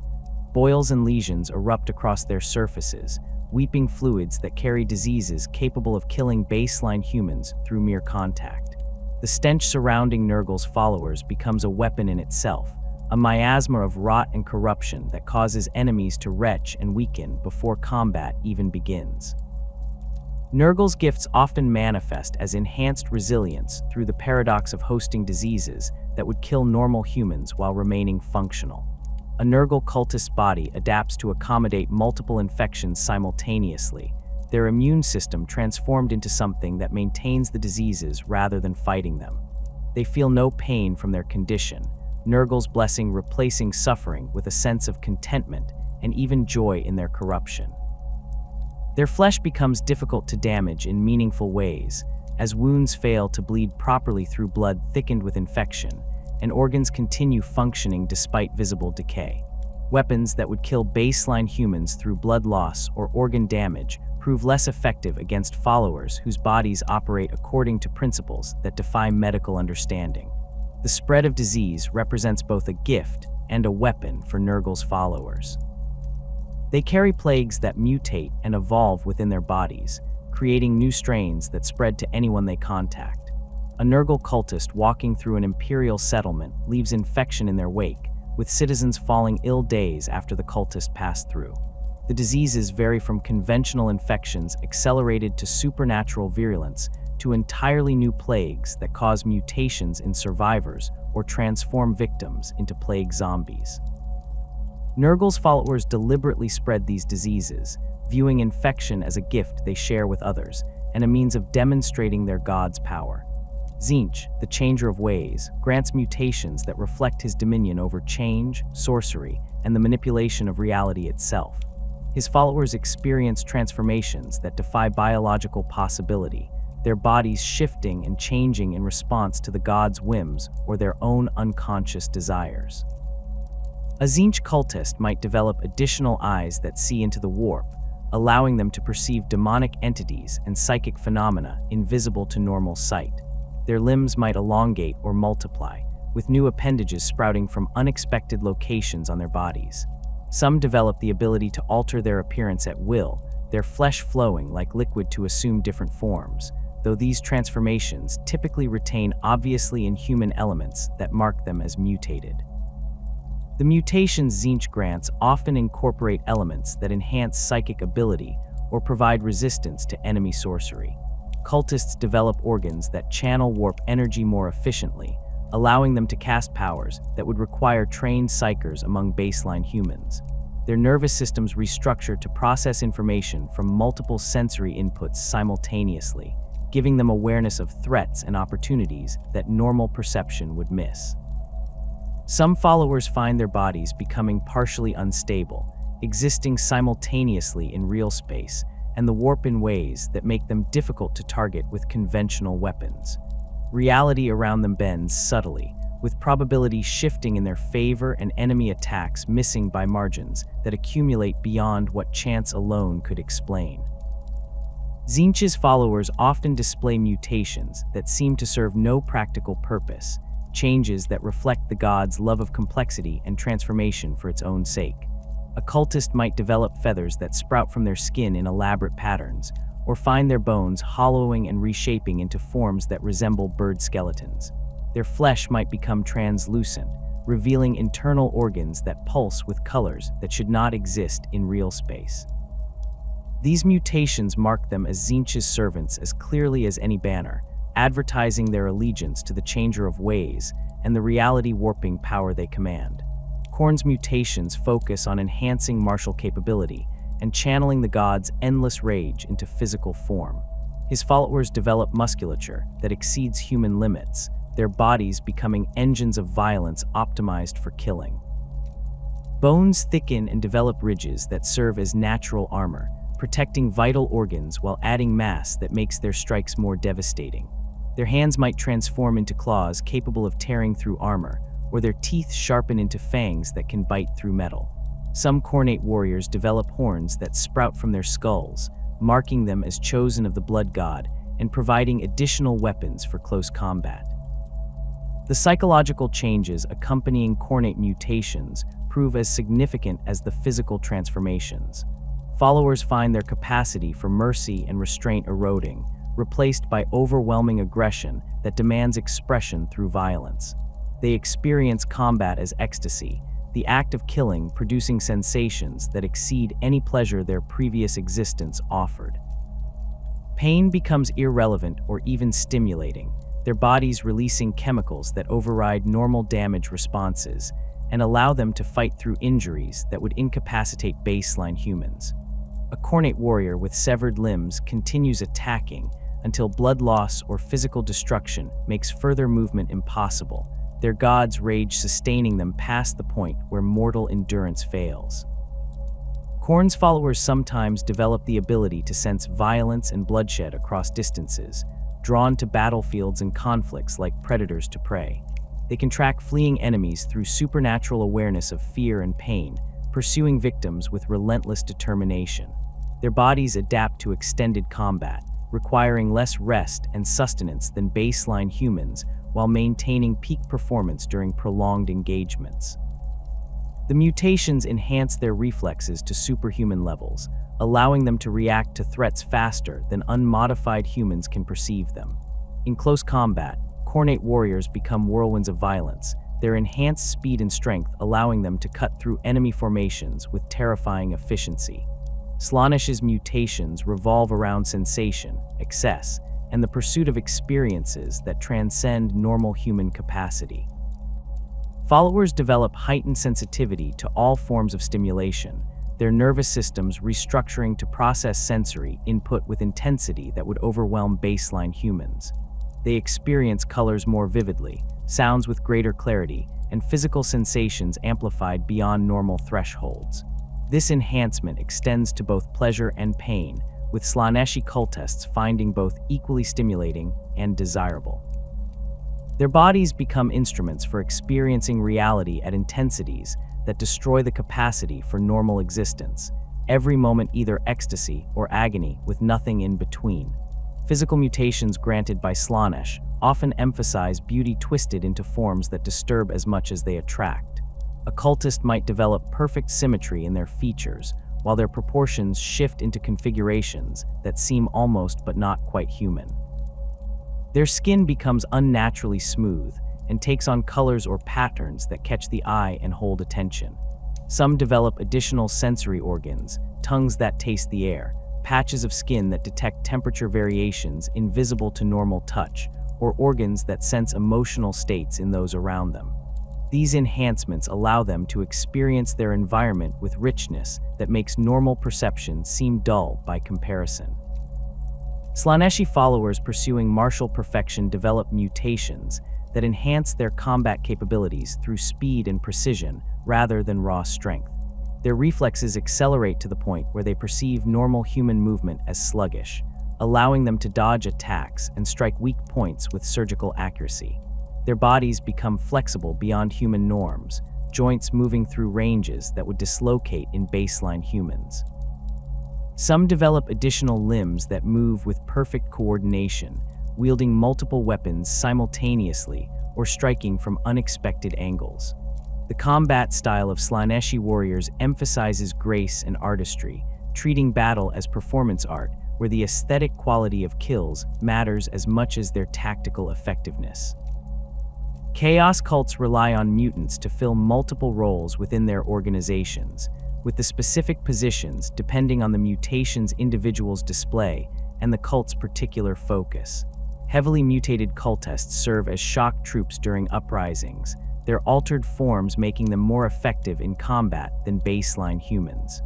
Boils and lesions erupt across their surfaces, weeping fluids that carry diseases capable of killing baseline humans through mere contact. The stench surrounding Nurgle's followers becomes a weapon in itself, a miasma of rot and corruption that causes enemies to retch and weaken before combat even begins. Nurgle's gifts often manifest as enhanced resilience through the paradox of hosting diseases that would kill normal humans while remaining functional. A Nurgle cultist's body adapts to accommodate multiple infections simultaneously, their immune system transformed into something that maintains the diseases rather than fighting them. They feel no pain from their condition, Nurgle's blessing replacing suffering with a sense of contentment and even joy in their corruption. Their flesh becomes difficult to damage in meaningful ways, as wounds fail to bleed properly through blood thickened with infection, and organs continue functioning despite visible decay. Weapons that would kill baseline humans through blood loss or organ damage prove less effective against followers whose bodies operate according to principles that defy medical understanding. The spread of disease represents both a gift and a weapon for Nurgle's followers. They carry plagues that mutate and evolve within their bodies, creating new strains that spread to anyone they contact. A Nurgle cultist walking through an Imperial settlement leaves infection in their wake, with citizens falling ill days after the cultist passed through. The diseases vary from conventional infections accelerated to supernatural virulence to entirely new plagues that cause mutations in survivors or transform victims into plague zombies. Nurgle's followers deliberately spread these diseases, viewing infection as a gift they share with others and a means of demonstrating their god's power. Tzeentch, the Changer of Ways, grants mutations that reflect his dominion over change, sorcery, and the manipulation of reality itself. His followers experience transformations that defy biological possibility, their bodies shifting and changing in response to the god's whims or their own unconscious desires. A Tzeentch cultist might develop additional eyes that see into the warp, allowing them to perceive demonic entities and psychic phenomena invisible to normal sight. Their limbs might elongate or multiply, with new appendages sprouting from unexpected locations on their bodies. Some develop the ability to alter their appearance at will, their flesh flowing like liquid to assume different forms, though these transformations typically retain obviously inhuman elements that mark them as mutated. The mutations Tzeentch grants often incorporate elements that enhance psychic ability or provide resistance to enemy sorcery. Cultists develop organs that channel warp energy more efficiently, allowing them to cast powers that would require trained psychers among baseline humans. Their nervous systems restructure to process information from multiple sensory inputs simultaneously, giving them awareness of threats and opportunities that normal perception would miss. Some followers find their bodies becoming partially unstable, existing simultaneously in real space, and the warp in ways that make them difficult to target with conventional weapons. Reality around them bends subtly, with probabilities shifting in their favor and enemy attacks missing by margins that accumulate beyond what chance alone could explain. Tzeentch's followers often display mutations that seem to serve no practical purpose, changes that reflect the god's love of complexity and transformation for its own sake. A cultist might develop feathers that sprout from their skin in elaborate patterns, or find their bones hollowing and reshaping into forms that resemble bird skeletons. Their flesh might become translucent, revealing internal organs that pulse with colors that should not exist in real space. These mutations mark them as Tzeentch's servants as clearly as any banner, advertising their allegiance to the changer of ways and the reality-warping power they command. Khorne's mutations focus on enhancing martial capability and channeling the god's endless rage into physical form. His followers develop musculature that exceeds human limits, their bodies becoming engines of violence optimized for killing. Bones thicken and develop ridges that serve as natural armor, protecting vital organs while adding mass that makes their strikes more devastating. Their hands might transform into claws capable of tearing through armor, or their teeth sharpen into fangs that can bite through metal. Some Khornate warriors develop horns that sprout from their skulls, marking them as chosen of the blood god and providing additional weapons for close combat. The psychological changes accompanying Khornate mutations prove as significant as the physical transformations. Followers find their capacity for mercy and restraint eroding, replaced by overwhelming aggression that demands expression through violence. They experience combat as ecstasy, the act of killing producing sensations that exceed any pleasure their previous existence offered. Pain becomes irrelevant or even stimulating, their bodies releasing chemicals that override normal damage responses and allow them to fight through injuries that would incapacitate baseline humans. A Khornate warrior with severed limbs continues attacking until blood loss or physical destruction makes further movement impossible, their god's rage sustaining them past the point where mortal endurance fails. Khorne's followers sometimes develop the ability to sense violence and bloodshed across distances, drawn to battlefields and conflicts like predators to prey. They can track fleeing enemies through supernatural awareness of fear and pain, pursuing victims with relentless determination. Their bodies adapt to extended combat, requiring less rest and sustenance than baseline humans while maintaining peak performance during prolonged engagements. The mutations enhance their reflexes to superhuman levels, allowing them to react to threats faster than unmodified humans can perceive them. In close combat, Khornate warriors become whirlwinds of violence, their enhanced speed and strength allowing them to cut through enemy formations with terrifying efficiency. Slaanesh's mutations revolve around sensation, excess, and the pursuit of experiences that transcend normal human capacity. Followers develop heightened sensitivity to all forms of stimulation, their nervous systems restructuring to process sensory input with intensity that would overwhelm baseline humans. They experience colors more vividly, sounds with greater clarity, and physical sensations amplified beyond normal thresholds. This enhancement extends to both pleasure and pain, with Slaaneshi cultists finding both equally stimulating and desirable. Their bodies become instruments for experiencing reality at intensities that destroy the capacity for normal existence, every moment either ecstasy or agony with nothing in between. Physical mutations granted by Slaanesh often emphasize beauty twisted into forms that disturb as much as they attract. A cultist might develop perfect symmetry in their features, while their proportions shift into configurations that seem almost but not quite human. Their skin becomes unnaturally smooth and takes on colors or patterns that catch the eye and hold attention. Some develop additional sensory organs, tongues that taste the air, patches of skin that detect temperature variations invisible to normal touch, or organs that sense emotional states in those around them. These enhancements allow them to experience their environment with richness that makes normal perception seem dull by comparison. Slaaneshi followers pursuing martial perfection develop mutations that enhance their combat capabilities through speed and precision rather than raw strength. Their reflexes accelerate to the point where they perceive normal human movement as sluggish, allowing them to dodge attacks and strike weak points with surgical accuracy. Their bodies become flexible beyond human norms, joints moving through ranges that would dislocate in baseline humans. Some develop additional limbs that move with perfect coordination, wielding multiple weapons simultaneously or striking from unexpected angles. The combat style of Slaaneshi warriors emphasizes grace and artistry, treating battle as performance art, where the aesthetic quality of kills matters as much as their tactical effectiveness. Chaos cults rely on mutants to fill multiple roles within their organizations, with the specific positions depending on the mutations individuals display and the cult's particular focus. Heavily mutated cultists serve as shock troops during uprisings, their altered forms making them more effective in combat than baseline humans.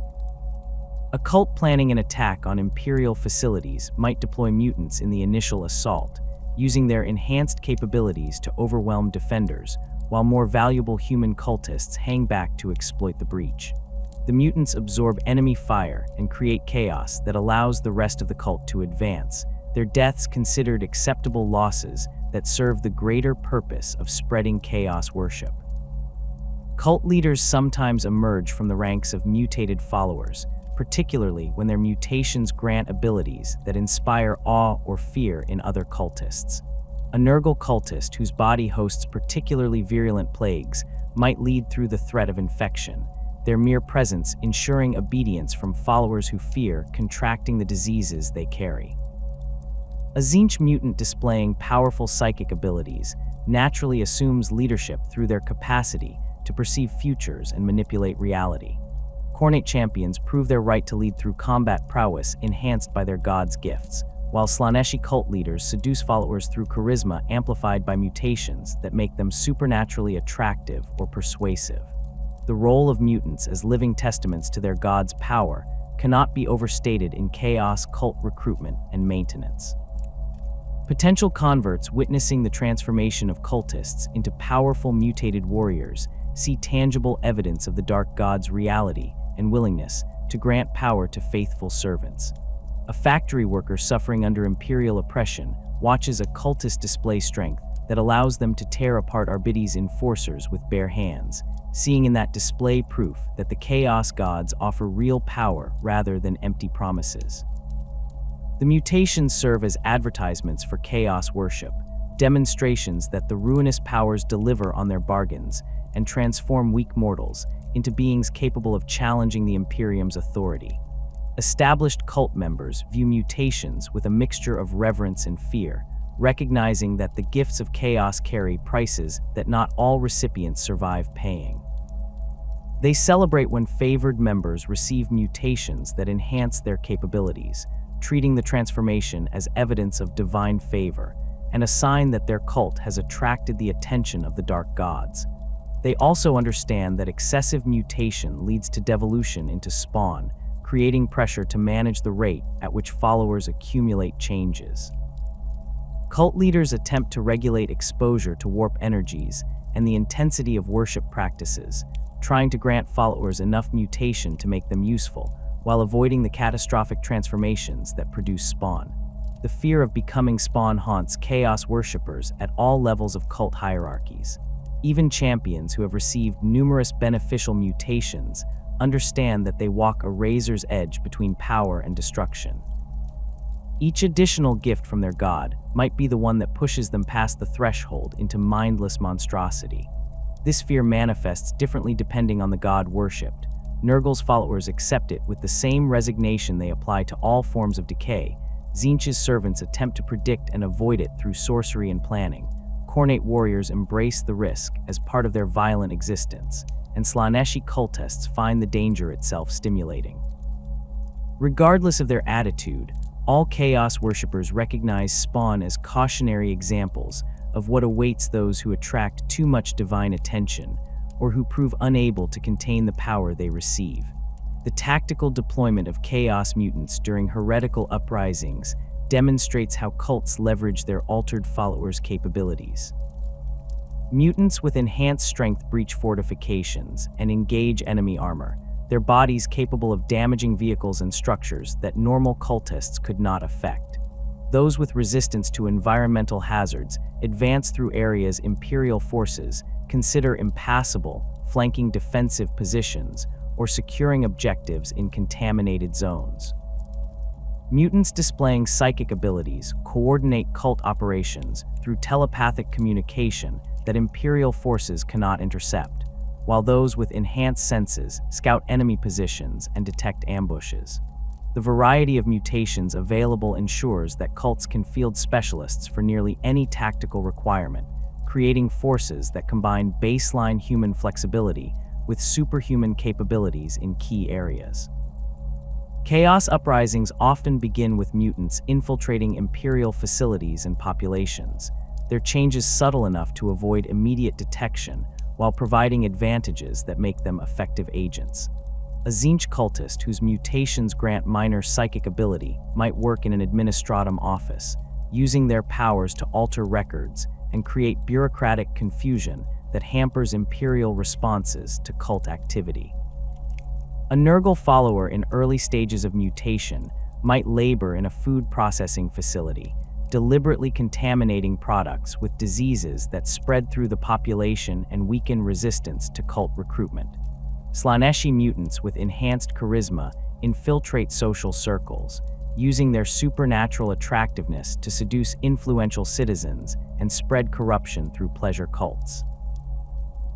A cult planning an attack on Imperial facilities might deploy mutants in the initial assault, using their enhanced capabilities to overwhelm defenders, while more valuable human cultists hang back to exploit the breach. The mutants absorb enemy fire and create chaos that allows the rest of the cult to advance, their deaths considered acceptable losses that serve the greater purpose of spreading chaos worship. Cult leaders sometimes emerge from the ranks of mutated followers, particularly when their mutations grant abilities that inspire awe or fear in other cultists. A Nurgle cultist whose body hosts particularly virulent plagues might lead through the threat of infection, their mere presence ensuring obedience from followers who fear contracting the diseases they carry. A Tzeentch mutant displaying powerful psychic abilities naturally assumes leadership through their capacity to perceive futures and manipulate reality. Khornate champions prove their right to lead through combat prowess enhanced by their god's gifts, while Slaaneshi cult leaders seduce followers through charisma amplified by mutations that make them supernaturally attractive or persuasive. The role of mutants as living testaments to their god's power cannot be overstated in chaos cult recruitment and maintenance. Potential converts witnessing the transformation of cultists into powerful mutated warriors see tangible evidence of the dark god's reality and willingness to grant power to faithful servants. A factory worker suffering under Imperial oppression watches a cultist display strength that allows them to tear apart Arbites' enforcers with bare hands, seeing in that display proof that the chaos gods offer real power rather than empty promises. The mutations serve as advertisements for chaos worship, demonstrations that the ruinous powers deliver on their bargains and transform weak mortals into beings capable of challenging the Imperium's authority. Established cult members view mutations with a mixture of reverence and fear, recognizing that the gifts of chaos carry prices that not all recipients survive paying. They celebrate when favored members receive mutations that enhance their capabilities, treating the transformation as evidence of divine favor and a sign that their cult has attracted the attention of the dark gods. They also understand that excessive mutation leads to devolution into spawn, creating pressure to manage the rate at which followers accumulate changes. Cult leaders attempt to regulate exposure to warp energies and the intensity of worship practices, trying to grant followers enough mutation to make them useful, while avoiding the catastrophic transformations that produce spawn. The fear of becoming spawn haunts chaos worshippers at all levels of cult hierarchies. Even champions who have received numerous beneficial mutations understand that they walk a razor's edge between power and destruction. Each additional gift from their god might be the one that pushes them past the threshold into mindless monstrosity. This fear manifests differently depending on the god worshipped. Nurgle's followers accept it with the same resignation they apply to all forms of decay. Tzeentch's servants attempt to predict and avoid it through sorcery and planning. Khornate warriors embrace the risk as part of their violent existence, and Slaaneshi cultists find the danger itself stimulating. Regardless of their attitude, all chaos worshippers recognize spawn as cautionary examples of what awaits those who attract too much divine attention or who prove unable to contain the power they receive. The tactical deployment of chaos mutants during heretical uprisings demonstrates how cults leverage their altered followers' capabilities. Mutants with enhanced strength breach fortifications and engage enemy armor, their bodies capable of damaging vehicles and structures that normal cultists could not affect. Those with resistance to environmental hazards advance through areas Imperial forces consider impassable, flanking defensive positions, or securing objectives in contaminated zones. Mutants displaying psychic abilities coordinate cult operations through telepathic communication that Imperial forces cannot intercept, while those with enhanced senses scout enemy positions and detect ambushes. The variety of mutations available ensures that cults can field specialists for nearly any tactical requirement, creating forces that combine baseline human flexibility with superhuman capabilities in key areas. Chaos uprisings often begin with mutants infiltrating Imperial facilities and populations. Their change is subtle enough to avoid immediate detection, while providing advantages that make them effective agents. A Tzeentch cultist whose mutations grant minor psychic ability might work in an administratum office, using their powers to alter records and create bureaucratic confusion that hampers Imperial responses to cult activity. A Nurgle follower in early stages of mutation might labor in a food processing facility, deliberately contaminating products with diseases that spread through the population and weaken resistance to cult recruitment. Slaaneshi mutants with enhanced charisma infiltrate social circles, using their supernatural attractiveness to seduce influential citizens and spread corruption through pleasure cults.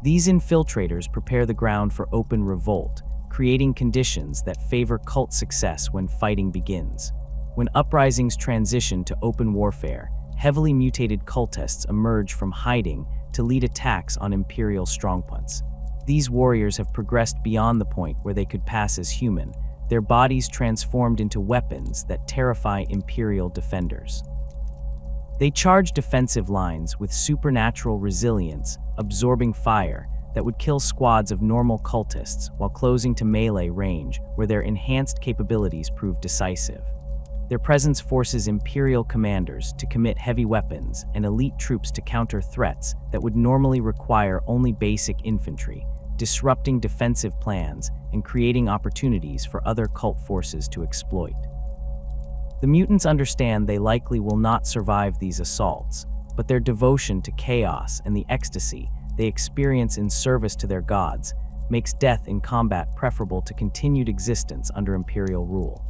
These infiltrators prepare the ground for open revolt, creating conditions that favor cult success when fighting begins. When uprisings transition to open warfare, heavily mutated cultists emerge from hiding to lead attacks on Imperial strongpoints. These warriors have progressed beyond the point where they could pass as human, their bodies transformed into weapons that terrify Imperial defenders. They charge defensive lines with supernatural resilience, absorbing fire that would kill squads of normal cultists while closing to melee range where their enhanced capabilities prove decisive. Their presence forces Imperial commanders to commit heavy weapons and elite troops to counter threats that would normally require only basic infantry, disrupting defensive plans and creating opportunities for other cult forces to exploit. The mutants understand they likely will not survive these assaults, but their devotion to chaos and the ecstasy they experience in service to their gods makes death in combat preferable to continued existence under Imperial rule.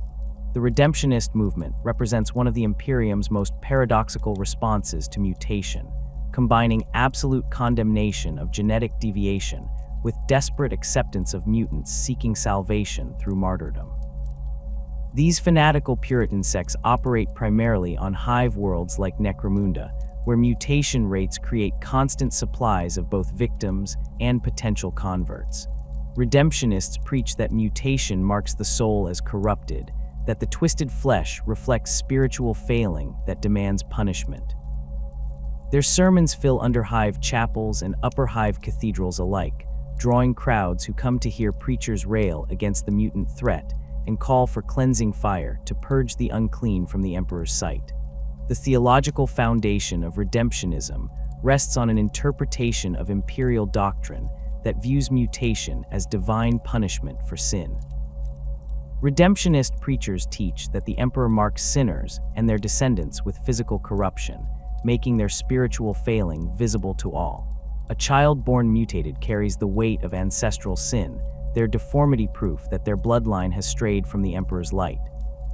The redemptionist movement represents one of the Imperium's most paradoxical responses to mutation, combining absolute condemnation of genetic deviation with desperate acceptance of mutants seeking salvation through martyrdom. These fanatical Puritan sects operate primarily on hive worlds like Necromunda, where mutation rates create constant supplies of both victims and potential converts. Redemptionists preach that mutation marks the soul as corrupted, that the twisted flesh reflects spiritual failing that demands punishment. Their sermons fill underhive chapels and upperhive cathedrals alike, drawing crowds who come to hear preachers rail against the mutant threat and call for cleansing fire to purge the unclean from the Emperor's sight. The theological foundation of redemptionism rests on an interpretation of Imperial doctrine that views mutation as divine punishment for sin. Redemptionist preachers teach that the Emperor marks sinners and their descendants with physical corruption, making their spiritual failing visible to all. A child born mutated carries the weight of ancestral sin, their deformity proof that their bloodline has strayed from the Emperor's light.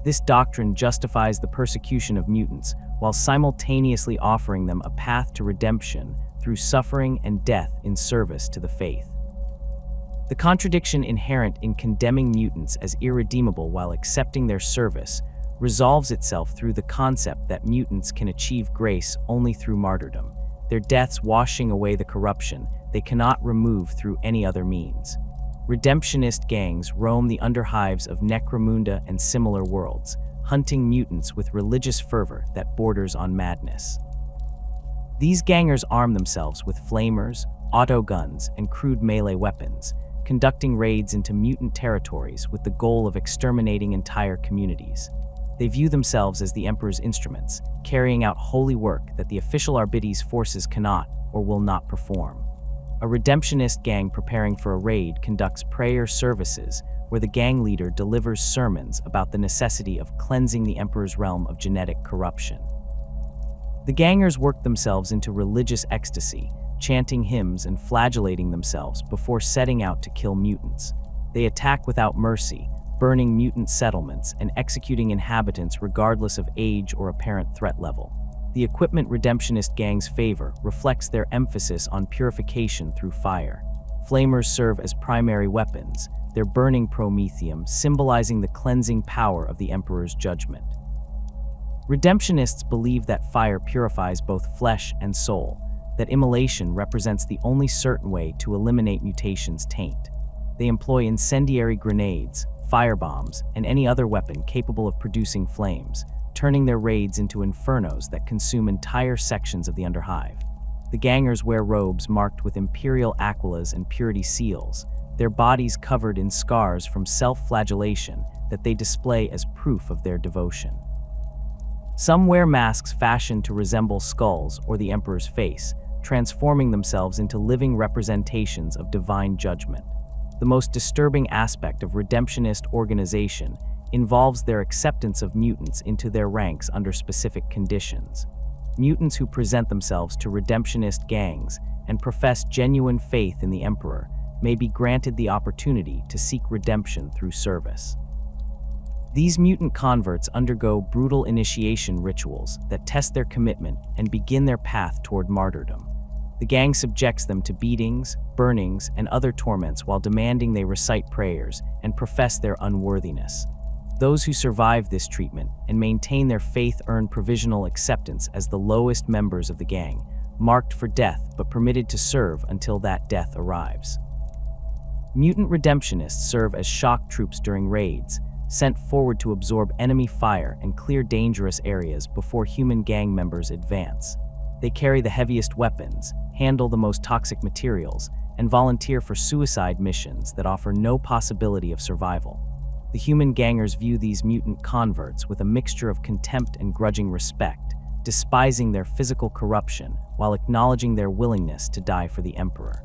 This doctrine justifies the persecution of mutants while simultaneously offering them a path to redemption through suffering and death in service to the faith. The contradiction inherent in condemning mutants as irredeemable while accepting their service resolves itself through the concept that mutants can achieve grace only through martyrdom, their deaths washing away the corruption they cannot remove through any other means. Redemptionist gangs roam the underhives of Necromunda and similar worlds, hunting mutants with religious fervor that borders on madness. These gangers arm themselves with flamers, autoguns, and crude melee weapons, conducting raids into mutant territories with the goal of exterminating entire communities. They view themselves as the Emperor's instruments, carrying out holy work that the official Arbites forces cannot or will not perform. A redemptionist gang preparing for a raid conducts prayer services where the gang leader delivers sermons about the necessity of cleansing the Emperor's realm of genetic corruption. The gangers work themselves into religious ecstasy, chanting hymns and flagellating themselves before setting out to kill mutants. They attack without mercy, burning mutant settlements and executing inhabitants regardless of age or apparent threat level. The equipment redemptionist gangs favor reflects their emphasis on purification through fire. Flamers serve as primary weapons, their burning promethium symbolizing the cleansing power of the Emperor's judgment. Redemptionists believe that fire purifies both flesh and soul, that immolation represents the only certain way to eliminate mutation's taint. They employ incendiary grenades, firebombs, and any other weapon capable of producing flames, turning their raids into infernos that consume entire sections of the underhive. The gangers wear robes marked with Imperial aquilas and purity seals, their bodies covered in scars from self-flagellation that they display as proof of their devotion. Some wear masks fashioned to resemble skulls or the Emperor's face, transforming themselves into living representations of divine judgment. The most disturbing aspect of redemptionist organization involves their acceptance of mutants into their ranks under specific conditions. Mutants who present themselves to redemptionist gangs and profess genuine faith in the Emperor may be granted the opportunity to seek redemption through service. These mutant converts undergo brutal initiation rituals that test their commitment and begin their path toward martyrdom. The gang subjects them to beatings, burnings, and other torments while demanding they recite prayers and profess their unworthiness. Those who survive this treatment and maintain their faith earn provisional acceptance as the lowest members of the gang, marked for death but permitted to serve until that death arrives. Mutant redemptionists serve as shock troops during raids, sent forward to absorb enemy fire and clear dangerous areas before human gang members advance. They carry the heaviest weapons, handle the most toxic materials, and volunteer for suicide missions that offer no possibility of survival. The human gangers view these mutant converts with a mixture of contempt and grudging respect, despising their physical corruption while acknowledging their willingness to die for the Emperor.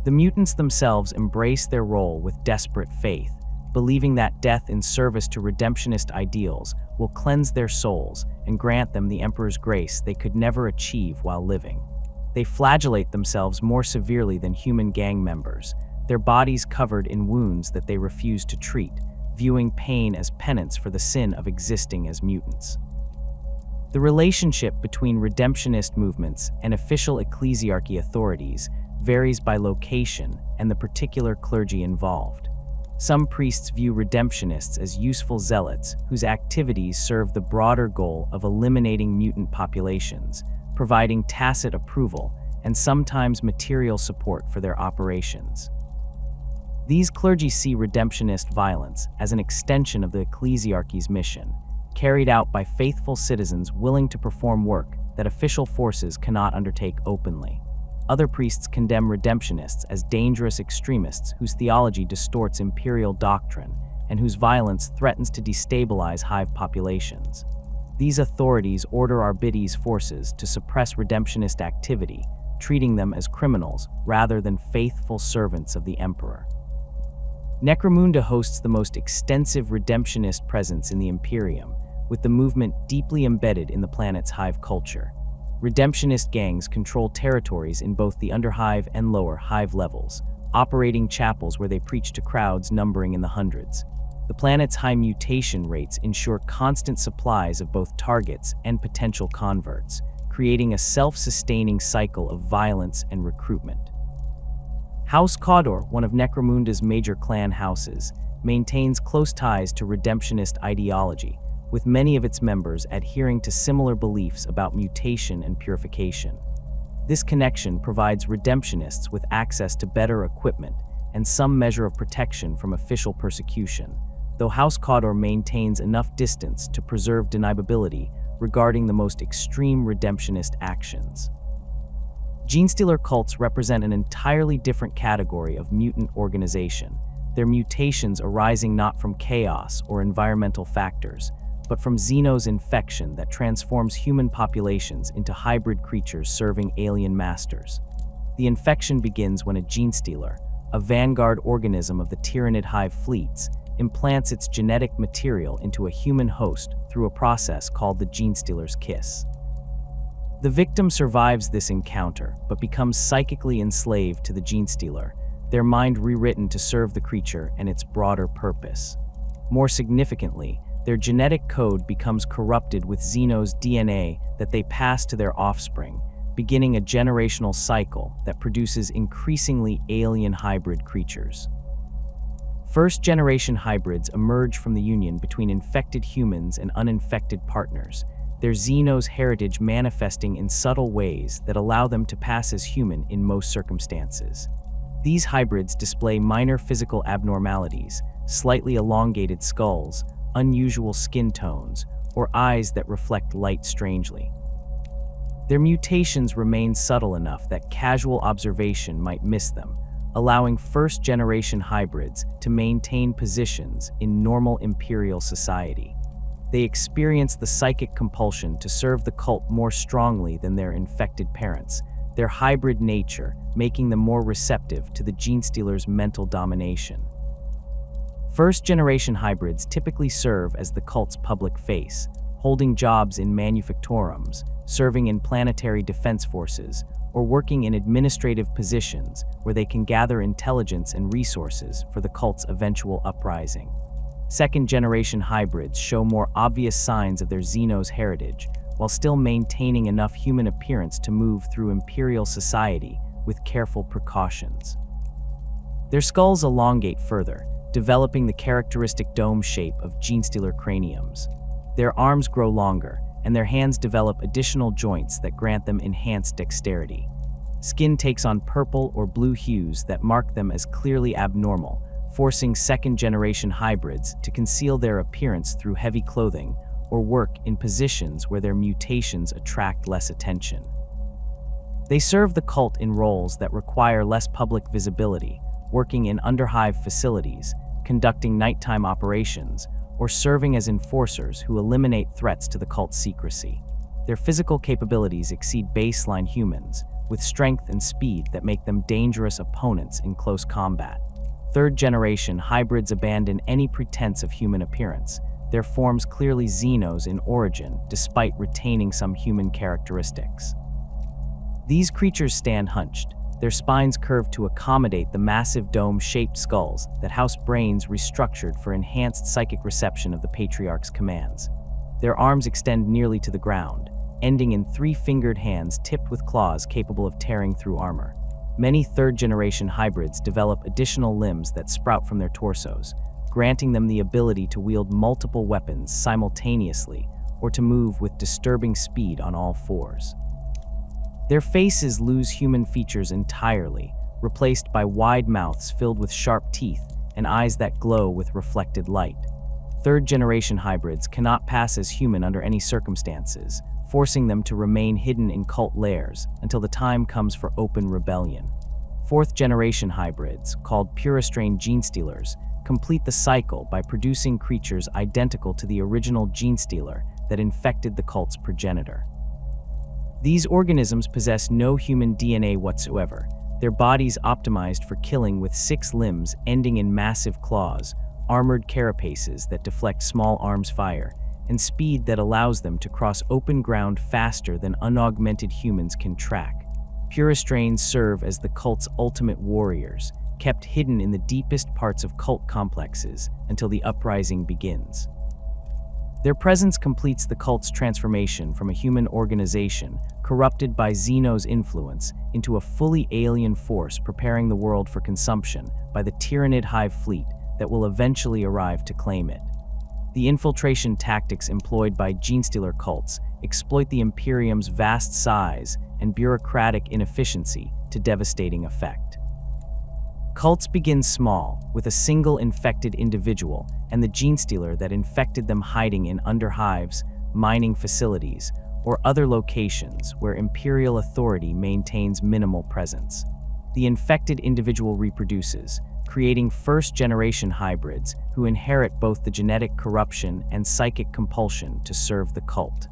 The mutants themselves embrace their role with desperate faith, believing that death in service to redemptionist ideals will cleanse their souls and grant them the Emperor's grace they could never achieve while living. They flagellate themselves more severely than human gang members, their bodies covered in wounds that they refuse to treat, viewing pain as penance for the sin of existing as mutants. The relationship between redemptionist movements and official ecclesiarchy authorities varies by location and the particular clergy involved. Some priests view redemptionists as useful zealots whose activities serve the broader goal of eliminating mutant populations, providing tacit approval and sometimes material support for their operations. These clergy see redemptionist violence as an extension of the ecclesiarchy's mission, carried out by faithful citizens willing to perform work that official forces cannot undertake openly. Other priests condemn redemptionists as dangerous extremists whose theology distorts imperial doctrine and whose violence threatens to destabilize hive populations. These authorities order Arbites forces to suppress redemptionist activity, treating them as criminals rather than faithful servants of the Emperor. Necromunda hosts the most extensive redemptionist presence in the Imperium, with the movement deeply embedded in the planet's hive culture. Redemptionist gangs control territories in both the underhive and lower hive levels, operating chapels where they preach to crowds numbering in the hundreds. The planet's high mutation rates ensure constant supplies of both targets and potential converts, creating a self-sustaining cycle of violence and recruitment. House Cawdor, one of Necromunda's major clan houses, maintains close ties to redemptionist ideology, with many of its members adhering to similar beliefs about mutation and purification. This connection provides redemptionists with access to better equipment and some measure of protection from official persecution, though House Cawdor maintains enough distance to preserve deniability regarding the most extreme redemptionist actions. Genestealer cults represent an entirely different category of mutant organization, their mutations arising not from chaos or environmental factors, but from Xeno's infection that transforms human populations into hybrid creatures serving alien masters. The infection begins when a genestealer, a vanguard organism of the tyrannid hive fleets, implants its genetic material into a human host through a process called the genestealer's kiss. The victim survives this encounter, but becomes psychically enslaved to the genestealer, their mind rewritten to serve the creature and its broader purpose. More significantly, their genetic code becomes corrupted with Xeno's DNA that they pass to their offspring, beginning a generational cycle that produces increasingly alien hybrid creatures. First-generation hybrids emerge from the union between infected humans and uninfected partners, their Xeno's heritage manifesting in subtle ways that allow them to pass as human in most circumstances. These hybrids display minor physical abnormalities, slightly elongated skulls, unusual skin tones, or eyes that reflect light strangely. Their mutations remain subtle enough that casual observation might miss them, allowing first-generation hybrids to maintain positions in normal Imperial society. They experience the psychic compulsion to serve the cult more strongly than their infected parents, their hybrid nature making them more receptive to the genestealer's mental domination. First-generation hybrids typically serve as the cult's public face, holding jobs in manufactorums, serving in planetary defense forces, or working in administrative positions where they can gather intelligence and resources for the cult's eventual uprising. Second-generation hybrids show more obvious signs of their Xeno's heritage, while still maintaining enough human appearance to move through Imperial society with careful precautions. Their skulls elongate further, developing the characteristic dome shape of genestealer craniums. Their arms grow longer, and their hands develop additional joints that grant them enhanced dexterity. Skin takes on purple or blue hues that mark them as clearly abnormal, forcing second-generation hybrids to conceal their appearance through heavy clothing or work in positions where their mutations attract less attention. They serve the cult in roles that require less public visibility, working in underhive facilities, conducting nighttime operations, or serving as enforcers who eliminate threats to the cult's secrecy. Their physical capabilities exceed baseline humans, with strength and speed that make them dangerous opponents in close combat. Third-generation hybrids abandon any pretense of human appearance, their forms clearly Xenos in origin despite retaining some human characteristics. These creatures stand hunched, their spines curved to accommodate the massive dome-shaped skulls that house brains restructured for enhanced psychic reception of the Patriarch's commands. Their arms extend nearly to the ground, ending in three-fingered hands tipped with claws capable of tearing through armor. Many third-generation hybrids develop additional limbs that sprout from their torsos, granting them the ability to wield multiple weapons simultaneously or to move with disturbing speed on all fours. Their faces lose human features entirely, replaced by wide mouths filled with sharp teeth and eyes that glow with reflected light. Third-generation hybrids cannot pass as human under any circumstances, forcing them to remain hidden in cult lairs until the time comes for open rebellion. Fourth-generation hybrids, called pure-strain genestealers, complete the cycle by producing creatures identical to the original genestealer that infected the cult's progenitor. These organisms possess no human DNA whatsoever, their bodies optimized for killing with 6 limbs ending in massive claws, armored carapaces that deflect small arms fire, and speed that allows them to cross open ground faster than unaugmented humans can track. Pure strains serve as the cult's ultimate warriors, kept hidden in the deepest parts of cult complexes until the uprising begins. Their presence completes the cult's transformation from a human organization corrupted by Xeno's influence into a fully alien force preparing the world for consumption by the tyrannid hive fleet that will eventually arrive to claim it. The infiltration tactics employed by genestealer cults exploit the Imperium's vast size and bureaucratic inefficiency to devastating effect. Cults begin small, with a single infected individual and the genestealer that infected them hiding in underhives, mining facilities, or other locations where Imperial authority maintains minimal presence. The infected individual reproduces, creating first-generation hybrids who inherit both the genetic corruption and psychic compulsion to serve the cult.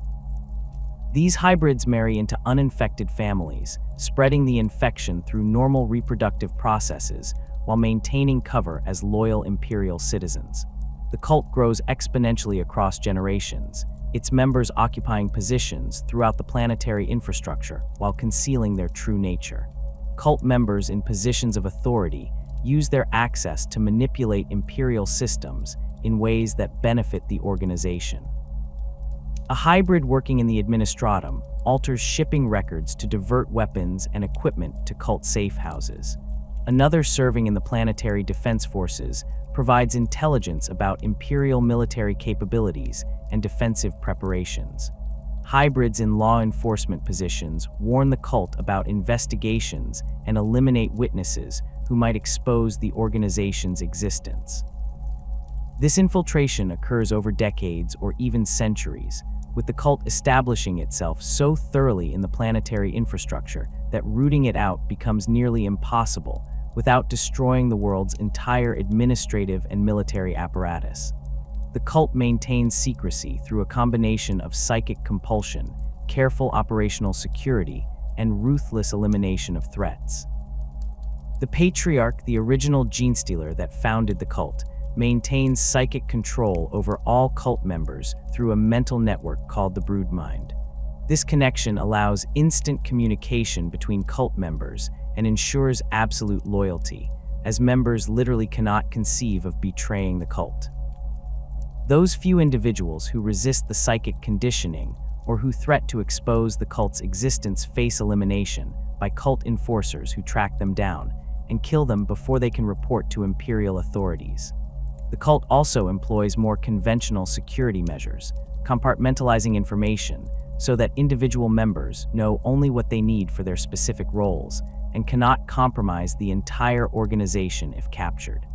These hybrids marry into uninfected families, spreading the infection through normal reproductive processes, while maintaining cover as loyal Imperial citizens. The cult grows exponentially across generations, its members occupying positions throughout the planetary infrastructure while concealing their true nature. Cult members in positions of authority use their access to manipulate Imperial systems in ways that benefit the organization. A hybrid working in the Administratum alters shipping records to divert weapons and equipment to cult safe houses. Another serving in the planetary defense forces provides intelligence about Imperial military capabilities and defensive preparations. Hybrids in law enforcement positions warn the cult about investigations and eliminate witnesses who might expose the organization's existence. This infiltration occurs over decades or even centuries, with the cult establishing itself so thoroughly in the planetary infrastructure that rooting it out becomes nearly impossible without destroying the world's entire administrative and military apparatus. The cult maintains secrecy through a combination of psychic compulsion, careful operational security, and ruthless elimination of threats. The Patriarch, the original genestealer that founded the cult, maintains psychic control over all cult members through a mental network called the Broodmind. This connection allows instant communication between cult members and ensures absolute loyalty, as members literally cannot conceive of betraying the cult. Those few individuals who resist the psychic conditioning or who threat to expose the cult's existence face elimination by cult enforcers who track them down and kill them before they can report to Imperial authorities. The cult also employs more conventional security measures, compartmentalizing information so that individual members know only what they need for their specific roles and cannot compromise the entire organization if captured.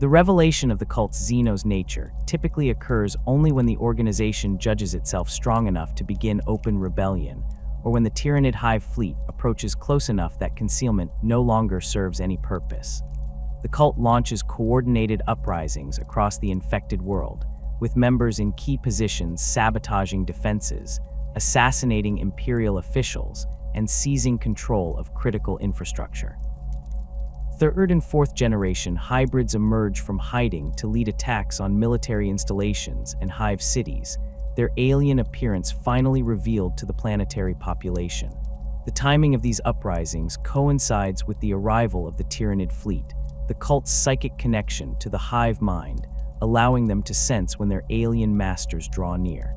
The revelation of the cult's Xenos nature typically occurs only when the organization judges itself strong enough to begin open rebellion, or when the Tyrannid Hive fleet approaches close enough that concealment no longer serves any purpose. The cult launches coordinated uprisings across the infected world, with members in key positions sabotaging defenses, assassinating Imperial officials, and seizing control of critical infrastructure. Third and fourth generation hybrids emerge from hiding to lead attacks on military installations and hive cities, their alien appearance finally revealed to the planetary population. The timing of these uprisings coincides with the arrival of the Tyrannid fleet, the cult's psychic connection to the hive mind, allowing them to sense when their alien masters draw near.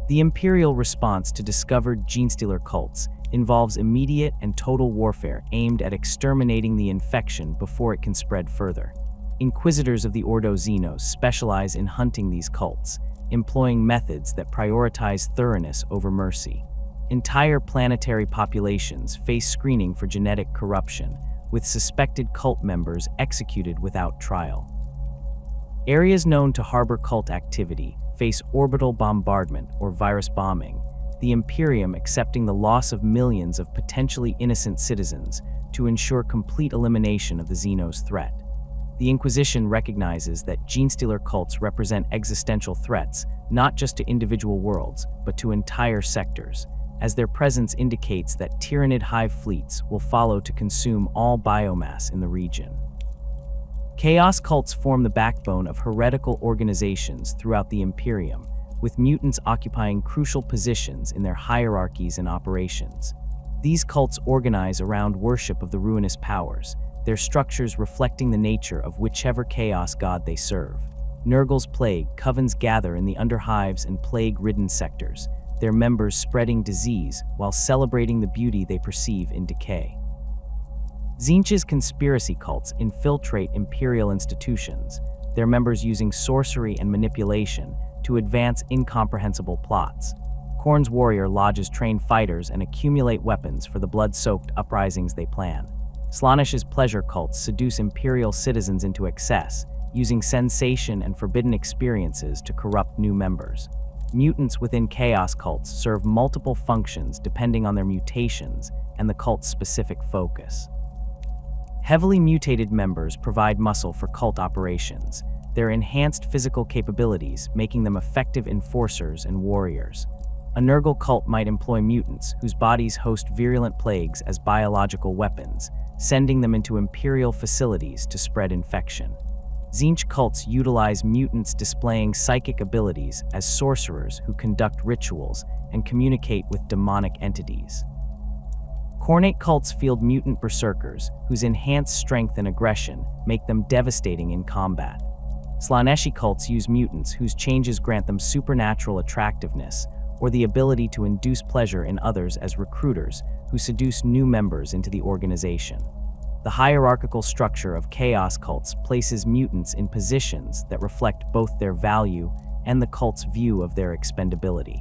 The Imperial response to discovered genestealer cults involves immediate and total warfare aimed at exterminating the infection before it can spread further. Inquisitors of the Ordo Xenos specialize in hunting these cults, employing methods that prioritize thoroughness over mercy. Entire planetary populations face screening for genetic corruption, with suspected cult members executed without trial. Areas known to harbor cult activity face orbital bombardment or virus bombing, the Imperium accepting the loss of millions of potentially innocent citizens to ensure complete elimination of the Xenos threat. The Inquisition recognizes that genestealer cults represent existential threats, not just to individual worlds, but to entire sectors, as their presence indicates that Tyrannid hive fleets will follow to consume all biomass in the region. Chaos cults form the backbone of heretical organizations throughout the Imperium, with mutants occupying crucial positions in their hierarchies and operations. These cults organize around worship of the ruinous powers, their structures reflecting the nature of whichever chaos god they serve. Nurgle's plague covens gather in the underhives and plague-ridden sectors, their members spreading disease while celebrating the beauty they perceive in decay. Tzeentch's conspiracy cults infiltrate Imperial institutions, their members using sorcery and manipulation to advance incomprehensible plots. Khorne's warrior lodges trained fighters and accumulate weapons for the blood-soaked uprisings they plan. Slaanesh's pleasure cults seduce Imperial citizens into excess, using sensation and forbidden experiences to corrupt new members. Mutants within chaos cults serve multiple functions depending on their mutations and the cult's specific focus. Heavily mutated members provide muscle for cult operations, their enhanced physical capabilities making them effective enforcers and warriors. A Nurgle cult might employ mutants whose bodies host virulent plagues as biological weapons, sending them into Imperial facilities to spread infection. Tzeentch cults utilize mutants displaying psychic abilities as sorcerers who conduct rituals and communicate with demonic entities. Khornate cults field mutant berserkers whose enhanced strength and aggression make them devastating in combat. Slaaneshi cults use mutants whose changes grant them supernatural attractiveness or the ability to induce pleasure in others as recruiters who seduce new members into the organization. The hierarchical structure of chaos cults places mutants in positions that reflect both their value and the cult's view of their expendability.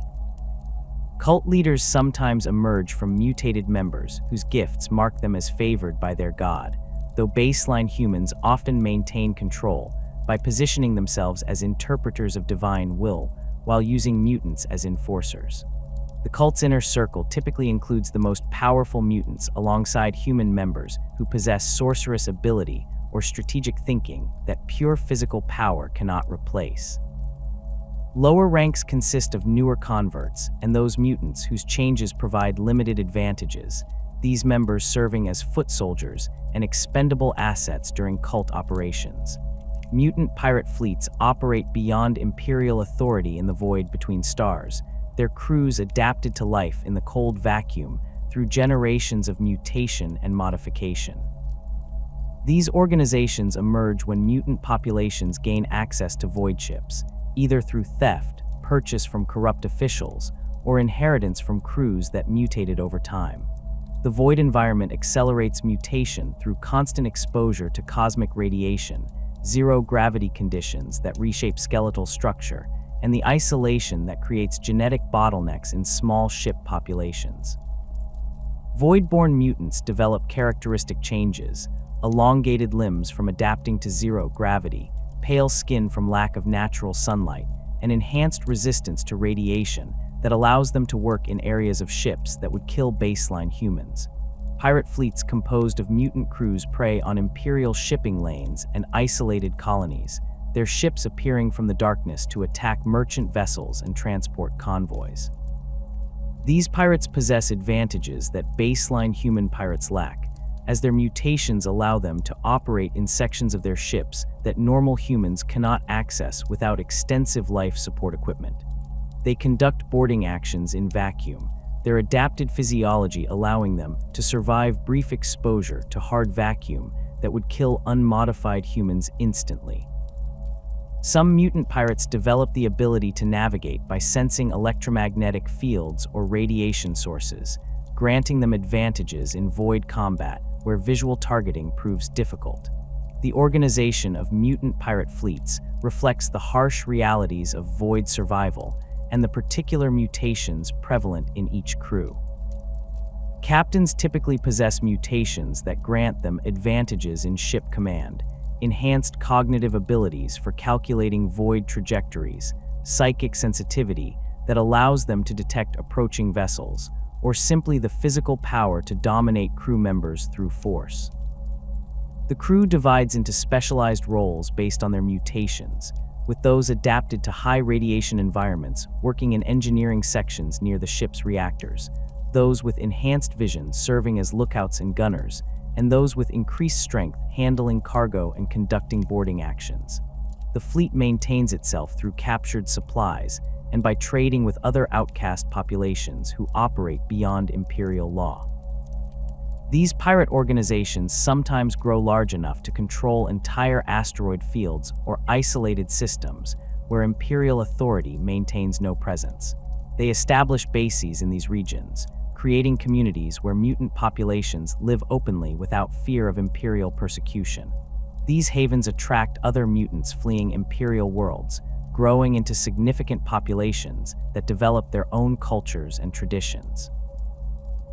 Cult leaders sometimes emerge from mutated members whose gifts mark them as favored by their god, though baseline humans often maintain control by positioning themselves as interpreters of divine will while using mutants as enforcers. The cult's inner circle typically includes the most powerful mutants alongside human members who possess sorcerous ability or strategic thinking that pure physical power cannot replace. Lower ranks consist of newer converts and those mutants whose changes provide limited advantages, these members serving as foot soldiers and expendable assets during cult operations. Mutant pirate fleets operate beyond Imperial authority in the void between stars, their crews adapted to life in the cold vacuum through generations of mutation and modification. These organizations emerge when mutant populations gain access to void ships, either through theft, purchase from corrupt officials, or inheritance from crews that mutated over time. The void environment accelerates mutation through constant exposure to cosmic radiation, zero-gravity conditions that reshape skeletal structure, and the isolation that creates genetic bottlenecks in small ship populations. Void-born mutants develop characteristic changes, elongated limbs from adapting to zero gravity, pale skin from lack of natural sunlight, and enhanced resistance to radiation that allows them to work in areas of ships that would kill baseline humans. Pirate fleets composed of mutant crews prey on Imperial shipping lanes and isolated colonies, their ships appearing from the darkness to attack merchant vessels and transport convoys. These pirates possess advantages that baseline human pirates lack, as their mutations allow them to operate in sections of their ships that normal humans cannot access without extensive life support equipment. They conduct boarding actions in vacuum, their adapted physiology allowing them to survive brief exposure to hard vacuum that would kill unmodified humans instantly. Some mutant pirates develop the ability to navigate by sensing electromagnetic fields or radiation sources, granting them advantages in void combat where visual targeting proves difficult. The organization of mutant pirate fleets reflects the harsh realities of void survival and the particular mutations prevalent in each crew. Captains typically possess mutations that grant them advantages in ship command, enhanced cognitive abilities for calculating void trajectories, psychic sensitivity that allows them to detect approaching vessels, or simply the physical power to dominate crew members through force. The crew divides into specialized roles based on their mutations, with those adapted to high radiation environments working in engineering sections near the ship's reactors, those with enhanced vision serving as lookouts and gunners, and those with increased strength handling cargo and conducting boarding actions. The fleet maintains itself through captured supplies and by trading with other outcast populations who operate beyond Imperial law. These pirate organizations sometimes grow large enough to control entire asteroid fields or isolated systems where Imperial authority maintains no presence. They establish bases in these regions, creating communities where mutant populations live openly without fear of Imperial persecution. These havens attract other mutants fleeing Imperial worlds, growing into significant populations that develop their own cultures and traditions.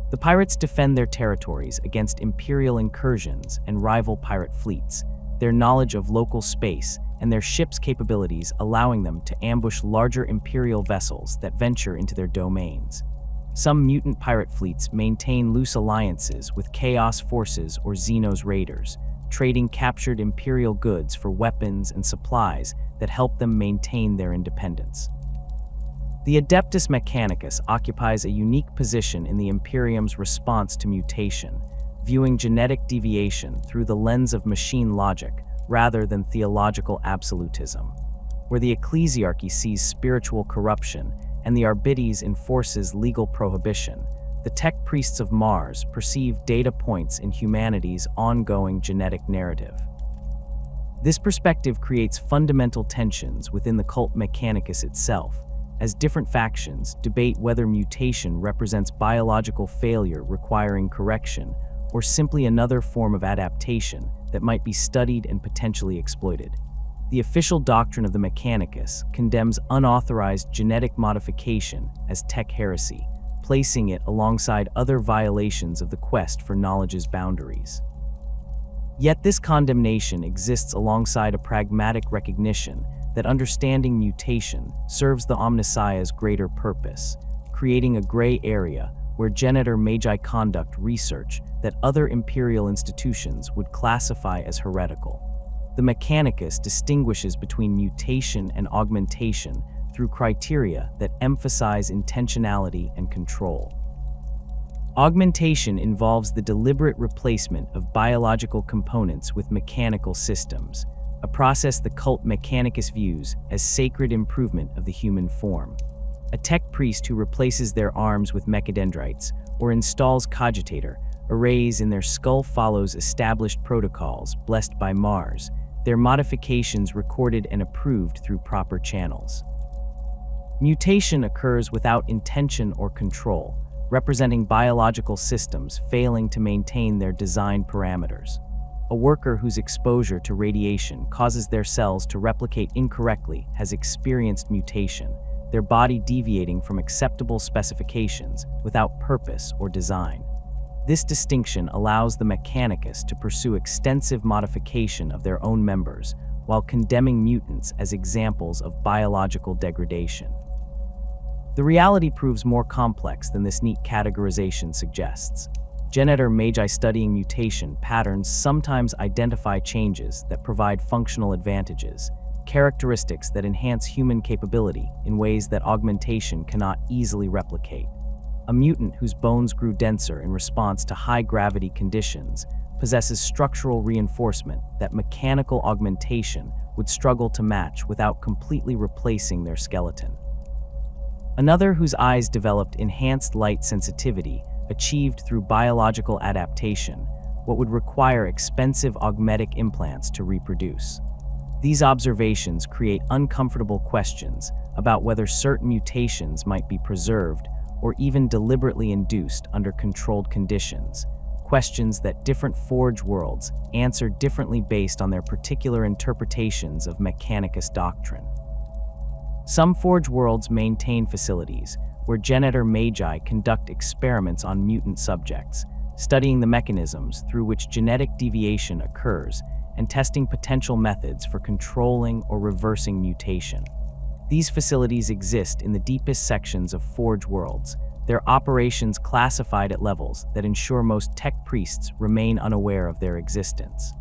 The pirates defend their territories against Imperial incursions and rival pirate fleets, their knowledge of local space and their ships' capabilities allowing them to ambush larger Imperial vessels that venture into their domains. Some mutant pirate fleets maintain loose alliances with Chaos forces or Xenos raiders, trading captured Imperial goods for weapons and supplies that help them maintain their independence. The Adeptus Mechanicus occupies a unique position in the Imperium's response to mutation, viewing genetic deviation through the lens of machine logic rather than theological absolutism. Where the Ecclesiarchy sees spiritual corruption and the Arbites enforces legal prohibition, the tech priests of Mars perceive data points in humanity's ongoing genetic narrative. This perspective creates fundamental tensions within the cult Mechanicus itself, as different factions debate whether mutation represents biological failure requiring correction or simply another form of adaptation that might be studied and potentially exploited. The official doctrine of the Mechanicus condemns unauthorized genetic modification as tech heresy, placing it alongside other violations of the quest for knowledge's boundaries. Yet this condemnation exists alongside a pragmatic recognition that understanding mutation serves the Omnissiah's greater purpose, creating a gray area where Genitor Magi conduct research that other imperial institutions would classify as heretical. The Mechanicus distinguishes between mutation and augmentation through criteria that emphasize intentionality and control. Augmentation involves the deliberate replacement of biological components with mechanical systems, a process the cult Mechanicus views as sacred improvement of the human form. A tech priest who replaces their arms with mechadendrites or installs cogitator arrays in their skull follows established protocols blessed by Mars, their modifications recorded and approved through proper channels. Mutation occurs without intention or control, representing biological systems failing to maintain their design parameters. A worker whose exposure to radiation causes their cells to replicate incorrectly has experienced mutation, their body deviating from acceptable specifications without purpose or design. This distinction allows the Mechanicus to pursue extensive modification of their own members while condemning mutants as examples of biological degradation. The reality proves more complex than this neat categorization suggests. Genitor Magi studying mutation patterns sometimes identify changes that provide functional advantages, characteristics that enhance human capability in ways that augmentation cannot easily replicate. A mutant whose bones grew denser in response to high-gravity conditions possesses structural reinforcement that mechanical augmentation would struggle to match without completely replacing their skeleton. Another whose eyes developed enhanced light sensitivity achieved through biological adaptation, what would require expensive augmetic implants to reproduce. These observations create uncomfortable questions about whether certain mutations might be preserved or even deliberately induced under controlled conditions, questions that different Forge worlds answer differently based on their particular interpretations of Mechanicus doctrine. Some Forge worlds maintain facilities where Genitor Magi conduct experiments on mutant subjects, studying the mechanisms through which genetic deviation occurs and testing potential methods for controlling or reversing mutation. These facilities exist in the deepest sections of Forge worlds, their operations classified at levels that ensure most tech priests remain unaware of their existence.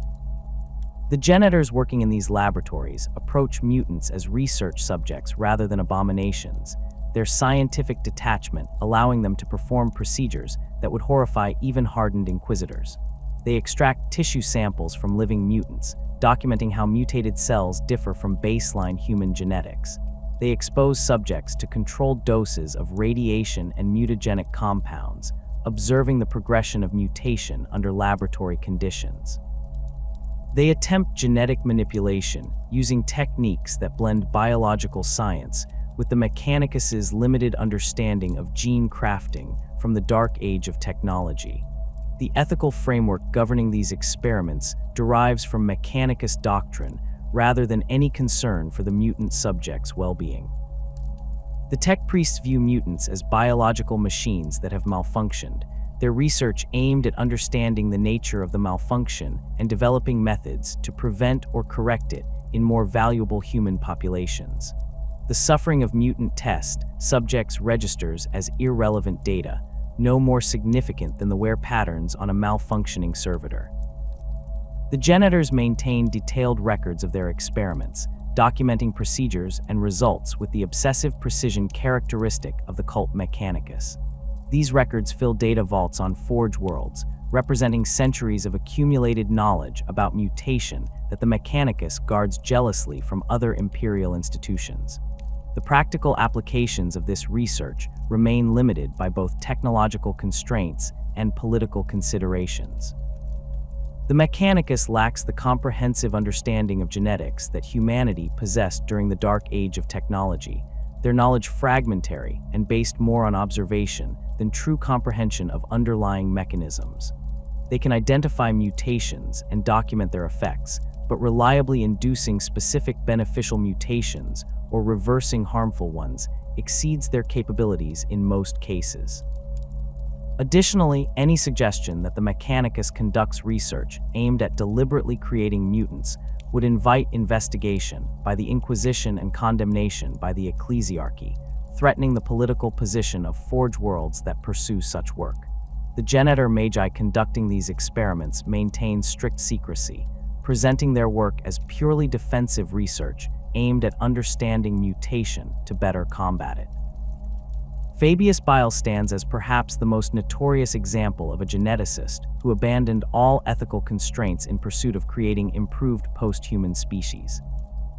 The Genitors working in these laboratories approach mutants as research subjects rather than abominations, their scientific detachment allowing them to perform procedures that would horrify even hardened inquisitors. They extract tissue samples from living mutants, documenting how mutated cells differ from baseline human genetics. They expose subjects to controlled doses of radiation and mutagenic compounds, observing the progression of mutation under laboratory conditions. They attempt genetic manipulation using techniques that blend biological science with the Mechanicus's limited understanding of gene crafting from the dark age of technology. The ethical framework governing these experiments derives from Mechanicus doctrine rather than any concern for the mutant subject's well-being. The tech priests view mutants as biological machines that have malfunctioned, their research aimed at understanding the nature of the malfunction and developing methods to prevent or correct it in more valuable human populations. The suffering of mutant test subjects registers as irrelevant data, no more significant than the wear patterns on a malfunctioning servitor. The Genitors maintain detailed records of their experiments, documenting procedures and results with the obsessive precision characteristic of the cult Mechanicus. These records fill data vaults on Forge worlds, representing centuries of accumulated knowledge about mutation that the Mechanicus guards jealously from other imperial institutions. The practical applications of this research remain limited by both technological constraints and political considerations. The Mechanicus lacks the comprehensive understanding of genetics that humanity possessed during the Dark Age of technology, their knowledge fragmentary and based more on observation than true comprehension of underlying mechanisms. They can identify mutations and document their effects, but reliably inducing specific beneficial mutations or reversing harmful ones exceeds their capabilities in most cases. Additionally, any suggestion that the Mechanicus conducts research aimed at deliberately creating mutants would invite investigation by the Inquisition and condemnation by the Ecclesiarchy, threatening the political position of Forge worlds that pursue such work. The Genitor Magi conducting these experiments maintain strict secrecy, presenting their work as purely defensive research aimed at understanding mutation to better combat it. Fabius Bile stands as perhaps the most notorious example of a geneticist who abandoned all ethical constraints in pursuit of creating improved post-human species.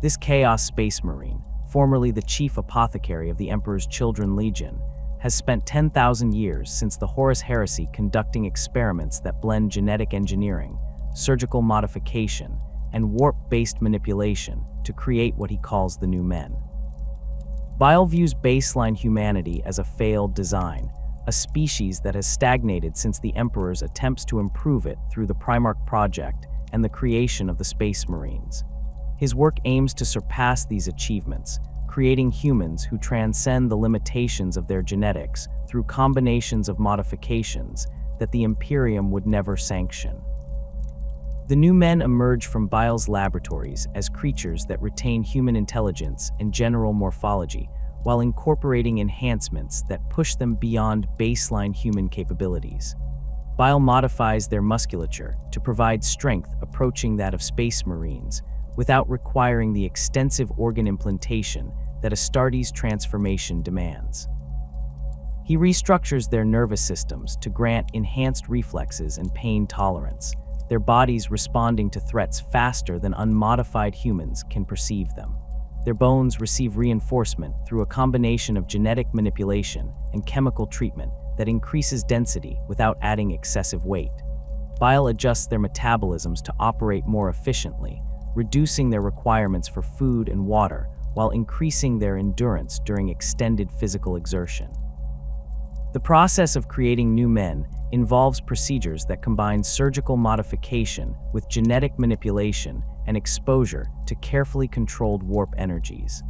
This Chaos Space Marine, formerly the chief apothecary of the Emperor's Children Legion, has spent 10,000 years since the Horus Heresy conducting experiments that blend genetic engineering, surgical modification, and warp-based manipulation to create what he calls the New Men. Bile views baseline humanity as a failed design, a species that has stagnated since the Emperor's attempts to improve it through the Primarch Project and the creation of the Space Marines. His work aims to surpass these achievements, creating humans who transcend the limitations of their genetics through combinations of modifications that the Imperium would never sanction. The New Men emerge from Bile's laboratories as creatures that retain human intelligence and general morphology, while incorporating enhancements that push them beyond baseline human capabilities. Bile modifies their musculature to provide strength approaching that of Space Marines, without requiring the extensive organ implantation that Astartes' transformation demands. He restructures their nervous systems to grant enhanced reflexes and pain tolerance, their bodies responding to threats faster than unmodified humans can perceive them. Their bones receive reinforcement through a combination of genetic manipulation and chemical treatment that increases density without adding excessive weight. Bile adjusts their metabolisms to operate more efficiently, reducing their requirements for food and water while increasing their endurance during extended physical exertion. The process of creating new men involves procedures that combine surgical modification with genetic manipulation and exposure to carefully controlled warp energies.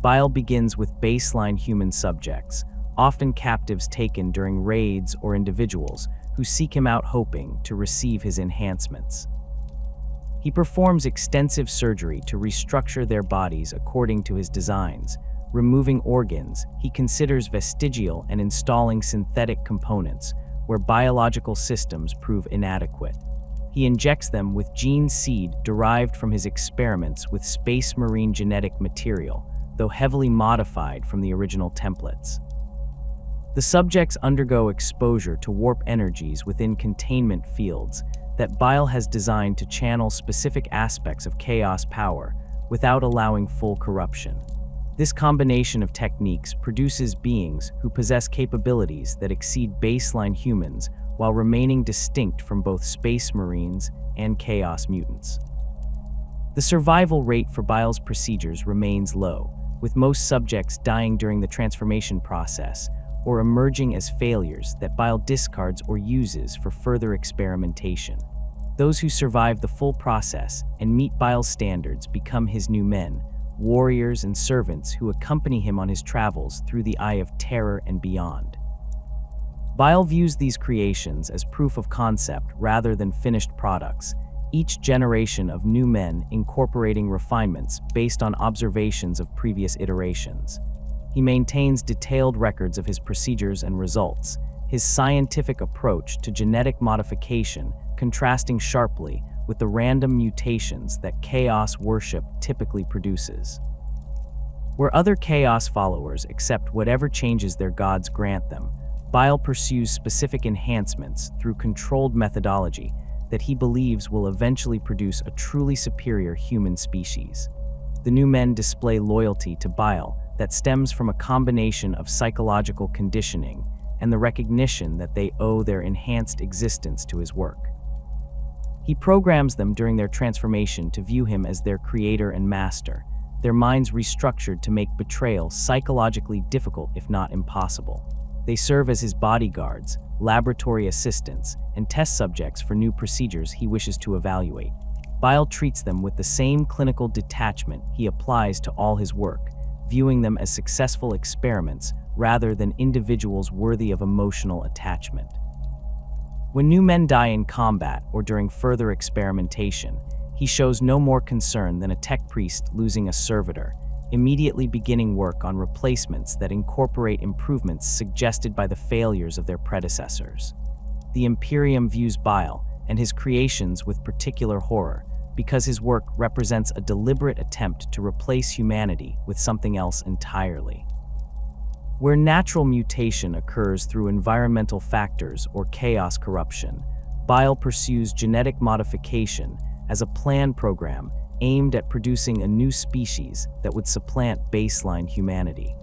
Bile begins with baseline human subjects, often captives taken during raids or individuals who seek him out hoping to receive his enhancements. He performs extensive surgery to restructure their bodies according to his designs, removing organs he considers vestigial and installing synthetic components where biological systems prove inadequate. He injects them with gene seed derived from his experiments with Space Marine genetic material, though heavily modified from the original templates. The subjects undergo exposure to warp energies within containment fields that Bile has designed to channel specific aspects of chaos power without allowing full corruption. This combination of techniques produces beings who possess capabilities that exceed baseline humans while remaining distinct from both Space Marines and Chaos mutants. The survival rate for Bile's procedures remains low, with most subjects dying during the transformation process or emerging as failures that Bile discards or uses for further experimentation. Those who survive the full process and meet Bile's standards become his new men, warriors and servants who accompany him on his travels through the Eye of Terror and beyond. Bile views these creations as proof of concept rather than finished products, each generation of new men incorporating refinements based on observations of previous iterations. He maintains detailed records of his procedures and results, his scientific approach to genetic modification contrasting sharply with the random mutations that Chaos worship typically produces. Where other Chaos followers accept whatever changes their gods grant them, Bile pursues specific enhancements through controlled methodology that he believes will eventually produce a truly superior human species. The new men display loyalty to Bile that stems from a combination of psychological conditioning and the recognition that they owe their enhanced existence to his work. He programs them during their transformation to view him as their creator and master, their minds restructured to make betrayal psychologically difficult if not impossible. They serve as his bodyguards, laboratory assistants, and test subjects for new procedures he wishes to evaluate. Bile treats them with the same clinical detachment he applies to all his work, viewing them as successful experiments rather than individuals worthy of emotional attachment. When new men die in combat or during further experimentation, he shows no more concern than a tech priest losing a servitor, immediately beginning work on replacements that incorporate improvements suggested by the failures of their predecessors. The Imperium views Bile and his creations with particular horror because his work represents a deliberate attempt to replace humanity with something else entirely. Where natural mutation occurs through environmental factors or chaos corruption, Bile pursues genetic modification as a planned program aimed at producing a new species that would supplant baseline humanity.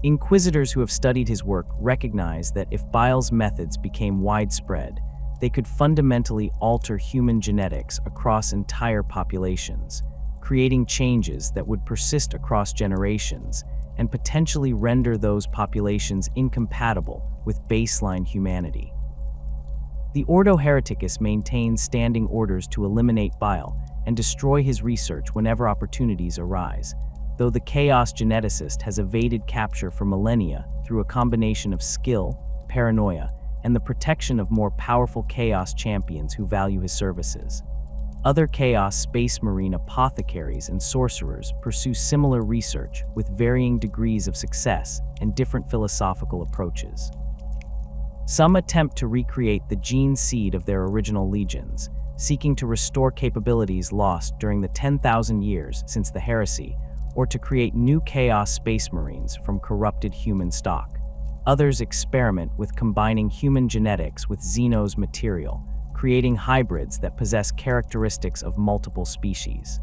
Inquisitors who have studied his work recognize that if Bile's methods became widespread, they could fundamentally alter human genetics across entire populations, creating changes that would persist across generations and potentially render those populations incompatible with baseline humanity. The Ordo Hereticus maintains standing orders to eliminate Bile and destroy his research whenever opportunities arise, though the Chaos geneticist has evaded capture for millennia through a combination of skill, paranoia, and the protection of more powerful Chaos champions who value his services. Other Chaos Space Marine apothecaries and sorcerers pursue similar research with varying degrees of success and different philosophical approaches. Some attempt to recreate the gene seed of their original legions, seeking to restore capabilities lost during the 10,000 years since the heresy, or to create new Chaos Space Marines from corrupted human stock. Others experiment with combining human genetics with Xeno's material, creating hybrids that possess characteristics of multiple species.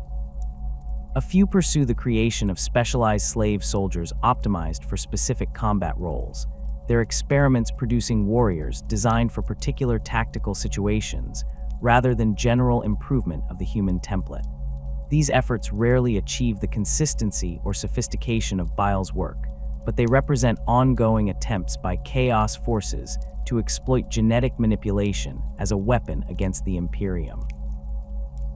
A few pursue the creation of specialized slave soldiers optimized for specific combat roles, their experiments producing warriors designed for particular tactical situations rather than general improvement of the human template. These efforts rarely achieve the consistency or sophistication of Bile's work, but they represent ongoing attempts by Chaos forces to exploit genetic manipulation as a weapon against the Imperium.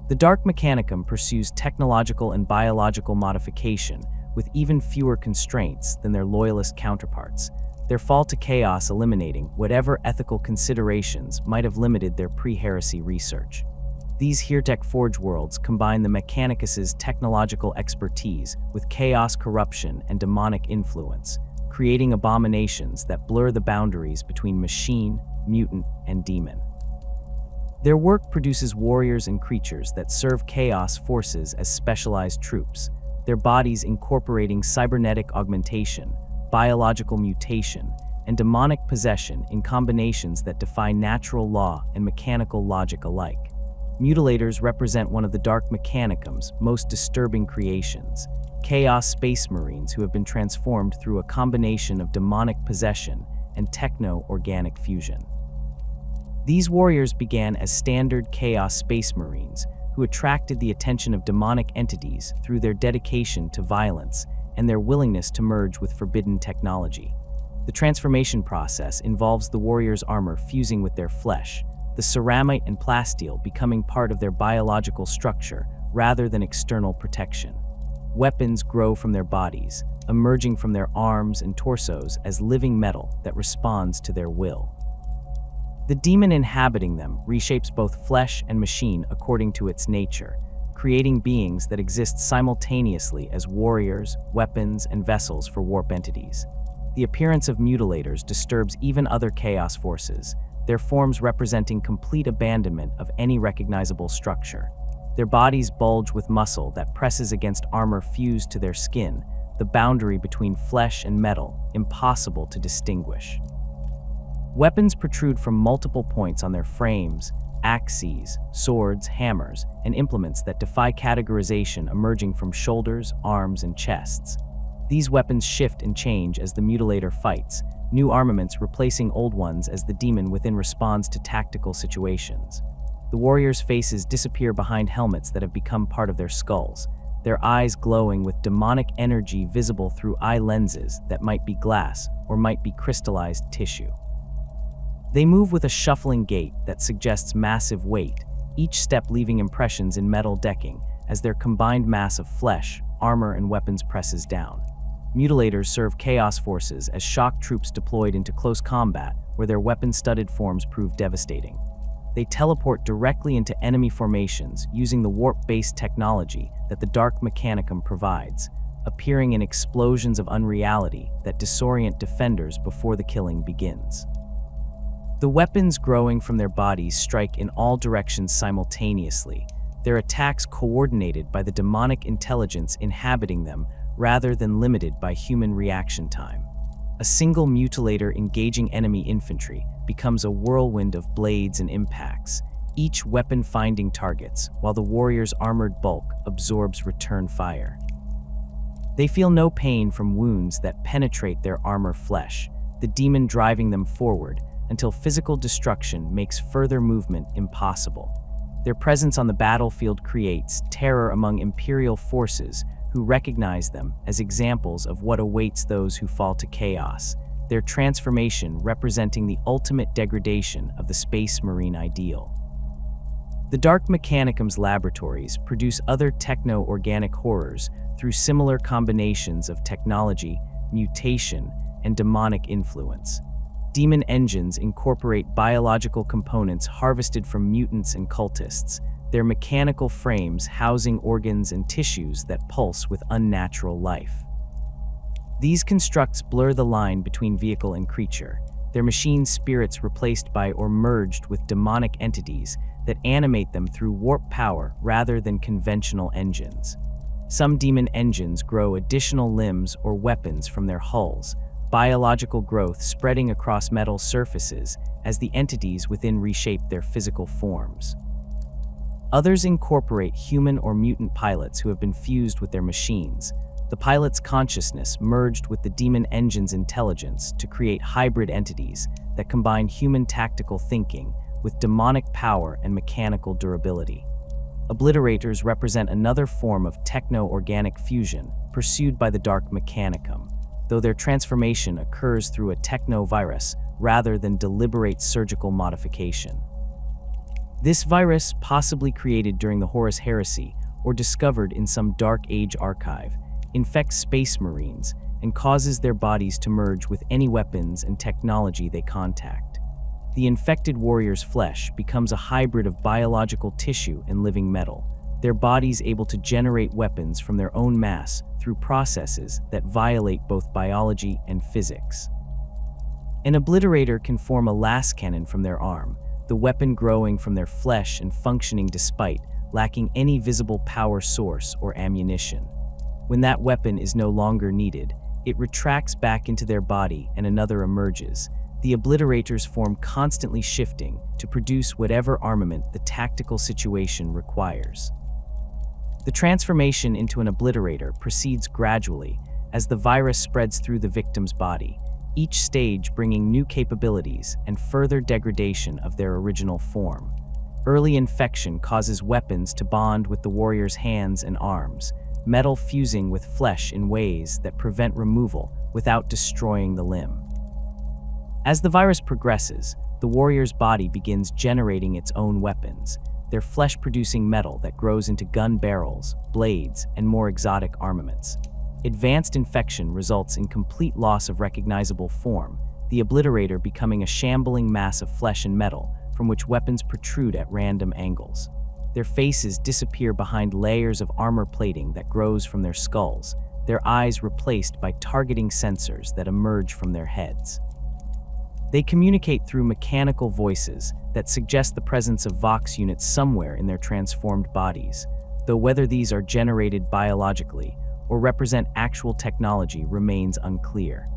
The Dark Mechanicum pursues technological and biological modification with even fewer constraints than their loyalist counterparts, their fall to Chaos eliminating whatever ethical considerations might have limited their pre-heresy research. These Heretic Forge worlds combine the Mechanicus's technological expertise with Chaos corruption and demonic influence, creating abominations that blur the boundaries between machine, mutant, and demon. Their work produces warriors and creatures that serve Chaos forces as specialized troops, their bodies incorporating cybernetic augmentation, biological mutation, and demonic possession in combinations that defy natural law and mechanical logic alike. Mutilators represent one of the Dark Mechanicum's most disturbing creations, Chaos Space Marines who have been transformed through a combination of demonic possession and techno-organic fusion. These warriors began as standard Chaos Space Marines who attracted the attention of demonic entities through their dedication to violence and their willingness to merge with forbidden technology. The transformation process involves the warriors' armor fusing with their flesh, the ceramite and plasteel becoming part of their biological structure rather than external protection. Weapons grow from their bodies, emerging from their arms and torsos as living metal that responds to their will. The demon inhabiting them reshapes both flesh and machine according to its nature, creating beings that exist simultaneously as warriors, weapons, and vessels for warp entities. The appearance of mutilators disturbs even other Chaos forces, their forms representing complete abandonment of any recognizable structure. Their bodies bulge with muscle that presses against armor fused to their skin, the boundary between flesh and metal impossible to distinguish. Weapons protrude from multiple points on their frames: axes, swords, hammers, and implements that defy categorization emerging from shoulders, arms, and chests. These weapons shift and change as the mutilator fights, new armaments replacing old ones as the demon within responds to tactical situations. The warriors' faces disappear behind helmets that have become part of their skulls, their eyes glowing with demonic energy visible through eye lenses that might be glass or might be crystallized tissue. They move with a shuffling gait that suggests massive weight, each step leaving impressions in metal decking as their combined mass of flesh, armor, and weapons presses down. Mutilators serve chaos forces as shock troops deployed into close combat where their weapon-studded forms prove devastating. They teleport directly into enemy formations using the warp-based technology that the Dark Mechanicum provides, appearing in explosions of unreality that disorient defenders before the killing begins. The weapons growing from their bodies strike in all directions simultaneously, their attacks coordinated by the demonic intelligence inhabiting them rather than limited by human reaction time. A single mutilator engaging enemy infantry becomes a whirlwind of blades and impacts, each weapon finding targets, while the warrior's armored bulk absorbs return fire. They feel no pain from wounds that penetrate their armor flesh, the demon driving them forward until physical destruction makes further movement impossible. Their presence on the battlefield creates terror among Imperial forces who recognize them as examples of what awaits those who fall to chaos, their transformation representing the ultimate degradation of the Space Marine ideal. The Dark Mechanicum's laboratories produce other techno-organic horrors through similar combinations of technology, mutation, and demonic influence. Demon engines incorporate biological components harvested from mutants and cultists, their mechanical frames housing organs and tissues that pulse with unnatural life. These constructs blur the line between vehicle and creature, their machine spirits replaced by or merged with demonic entities that animate them through warp power rather than conventional engines. Some demon engines grow additional limbs or weapons from their hulls, biological growth spreading across metal surfaces as the entities within reshape their physical forms. Others incorporate human or mutant pilots who have been fused with their machines, the pilot's consciousness merged with the demon engine's intelligence to create hybrid entities that combine human tactical thinking with demonic power and mechanical durability. Obliterators represent another form of techno-organic fusion pursued by the Dark Mechanicum, though their transformation occurs through a techno-virus rather than deliberate surgical modification. This virus, possibly created during the Horus Heresy or discovered in some Dark Age archive, infects Space Marines and causes their bodies to merge with any weapons and technology they contact. The infected warrior's flesh becomes a hybrid of biological tissue and living metal, their bodies able to generate weapons from their own mass through processes that violate both biology and physics. An obliterator can form a las cannon from their arm, the weapon growing from their flesh and functioning despite lacking any visible power source or ammunition. When that weapon is no longer needed, it retracts back into their body and another emerges, the obliterators form constantly shifting to produce whatever armament the tactical situation requires. The transformation into an obliterator proceeds gradually as the virus spreads through the victim's body, each stage bringing new capabilities and further degradation of their original form. Early infection causes weapons to bond with the warrior's hands and arms, metal fusing with flesh in ways that prevent removal without destroying the limb. As the virus progresses, the warrior's body begins generating its own weapons, their flesh-producing metal that grows into gun barrels, blades, and more exotic armaments. Advanced infection results in complete loss of recognizable form, the obliterator becoming a shambling mass of flesh and metal from which weapons protrude at random angles. Their faces disappear behind layers of armor plating that grows from their skulls, their eyes replaced by targeting sensors that emerge from their heads. They communicate through mechanical voices that suggest the presence of Vox units somewhere in their transformed bodies, though whether these are generated biologically or represent actual technology remains unclear.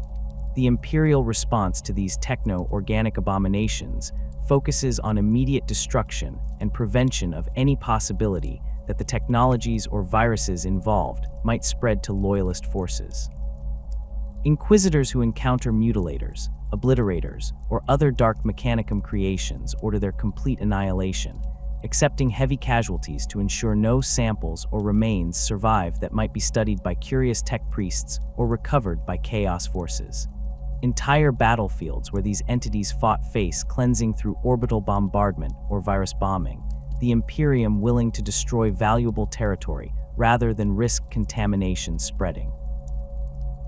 The Imperial response to these techno-organic abominations focuses on immediate destruction and prevention of any possibility that the technologies or viruses involved might spread to loyalist forces. Inquisitors who encounter mutilators, obliterators, or other dark mechanicum creations order their complete annihilation, accepting heavy casualties to ensure no samples or remains survive that might be studied by curious tech priests or recovered by chaos forces. Entire battlefields where these entities fought face cleansing through orbital bombardment or virus bombing, the Imperium willing to destroy valuable territory rather than risk contamination spreading.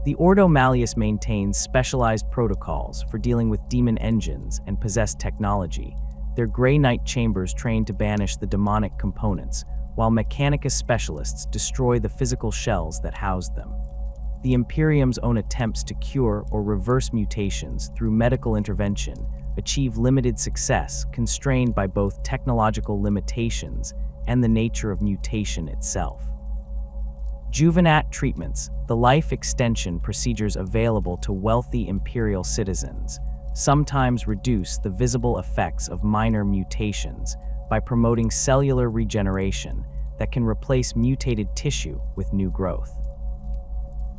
The Ordo Malleus maintains specialized protocols for dealing with demon engines and possessed technology, their Grey Knight chambers trained to banish the demonic components, while Mechanicus specialists destroy the physical shells that housed them. The Imperium's own attempts to cure or reverse mutations through medical intervention achieve limited success, constrained by both technological limitations and the nature of mutation itself. Juvenat treatments, the life extension procedures available to wealthy Imperial citizens, sometimes reduce the visible effects of minor mutations by promoting cellular regeneration that can replace mutated tissue with new growth.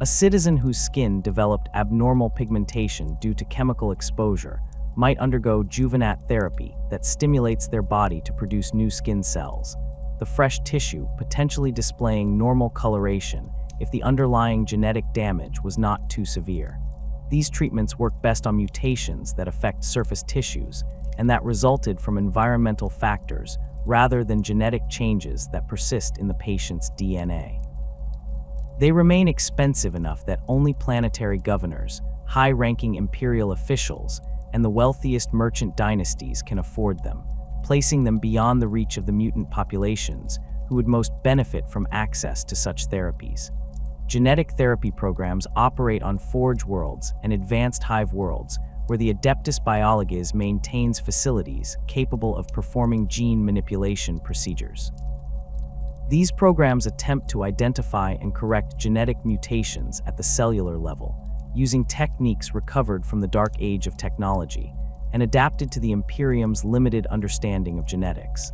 A citizen whose skin developed abnormal pigmentation due to chemical exposure might undergo Juvenat therapy that stimulates their body to produce new skin cells, the fresh tissue potentially displaying normal coloration if the underlying genetic damage was not too severe. These treatments work best on mutations that affect surface tissues and that resulted from environmental factors rather than genetic changes that persist in the patient's DNA. They remain expensive enough that only planetary governors, high-ranking imperial officials, and the wealthiest merchant dynasties can afford them, placing them beyond the reach of the mutant populations who would most benefit from access to such therapies. Genetic therapy programs operate on Forge worlds and advanced hive worlds, where the Adeptus Biologics maintains facilities capable of performing gene manipulation procedures. These programs attempt to identify and correct genetic mutations at the cellular level, using techniques recovered from the Dark Age of technology and adapted to the Imperium's limited understanding of genetics.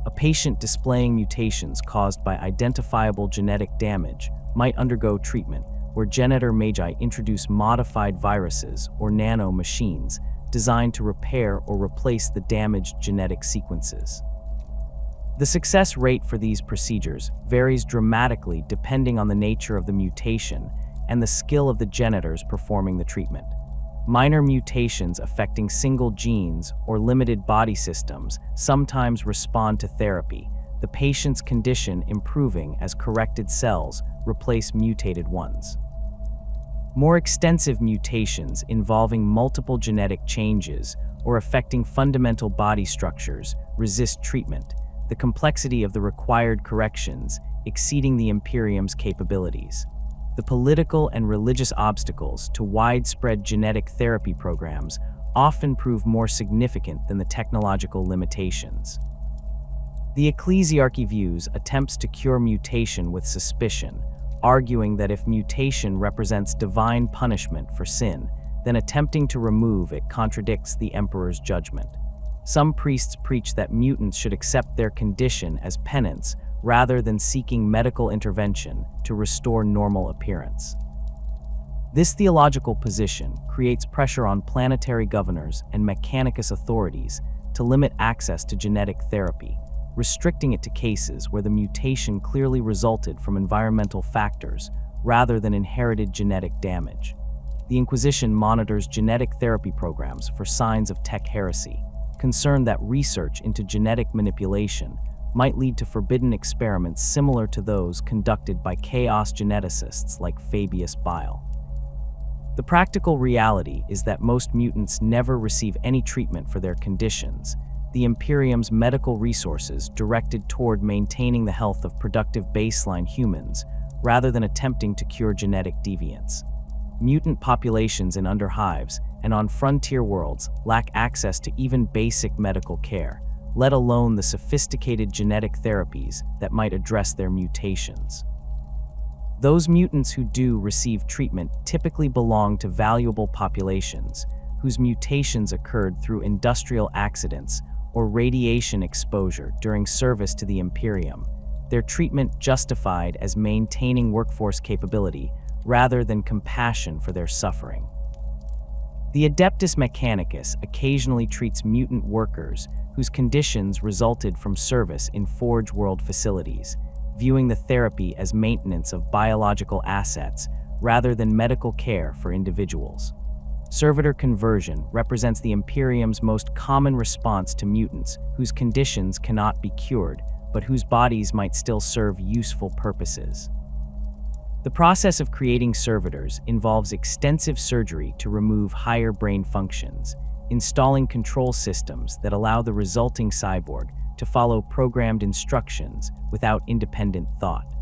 A patient displaying mutations caused by identifiable genetic damage might undergo treatment where Genitor Magi introduce modified viruses or nano-machines designed to repair or replace the damaged genetic sequences. The success rate for these procedures varies dramatically depending on the nature of the mutation and the skill of the genitors performing the treatment. Minor mutations affecting single genes or limited body systems sometimes respond to therapy, the patient's condition improving as corrected cells replace mutated ones. More extensive mutations involving multiple genetic changes or affecting fundamental body structures resist treatment, the complexity of the required corrections exceeding the Imperium's capabilities. The political and religious obstacles to widespread genetic therapy programs often prove more significant than the technological limitations. The Ecclesiarchy views attempts to cure mutation with suspicion, arguing that if mutation represents divine punishment for sin, then attempting to remove it contradicts the Emperor's judgment. Some priests preach that mutants should accept their condition as penance rather than seeking medical intervention to restore normal appearance. This theological position creates pressure on planetary governors and Mechanicus authorities to limit access to genetic therapy, restricting it to cases where the mutation clearly resulted from environmental factors rather than inherited genetic damage. The Inquisition monitors genetic therapy programs for signs of tech heresy, concerned that research into genetic manipulation might lead to forbidden experiments similar to those conducted by chaos geneticists like Fabius Bile. The practical reality is that most mutants never receive any treatment for their conditions, the Imperium's medical resources directed toward maintaining the health of productive baseline humans rather than attempting to cure genetic deviance. Mutant populations in underhives and on frontier worlds lack access to even basic medical care, let alone the sophisticated genetic therapies that might address their mutations. Those mutants who do receive treatment typically belong to valuable populations whose mutations occurred through industrial accidents or radiation exposure during service to the Imperium, their treatment justified as maintaining workforce capability rather than compassion for their suffering. The Adeptus Mechanicus occasionally treats mutant workers whose conditions resulted from service in Forge World facilities, viewing the therapy as maintenance of biological assets rather than medical care for individuals. Servitor conversion represents the Imperium's most common response to mutants whose conditions cannot be cured, but whose bodies might still serve useful purposes. The process of creating servitors involves extensive surgery to remove higher brain functions, installing control systems that allow the resulting cyborg to follow programmed instructions without independent thought.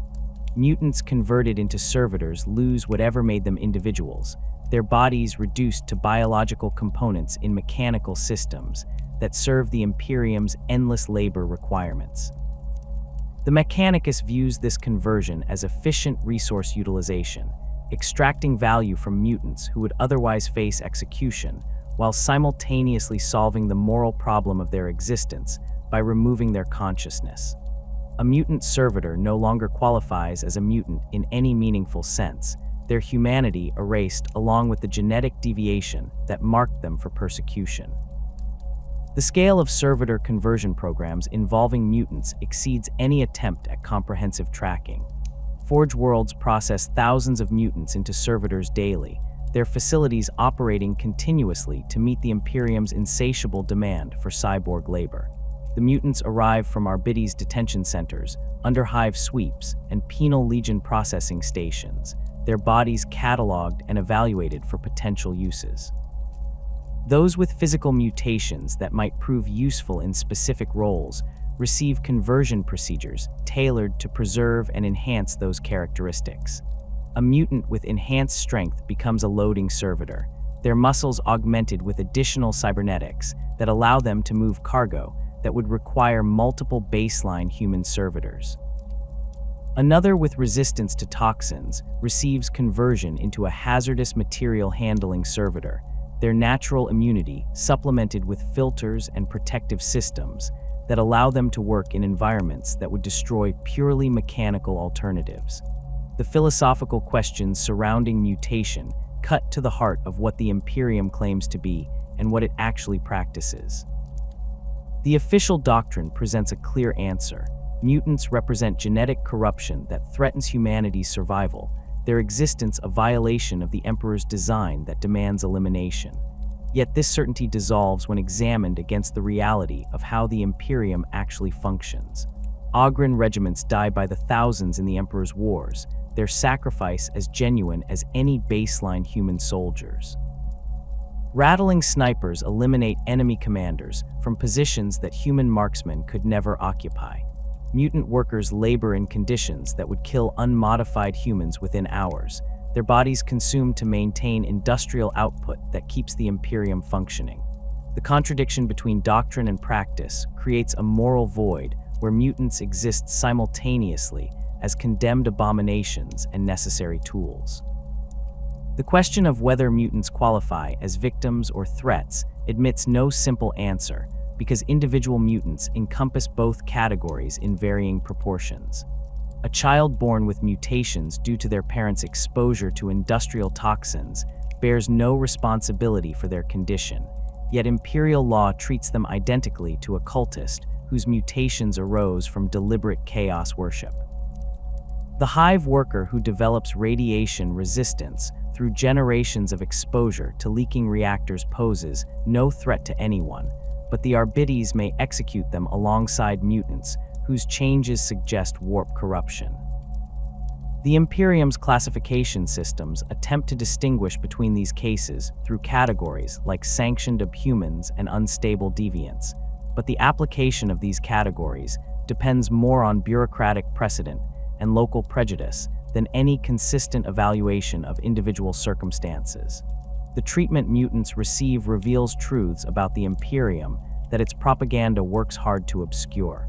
Mutants converted into servitors lose whatever made them individuals, their bodies reduced to biological components in mechanical systems that serve the Imperium's endless labor requirements. The Mechanicus views this conversion as efficient resource utilization, extracting value from mutants who would otherwise face execution, while simultaneously solving the moral problem of their existence by removing their consciousness. A mutant servitor no longer qualifies as a mutant in any meaningful sense, their humanity erased along with the genetic deviation that marked them for persecution. The scale of servitor conversion programs involving mutants exceeds any attempt at comprehensive tracking. Forge Worlds process thousands of mutants into servitors daily, their facilities operating continuously to meet the Imperium's insatiable demand for cyborg labor. The mutants arrive from Arbites detention centers, underhive sweeps, and Penal Legion processing stations, their bodies cataloged and evaluated for potential uses. Those with physical mutations that might prove useful in specific roles receive conversion procedures tailored to preserve and enhance those characteristics. A mutant with enhanced strength becomes a loading servitor, their muscles augmented with additional cybernetics that allow them to move cargo that would require multiple baseline human servitors. Another with resistance to toxins receives conversion into a hazardous material handling servitor, their natural immunity supplemented with filters and protective systems that allow them to work in environments that would destroy purely mechanical alternatives. The philosophical questions surrounding mutation cut to the heart of what the Imperium claims to be and what it actually practices. The official doctrine presents a clear answer. Mutants represent genetic corruption that threatens humanity's survival, their existence a violation of the Emperor's design that demands elimination. Yet this certainty dissolves when examined against the reality of how the Imperium actually functions. Ogren regiments die by the thousands in the Emperor's wars, their sacrifice as genuine as any baseline human soldiers. Rattling snipers eliminate enemy commanders from positions that human marksmen could never occupy. Mutant workers labor in conditions that would kill unmodified humans within hours, their bodies consumed to maintain industrial output that keeps the Imperium functioning. The contradiction between doctrine and practice creates a moral void where mutants exist simultaneously as condemned abominations and necessary tools. The question of whether mutants qualify as victims or threats admits no simple answer, because individual mutants encompass both categories in varying proportions. A child born with mutations due to their parents' exposure to industrial toxins bears no responsibility for their condition, yet Imperial law treats them identically to a cultist whose mutations arose from deliberate chaos worship. The hive worker who develops radiation resistance through generations of exposure to leaking reactors poses no threat to anyone, but the Arbites may execute them alongside mutants whose changes suggest warp corruption. The Imperium's classification systems attempt to distinguish between these cases through categories like sanctioned abhumans and unstable deviants, but the application of these categories depends more on bureaucratic precedent and local prejudice than any consistent evaluation of individual circumstances. The treatment mutants receive reveals truths about the Imperium that its propaganda works hard to obscure.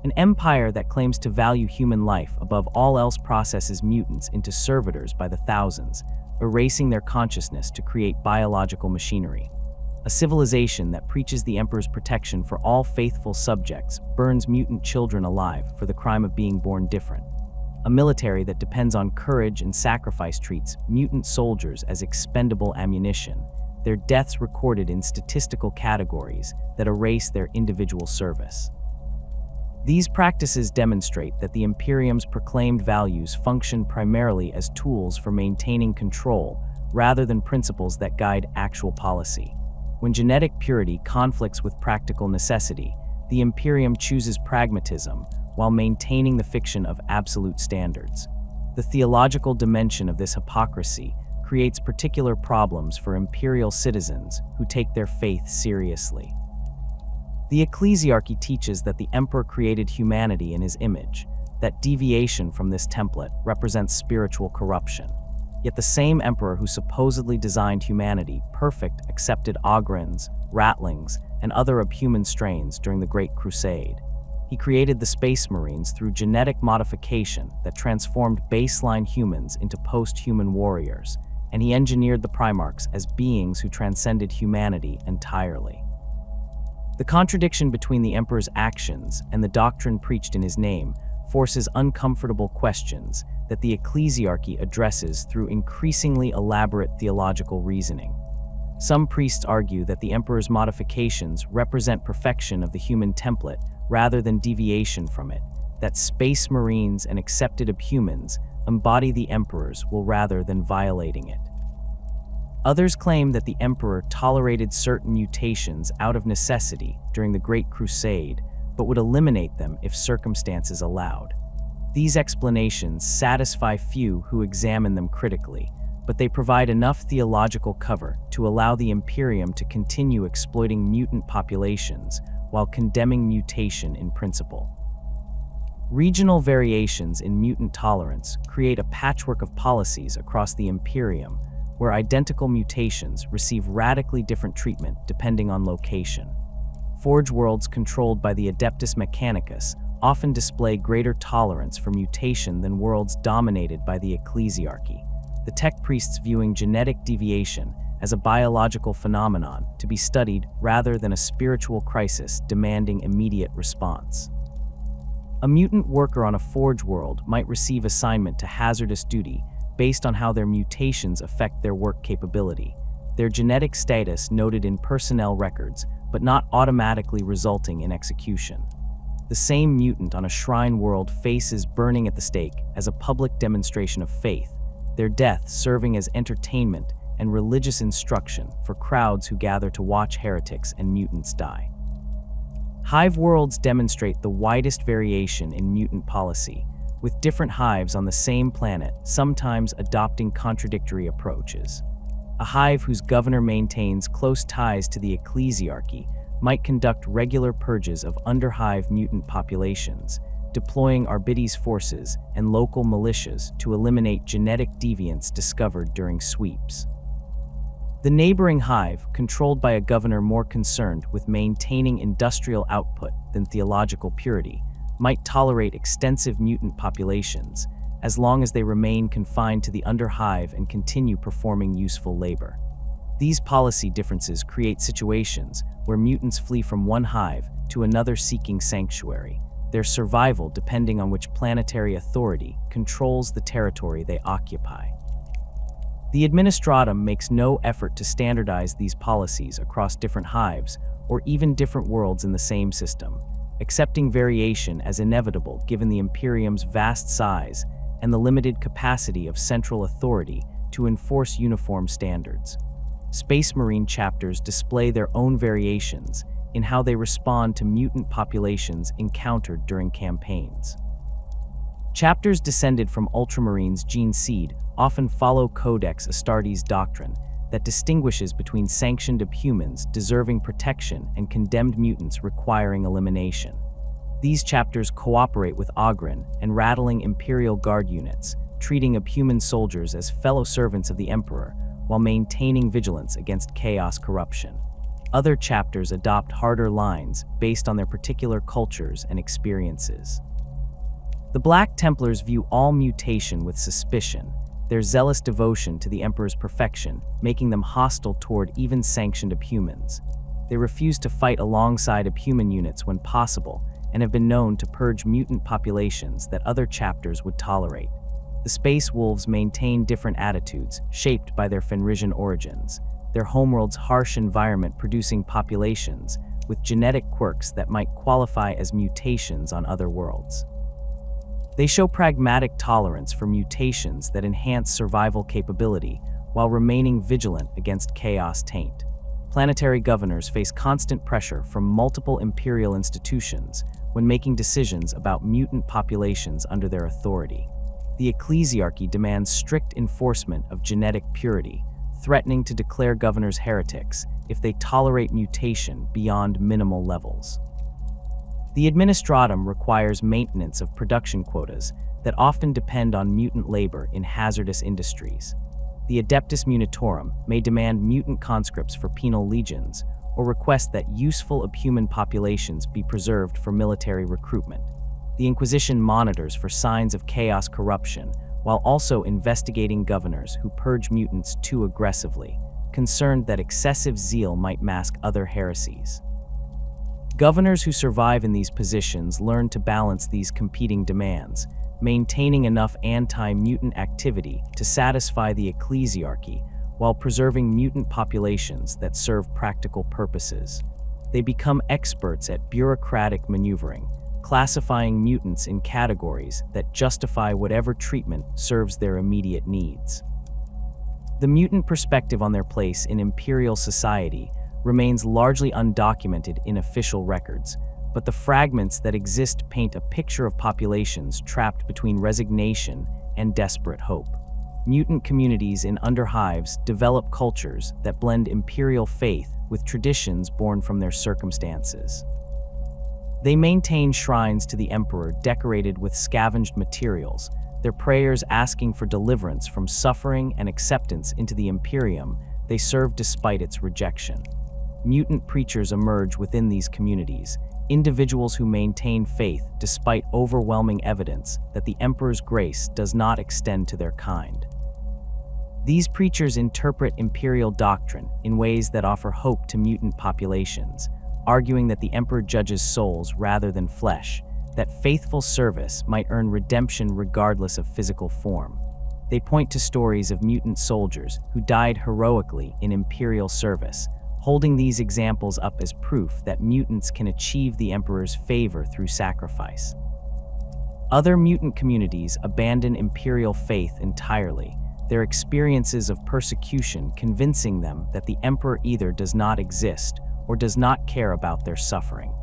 An empire that claims to value human life above all else processes mutants into servitors by the thousands, erasing their consciousness to create biological machinery. A civilization that preaches the Emperor's protection for all faithful subjects burns mutant children alive for the crime of being born different. A military that depends on courage and sacrifice treats mutant soldiers as expendable ammunition, their deaths recorded in statistical categories that erase their individual service. These practices demonstrate that the Imperium's proclaimed values function primarily as tools for maintaining control rather than principles that guide actual policy. When genetic purity conflicts with practical necessity, the Imperium chooses pragmatism while maintaining the fiction of absolute standards. The theological dimension of this hypocrisy creates particular problems for Imperial citizens who take their faith seriously. The Ecclesiarchy teaches that the Emperor created humanity in his image, that deviation from this template represents spiritual corruption. Yet the same Emperor who supposedly designed humanity perfect accepted ogrins, ratlings, and other abhuman strains during the Great Crusade. He created the Space Marines through genetic modification that transformed baseline humans into post-human warriors, and he engineered the Primarchs as beings who transcended humanity entirely. The contradiction between the Emperor's actions and the doctrine preached in his name forces uncomfortable questions that the Ecclesiarchy addresses through increasingly elaborate theological reasoning. Some priests argue that the Emperor's modifications represent perfection of the human template rather than deviation from it, that Space Marines and accepted abhumans embody the Emperor's will rather than violating it. Others claim that the Emperor tolerated certain mutations out of necessity during the Great Crusade, but would eliminate them if circumstances allowed. These explanations satisfy few who examine them critically, but they provide enough theological cover to allow the Imperium to continue exploiting mutant populations while condemning mutation in principle. Regional variations in mutant tolerance create a patchwork of policies across the Imperium, where identical mutations receive radically different treatment depending on location. Forge worlds controlled by the Adeptus Mechanicus often display greater tolerance for mutation than worlds dominated by the Ecclesiarchy, the tech priests viewing genetic deviation as a biological phenomenon to be studied rather than a spiritual crisis demanding immediate response. A mutant worker on a Forge world might receive assignment to hazardous duty based on how their mutations affect their work capability, their genetic status noted in personnel records, but not automatically resulting in execution. The same mutant on a Shrine world faces burning at the stake as a public demonstration of faith, their death serving as entertainment and religious instruction for crowds who gather to watch heretics and mutants die. Hive worlds demonstrate the widest variation in mutant policy, with different hives on the same planet sometimes adopting contradictory approaches. A hive whose governor maintains close ties to the Ecclesiarchy might conduct regular purges of underhive mutant populations, deploying Arbites forces and local militias to eliminate genetic deviants discovered during sweeps. The neighboring hive, controlled by a governor more concerned with maintaining industrial output than theological purity, might tolerate extensive mutant populations as long as they remain confined to the underhive and continue performing useful labor. These policy differences create situations where mutants flee from one hive to another seeking sanctuary, their survival depending on which planetary authority controls the territory they occupy. The Administratum makes no effort to standardize these policies across different hives or even different worlds in the same system, accepting variation as inevitable given the Imperium's vast size and the limited capacity of central authority to enforce uniform standards. Space Marine chapters display their own variations in how they respond to mutant populations encountered during campaigns. Chapters descended from Ultramarines' gene seed often follow Codex Astartes' doctrine that distinguishes between sanctioned abhumans deserving protection and condemned mutants requiring elimination. These chapters cooperate with Ogren and rattling Imperial Guard units, treating abhuman soldiers as fellow servants of the Emperor while maintaining vigilance against chaos corruption. Other chapters adopt harder lines based on their particular cultures and experiences. The Black Templars view all mutation with suspicion, their zealous devotion to the Emperor's perfection making them hostile toward even sanctioned abhumans. They refuse to fight alongside abhuman units when possible, and have been known to purge mutant populations that other chapters would tolerate. The Space Wolves maintain different attitudes, shaped by their Fenrisian origins, their homeworld's harsh environment producing populations with genetic quirks that might qualify as mutations on other worlds. They show pragmatic tolerance for mutations that enhance survival capability while remaining vigilant against chaos taint. Planetary governors face constant pressure from multiple imperial institutions when making decisions about mutant populations under their authority. The Ecclesiarchy demands strict enforcement of genetic purity, threatening to declare governors heretics if they tolerate mutation beyond minimal levels. The Administratum requires maintenance of production quotas that often depend on mutant labor in hazardous industries. The Adeptus Munitorum may demand mutant conscripts for Penal Legions or request that useful abhuman populations be preserved for military recruitment. The Inquisition monitors for signs of chaos corruption while also investigating governors who purge mutants too aggressively, concerned that excessive zeal might mask other heresies. Governors who survive in these positions learn to balance these competing demands, maintaining enough anti-mutant activity to satisfy the Ecclesiarchy while preserving mutant populations that serve practical purposes. They become experts at bureaucratic maneuvering, classifying mutants in categories that justify whatever treatment serves their immediate needs. The mutant perspective on their place in Imperial society remains largely undocumented in official records, but the fragments that exist paint a picture of populations trapped between resignation and desperate hope. Mutant communities in underhives develop cultures that blend Imperial faith with traditions born from their circumstances. They maintain shrines to the Emperor decorated with scavenged materials, their prayers asking for deliverance from suffering and acceptance into the Imperium they serve despite its rejection. Mutant preachers emerge within these communities, individuals who maintain faith despite overwhelming evidence that the Emperor's grace does not extend to their kind. These preachers interpret Imperial doctrine in ways that offer hope to mutant populations, arguing that the Emperor judges souls rather than flesh, that faithful service might earn redemption regardless of physical form. They point to stories of mutant soldiers who died heroically in Imperial service, holding these examples up as proof that mutants can achieve the Emperor's favor through sacrifice. Other mutant communities abandon Imperial faith entirely, their experiences of persecution convincing them that the Emperor either does not exist or does not care about their suffering.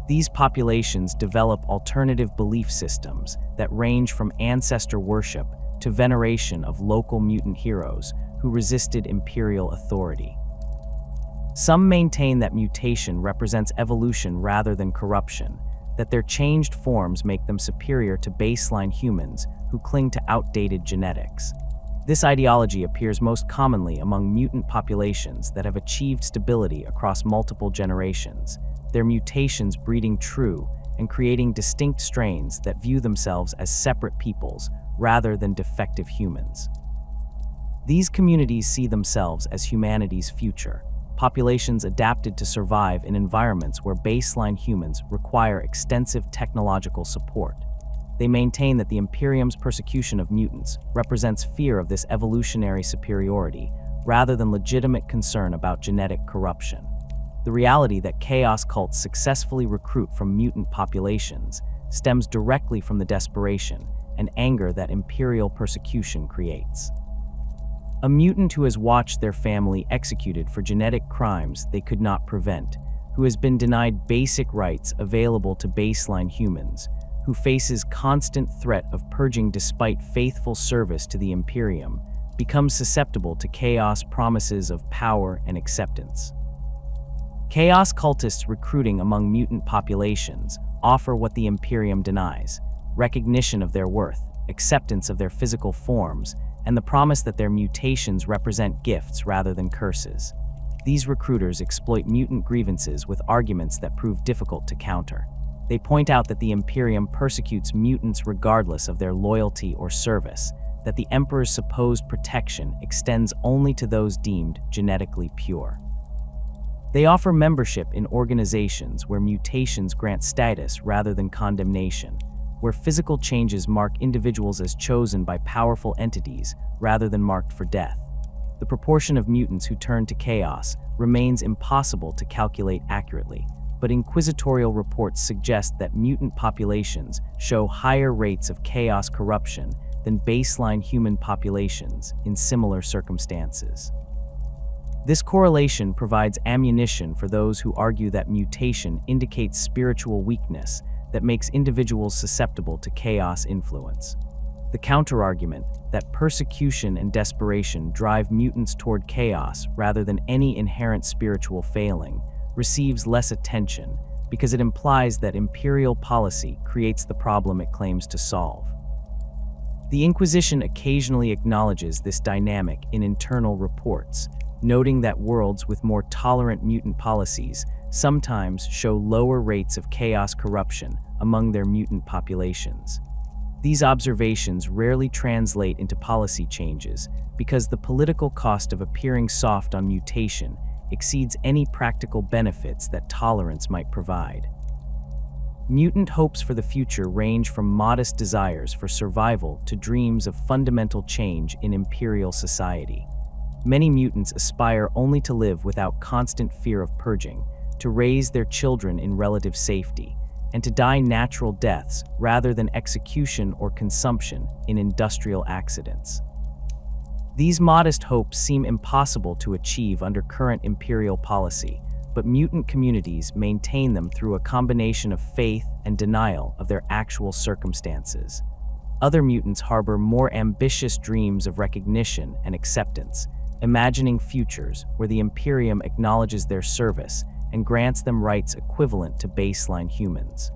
These populations develop alternative belief systems that range from ancestor worship to veneration of local mutant heroes who resisted Imperial authority. Some maintain that mutation represents evolution rather than corruption, that their changed forms make them superior to baseline humans who cling to outdated genetics. This ideology appears most commonly among mutant populations that have achieved stability across multiple generations, their mutations breeding true and creating distinct strains that view themselves as separate peoples rather than defective humans. These communities see themselves as humanity's future, populations adapted to survive in environments where baseline humans require extensive technological support. They maintain that the Imperium's persecution of mutants represents fear of this evolutionary superiority rather than legitimate concern about genetic corruption. The reality that chaos cults successfully recruit from mutant populations stems directly from the desperation and anger that Imperial persecution creates. A mutant who has watched their family executed for genetic crimes they could not prevent, who has been denied basic rights available to baseline humans, who faces constant threat of purging despite faithful service to the Imperium, becomes susceptible to chaos promises of power and acceptance. Chaos cultists recruiting among mutant populations offer what the Imperium denies: recognition of their worth, acceptance of their physical forms, and the promise that their mutations represent gifts rather than curses. These recruiters exploit mutant grievances with arguments that prove difficult to counter. They point out that the Imperium persecutes mutants regardless of their loyalty or service, that the Emperor's supposed protection extends only to those deemed genetically pure. They offer membership in organizations where mutations grant status rather than condemnation, where physical changes mark individuals as chosen by powerful entities rather than marked for death. The proportion of mutants who turn to chaos remains impossible to calculate accurately, but inquisitorial reports suggest that mutant populations show higher rates of chaos corruption than baseline human populations in similar circumstances. This correlation provides ammunition for those who argue that mutation indicates spiritual weakness that makes individuals susceptible to chaos influence. The counterargument that persecution and desperation drive mutants toward chaos rather than any inherent spiritual failing receives less attention because it implies that imperial policy creates the problem it claims to solve. The Inquisition occasionally acknowledges this dynamic in internal reports, noting that worlds with more tolerant mutant policies sometimes show lower rates of chaos corruption among their mutant populations. These observations rarely translate into policy changes because the political cost of appearing soft on mutation exceeds any practical benefits that tolerance might provide. Mutant hopes for the future range from modest desires for survival to dreams of fundamental change in imperial society. Many mutants aspire only to live without constant fear of purging, to raise their children in relative safety, and to die natural deaths rather than execution or consumption in industrial accidents. These modest hopes seem impossible to achieve under current imperial policy, but mutant communities maintain them through a combination of faith and denial of their actual circumstances. Other mutants harbor more ambitious dreams of recognition and acceptance, imagining futures where the Imperium acknowledges their service and grants them rights equivalent to baseline humans.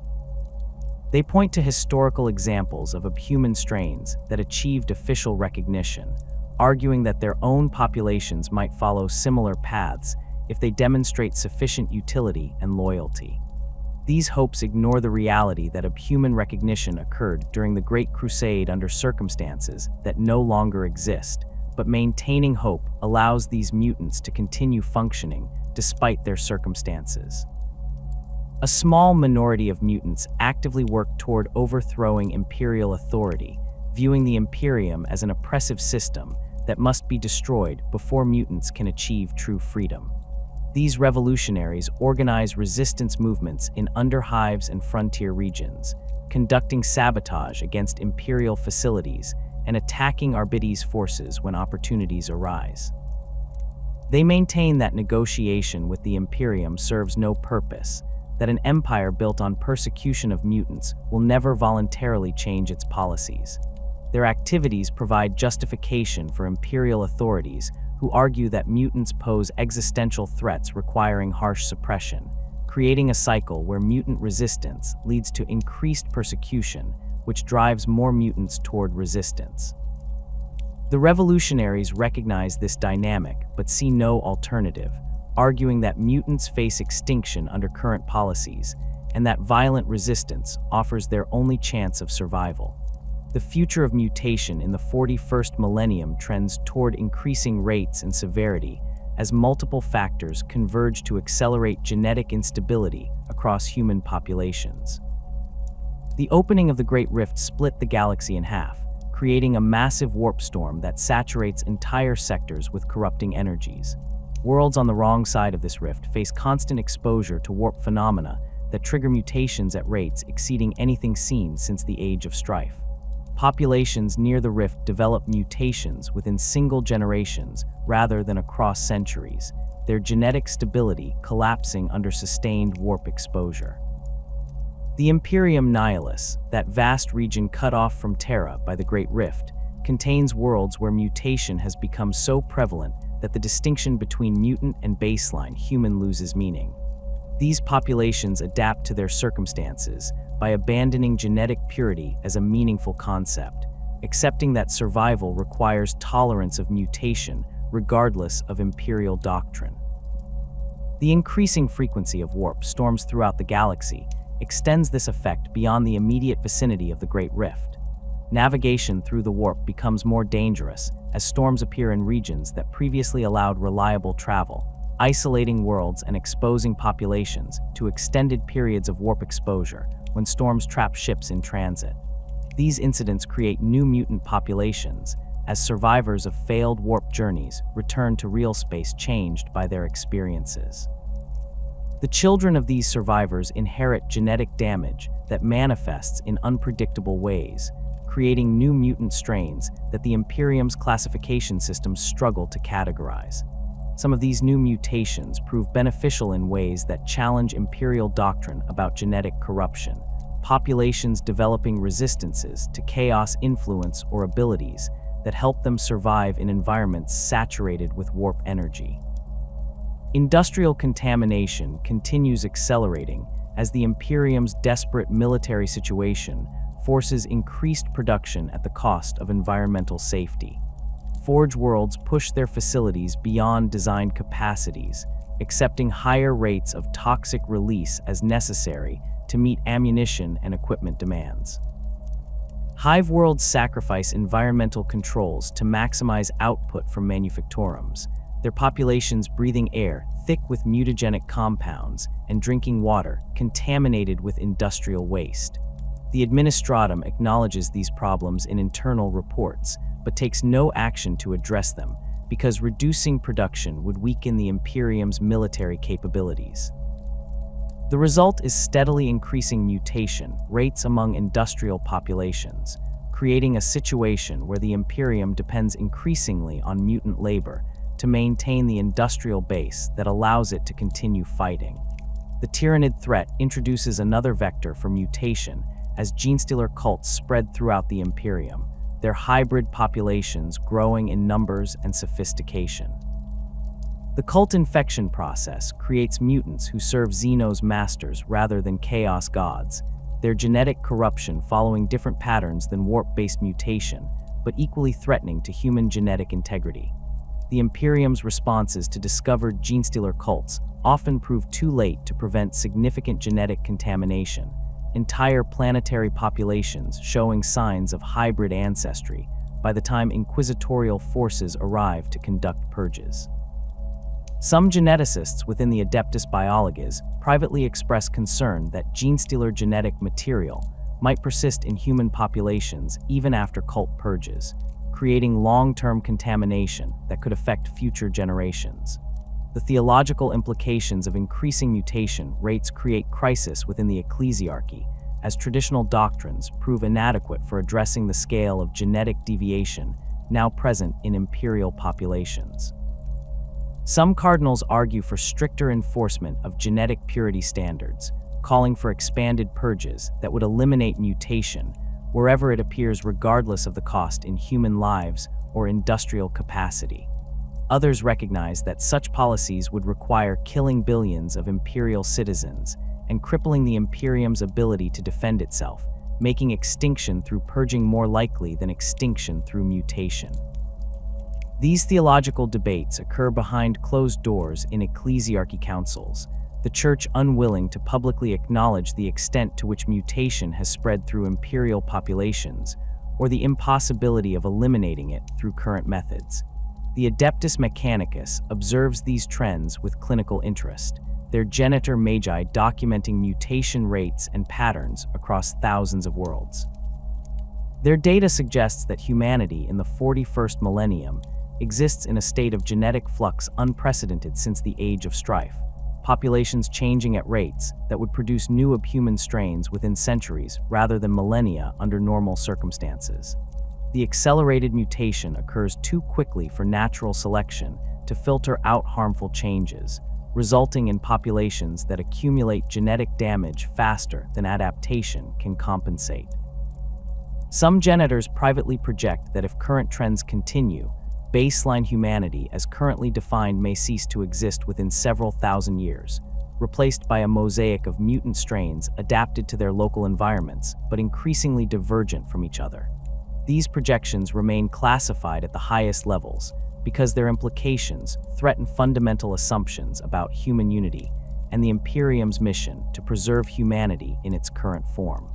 They point to historical examples of abhuman strains that achieved official recognition, arguing that their own populations might follow similar paths if they demonstrate sufficient utility and loyalty. These hopes ignore the reality that abhuman recognition occurred during the Great Crusade under circumstances that no longer exist, but maintaining hope allows these mutants to continue functioning despite their circumstances. A small minority of mutants actively work toward overthrowing imperial authority, viewing the Imperium as an oppressive system that must be destroyed before mutants can achieve true freedom. These revolutionaries organize resistance movements in underhives and frontier regions, conducting sabotage against Imperial facilities and attacking Arbites forces when opportunities arise. They maintain that negotiation with the Imperium serves no purpose, that an empire built on persecution of mutants will never voluntarily change its policies. Their activities provide justification for Imperial authorities who argue that mutants pose existential threats requiring harsh suppression, creating a cycle where mutant resistance leads to increased persecution, which drives more mutants toward resistance. The revolutionaries recognize this dynamic but see no alternative, arguing that mutants face extinction under current policies and that violent resistance offers their only chance of survival. The future of mutation in the 41st millennium trends toward increasing rates and severity as multiple factors converge to accelerate genetic instability across human populations. The opening of the Great Rift split the galaxy in half, creating a massive warp storm that saturates entire sectors with corrupting energies. Worlds on the wrong side of this rift face constant exposure to warp phenomena that trigger mutations at rates exceeding anything seen since the Age of Strife. Populations near the rift develop mutations within single generations rather than across centuries, their genetic stability collapsing under sustained warp exposure. The Imperium Nihilus, that vast region cut off from Terra by the Great Rift, contains worlds where mutation has become so prevalent that the distinction between mutant and baseline human loses meaning. These populations adapt to their circumstances by abandoning genetic purity as a meaningful concept, accepting that survival requires tolerance of mutation regardless of imperial doctrine. The increasing frequency of warp storms throughout the galaxy extends this effect beyond the immediate vicinity of the Great Rift. Navigation through the warp becomes more dangerous as storms appear in regions that previously allowed reliable travel, isolating worlds and exposing populations to extended periods of warp exposure when storms trap ships in transit. These incidents create new mutant populations as survivors of failed warp journeys return to real space changed by their experiences. The children of these survivors inherit genetic damage that manifests in unpredictable ways, creating new mutant strains that the Imperium's classification systems struggle to categorize. Some of these new mutations prove beneficial in ways that challenge Imperial doctrine about genetic corruption, populations developing resistances to chaos influence or abilities that help them survive in environments saturated with warp energy. Industrial contamination continues accelerating as the Imperium's desperate military situation forces increased production at the cost of environmental safety. Forge worlds push their facilities beyond designed capacities, accepting higher rates of toxic release as necessary to meet ammunition and equipment demands. Hive worlds sacrifice environmental controls to maximize output from manufactorums, their populations breathing air thick with mutagenic compounds and drinking water contaminated with industrial waste. The Administratum acknowledges these problems in internal reports, but takes no action to address them because reducing production would weaken the Imperium's military capabilities. The result is steadily increasing mutation rates among industrial populations, creating a situation where the Imperium depends increasingly on mutant labor to maintain the industrial base that allows it to continue fighting. The Tyrannid threat introduces another vector for mutation as genestealer cults spread throughout the Imperium, their hybrid populations growing in numbers and sophistication. The cult infection process creates mutants who serve Xeno's masters rather than chaos gods, their genetic corruption following different patterns than warp-based mutation, but equally threatening to human genetic integrity. The Imperium's responses to discovered genestealer cults often prove too late to prevent significant genetic contamination, entire planetary populations showing signs of hybrid ancestry by the time inquisitorial forces arrive to conduct purges. Some geneticists within the Adeptus Biologies privately express concern that genestealer genetic material might persist in human populations even after cult purges, creating long-term contamination that could affect future generations. The theological implications of increasing mutation rates create crisis within the Ecclesiarchy, as traditional doctrines prove inadequate for addressing the scale of genetic deviation now present in Imperial populations. Some cardinals argue for stricter enforcement of genetic purity standards, calling for expanded purges that would eliminate mutation wherever it appears regardless of the cost in human lives or industrial capacity. Others recognize that such policies would require killing billions of Imperial citizens and crippling the Imperium's ability to defend itself, making extinction through purging more likely than extinction through mutation. These theological debates occur behind closed doors in Ecclesiarchy councils, the Church unwilling to publicly acknowledge the extent to which mutation has spread through Imperial populations, or the impossibility of eliminating it through current methods. The Adeptus Mechanicus observes these trends with clinical interest, their genitor magi documenting mutation rates and patterns across thousands of worlds. Their data suggests that humanity in the 41st millennium exists in a state of genetic flux unprecedented since the Age of Strife, populations changing at rates that would produce new abhuman strains within centuries rather than millennia under normal circumstances. The accelerated mutation occurs too quickly for natural selection to filter out harmful changes, resulting in populations that accumulate genetic damage faster than adaptation can compensate. Some genetors privately project that if current trends continue, baseline humanity as currently defined may cease to exist within several thousand years, replaced by a mosaic of mutant strains adapted to their local environments but increasingly divergent from each other. These projections remain classified at the highest levels because their implications threaten fundamental assumptions about human unity and the Imperium's mission to preserve humanity in its current form.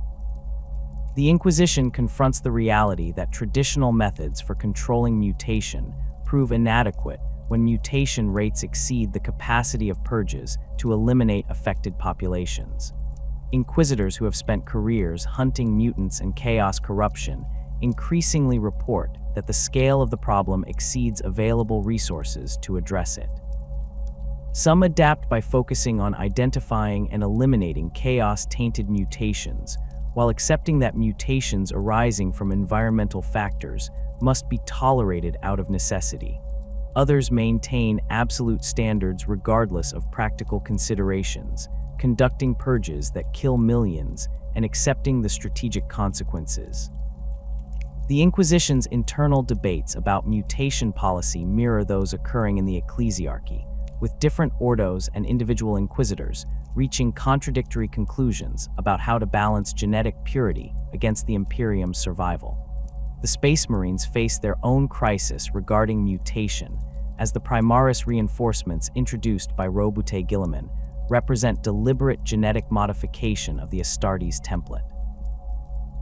The Inquisition confronts the reality that traditional methods for controlling mutation prove inadequate when mutation rates exceed the capacity of purges to eliminate affected populations. Inquisitors who have spent careers hunting mutants and chaos corruption increasingly report that the scale of the problem exceeds available resources to address it. Some adapt by focusing on identifying and eliminating chaos-tainted mutations, while accepting that mutations arising from environmental factors must be tolerated out of necessity. Others maintain absolute standards regardless of practical considerations, conducting purges that kill millions and accepting the strategic consequences. The Inquisition's internal debates about mutation policy mirror those occurring in the Ecclesiarchy, with different ordos and individual inquisitors reaching contradictory conclusions about how to balance genetic purity against the Imperium's survival. The Space Marines face their own crisis regarding mutation, as the Primaris reinforcements introduced by Robute Guilliman represent deliberate genetic modification of the Astartes template.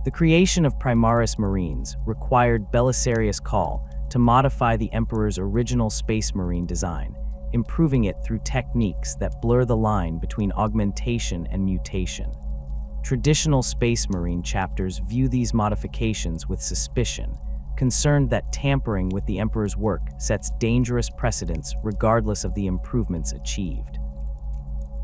The creation of Primaris Marines required Belisarius Cawl to modify the Emperor's original Space Marine design, improving it through techniques that blur the line between augmentation and mutation. Traditional Space Marine chapters view these modifications with suspicion, concerned that tampering with the Emperor's work sets dangerous precedents regardless of the improvements achieved.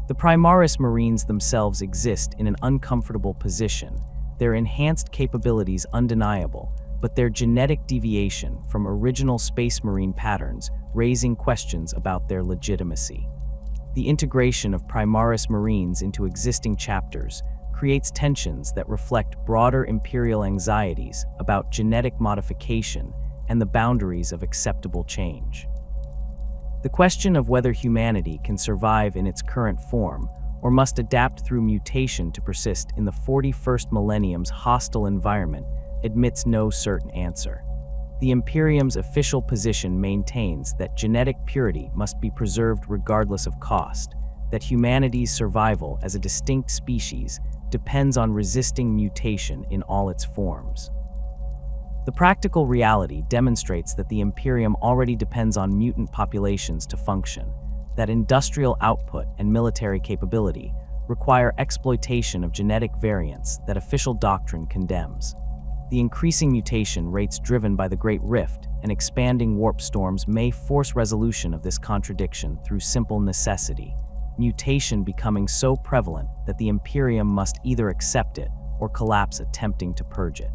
The Primaris Marines themselves exist in an uncomfortable position, their enhanced capabilities undeniable, but their genetic deviation from original Space Marine patterns raising questions about their legitimacy. The integration of Primaris Marines into existing chapters creates tensions that reflect broader Imperial anxieties about genetic modification and the boundaries of acceptable change. The question of whether humanity can survive in its current form or must adapt through mutation to persist in the 41st millennium's hostile environment admits no certain answer. The Imperium's official position maintains that genetic purity must be preserved regardless of cost, that humanity's survival as a distinct species depends on resisting mutation in all its forms. The practical reality demonstrates that the Imperium already depends on mutant populations to function, that industrial output and military capability require exploitation of genetic variants that official doctrine condemns. The increasing mutation rates driven by the Great Rift and expanding warp storms may force resolution of this contradiction through simple necessity, mutation becoming so prevalent that the Imperium must either accept it or collapse attempting to purge it.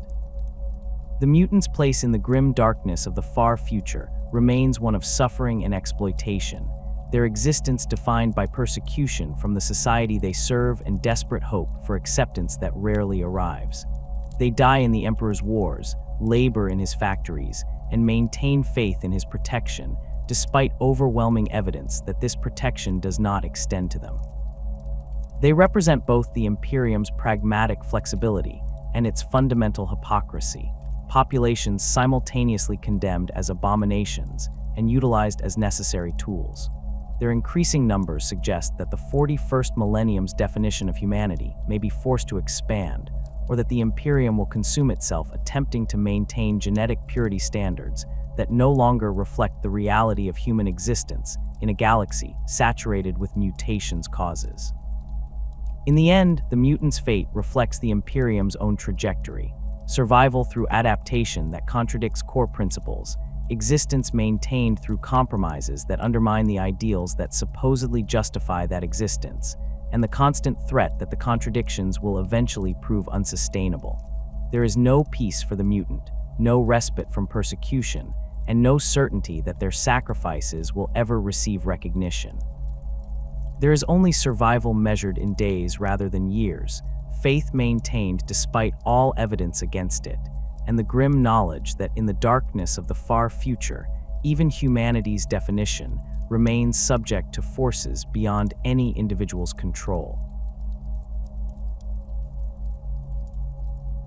The mutants' place in the grim darkness of the far future remains one of suffering and exploitation, their existence defined by persecution from the society they serve and desperate hope for acceptance that rarely arrives. They die in the Emperor's wars, labor in his factories, and maintain faith in his protection, despite overwhelming evidence that this protection does not extend to them. They represent both the Imperium's pragmatic flexibility and its fundamental hypocrisy, populations simultaneously condemned as abominations and utilized as necessary tools. Their increasing numbers suggest that the 41st millennium's definition of humanity may be forced to expand, or that the Imperium will consume itself attempting to maintain genetic purity standards that no longer reflect the reality of human existence in a galaxy saturated with mutations causes. In the end, the mutants' fate reflects the Imperium's own trajectory: survival through adaptation that contradicts core principles, existence maintained through compromises that undermine the ideals that supposedly justify that existence, and the constant threat that the contradictions will eventually prove unsustainable. There is no peace for the mutant, no respite from persecution, and no certainty that their sacrifices will ever receive recognition. There is only survival measured in days rather than years, faith maintained despite all evidence against it, and the grim knowledge that in the darkness of the far future, even humanity's definition remains subject to forces beyond any individual's control.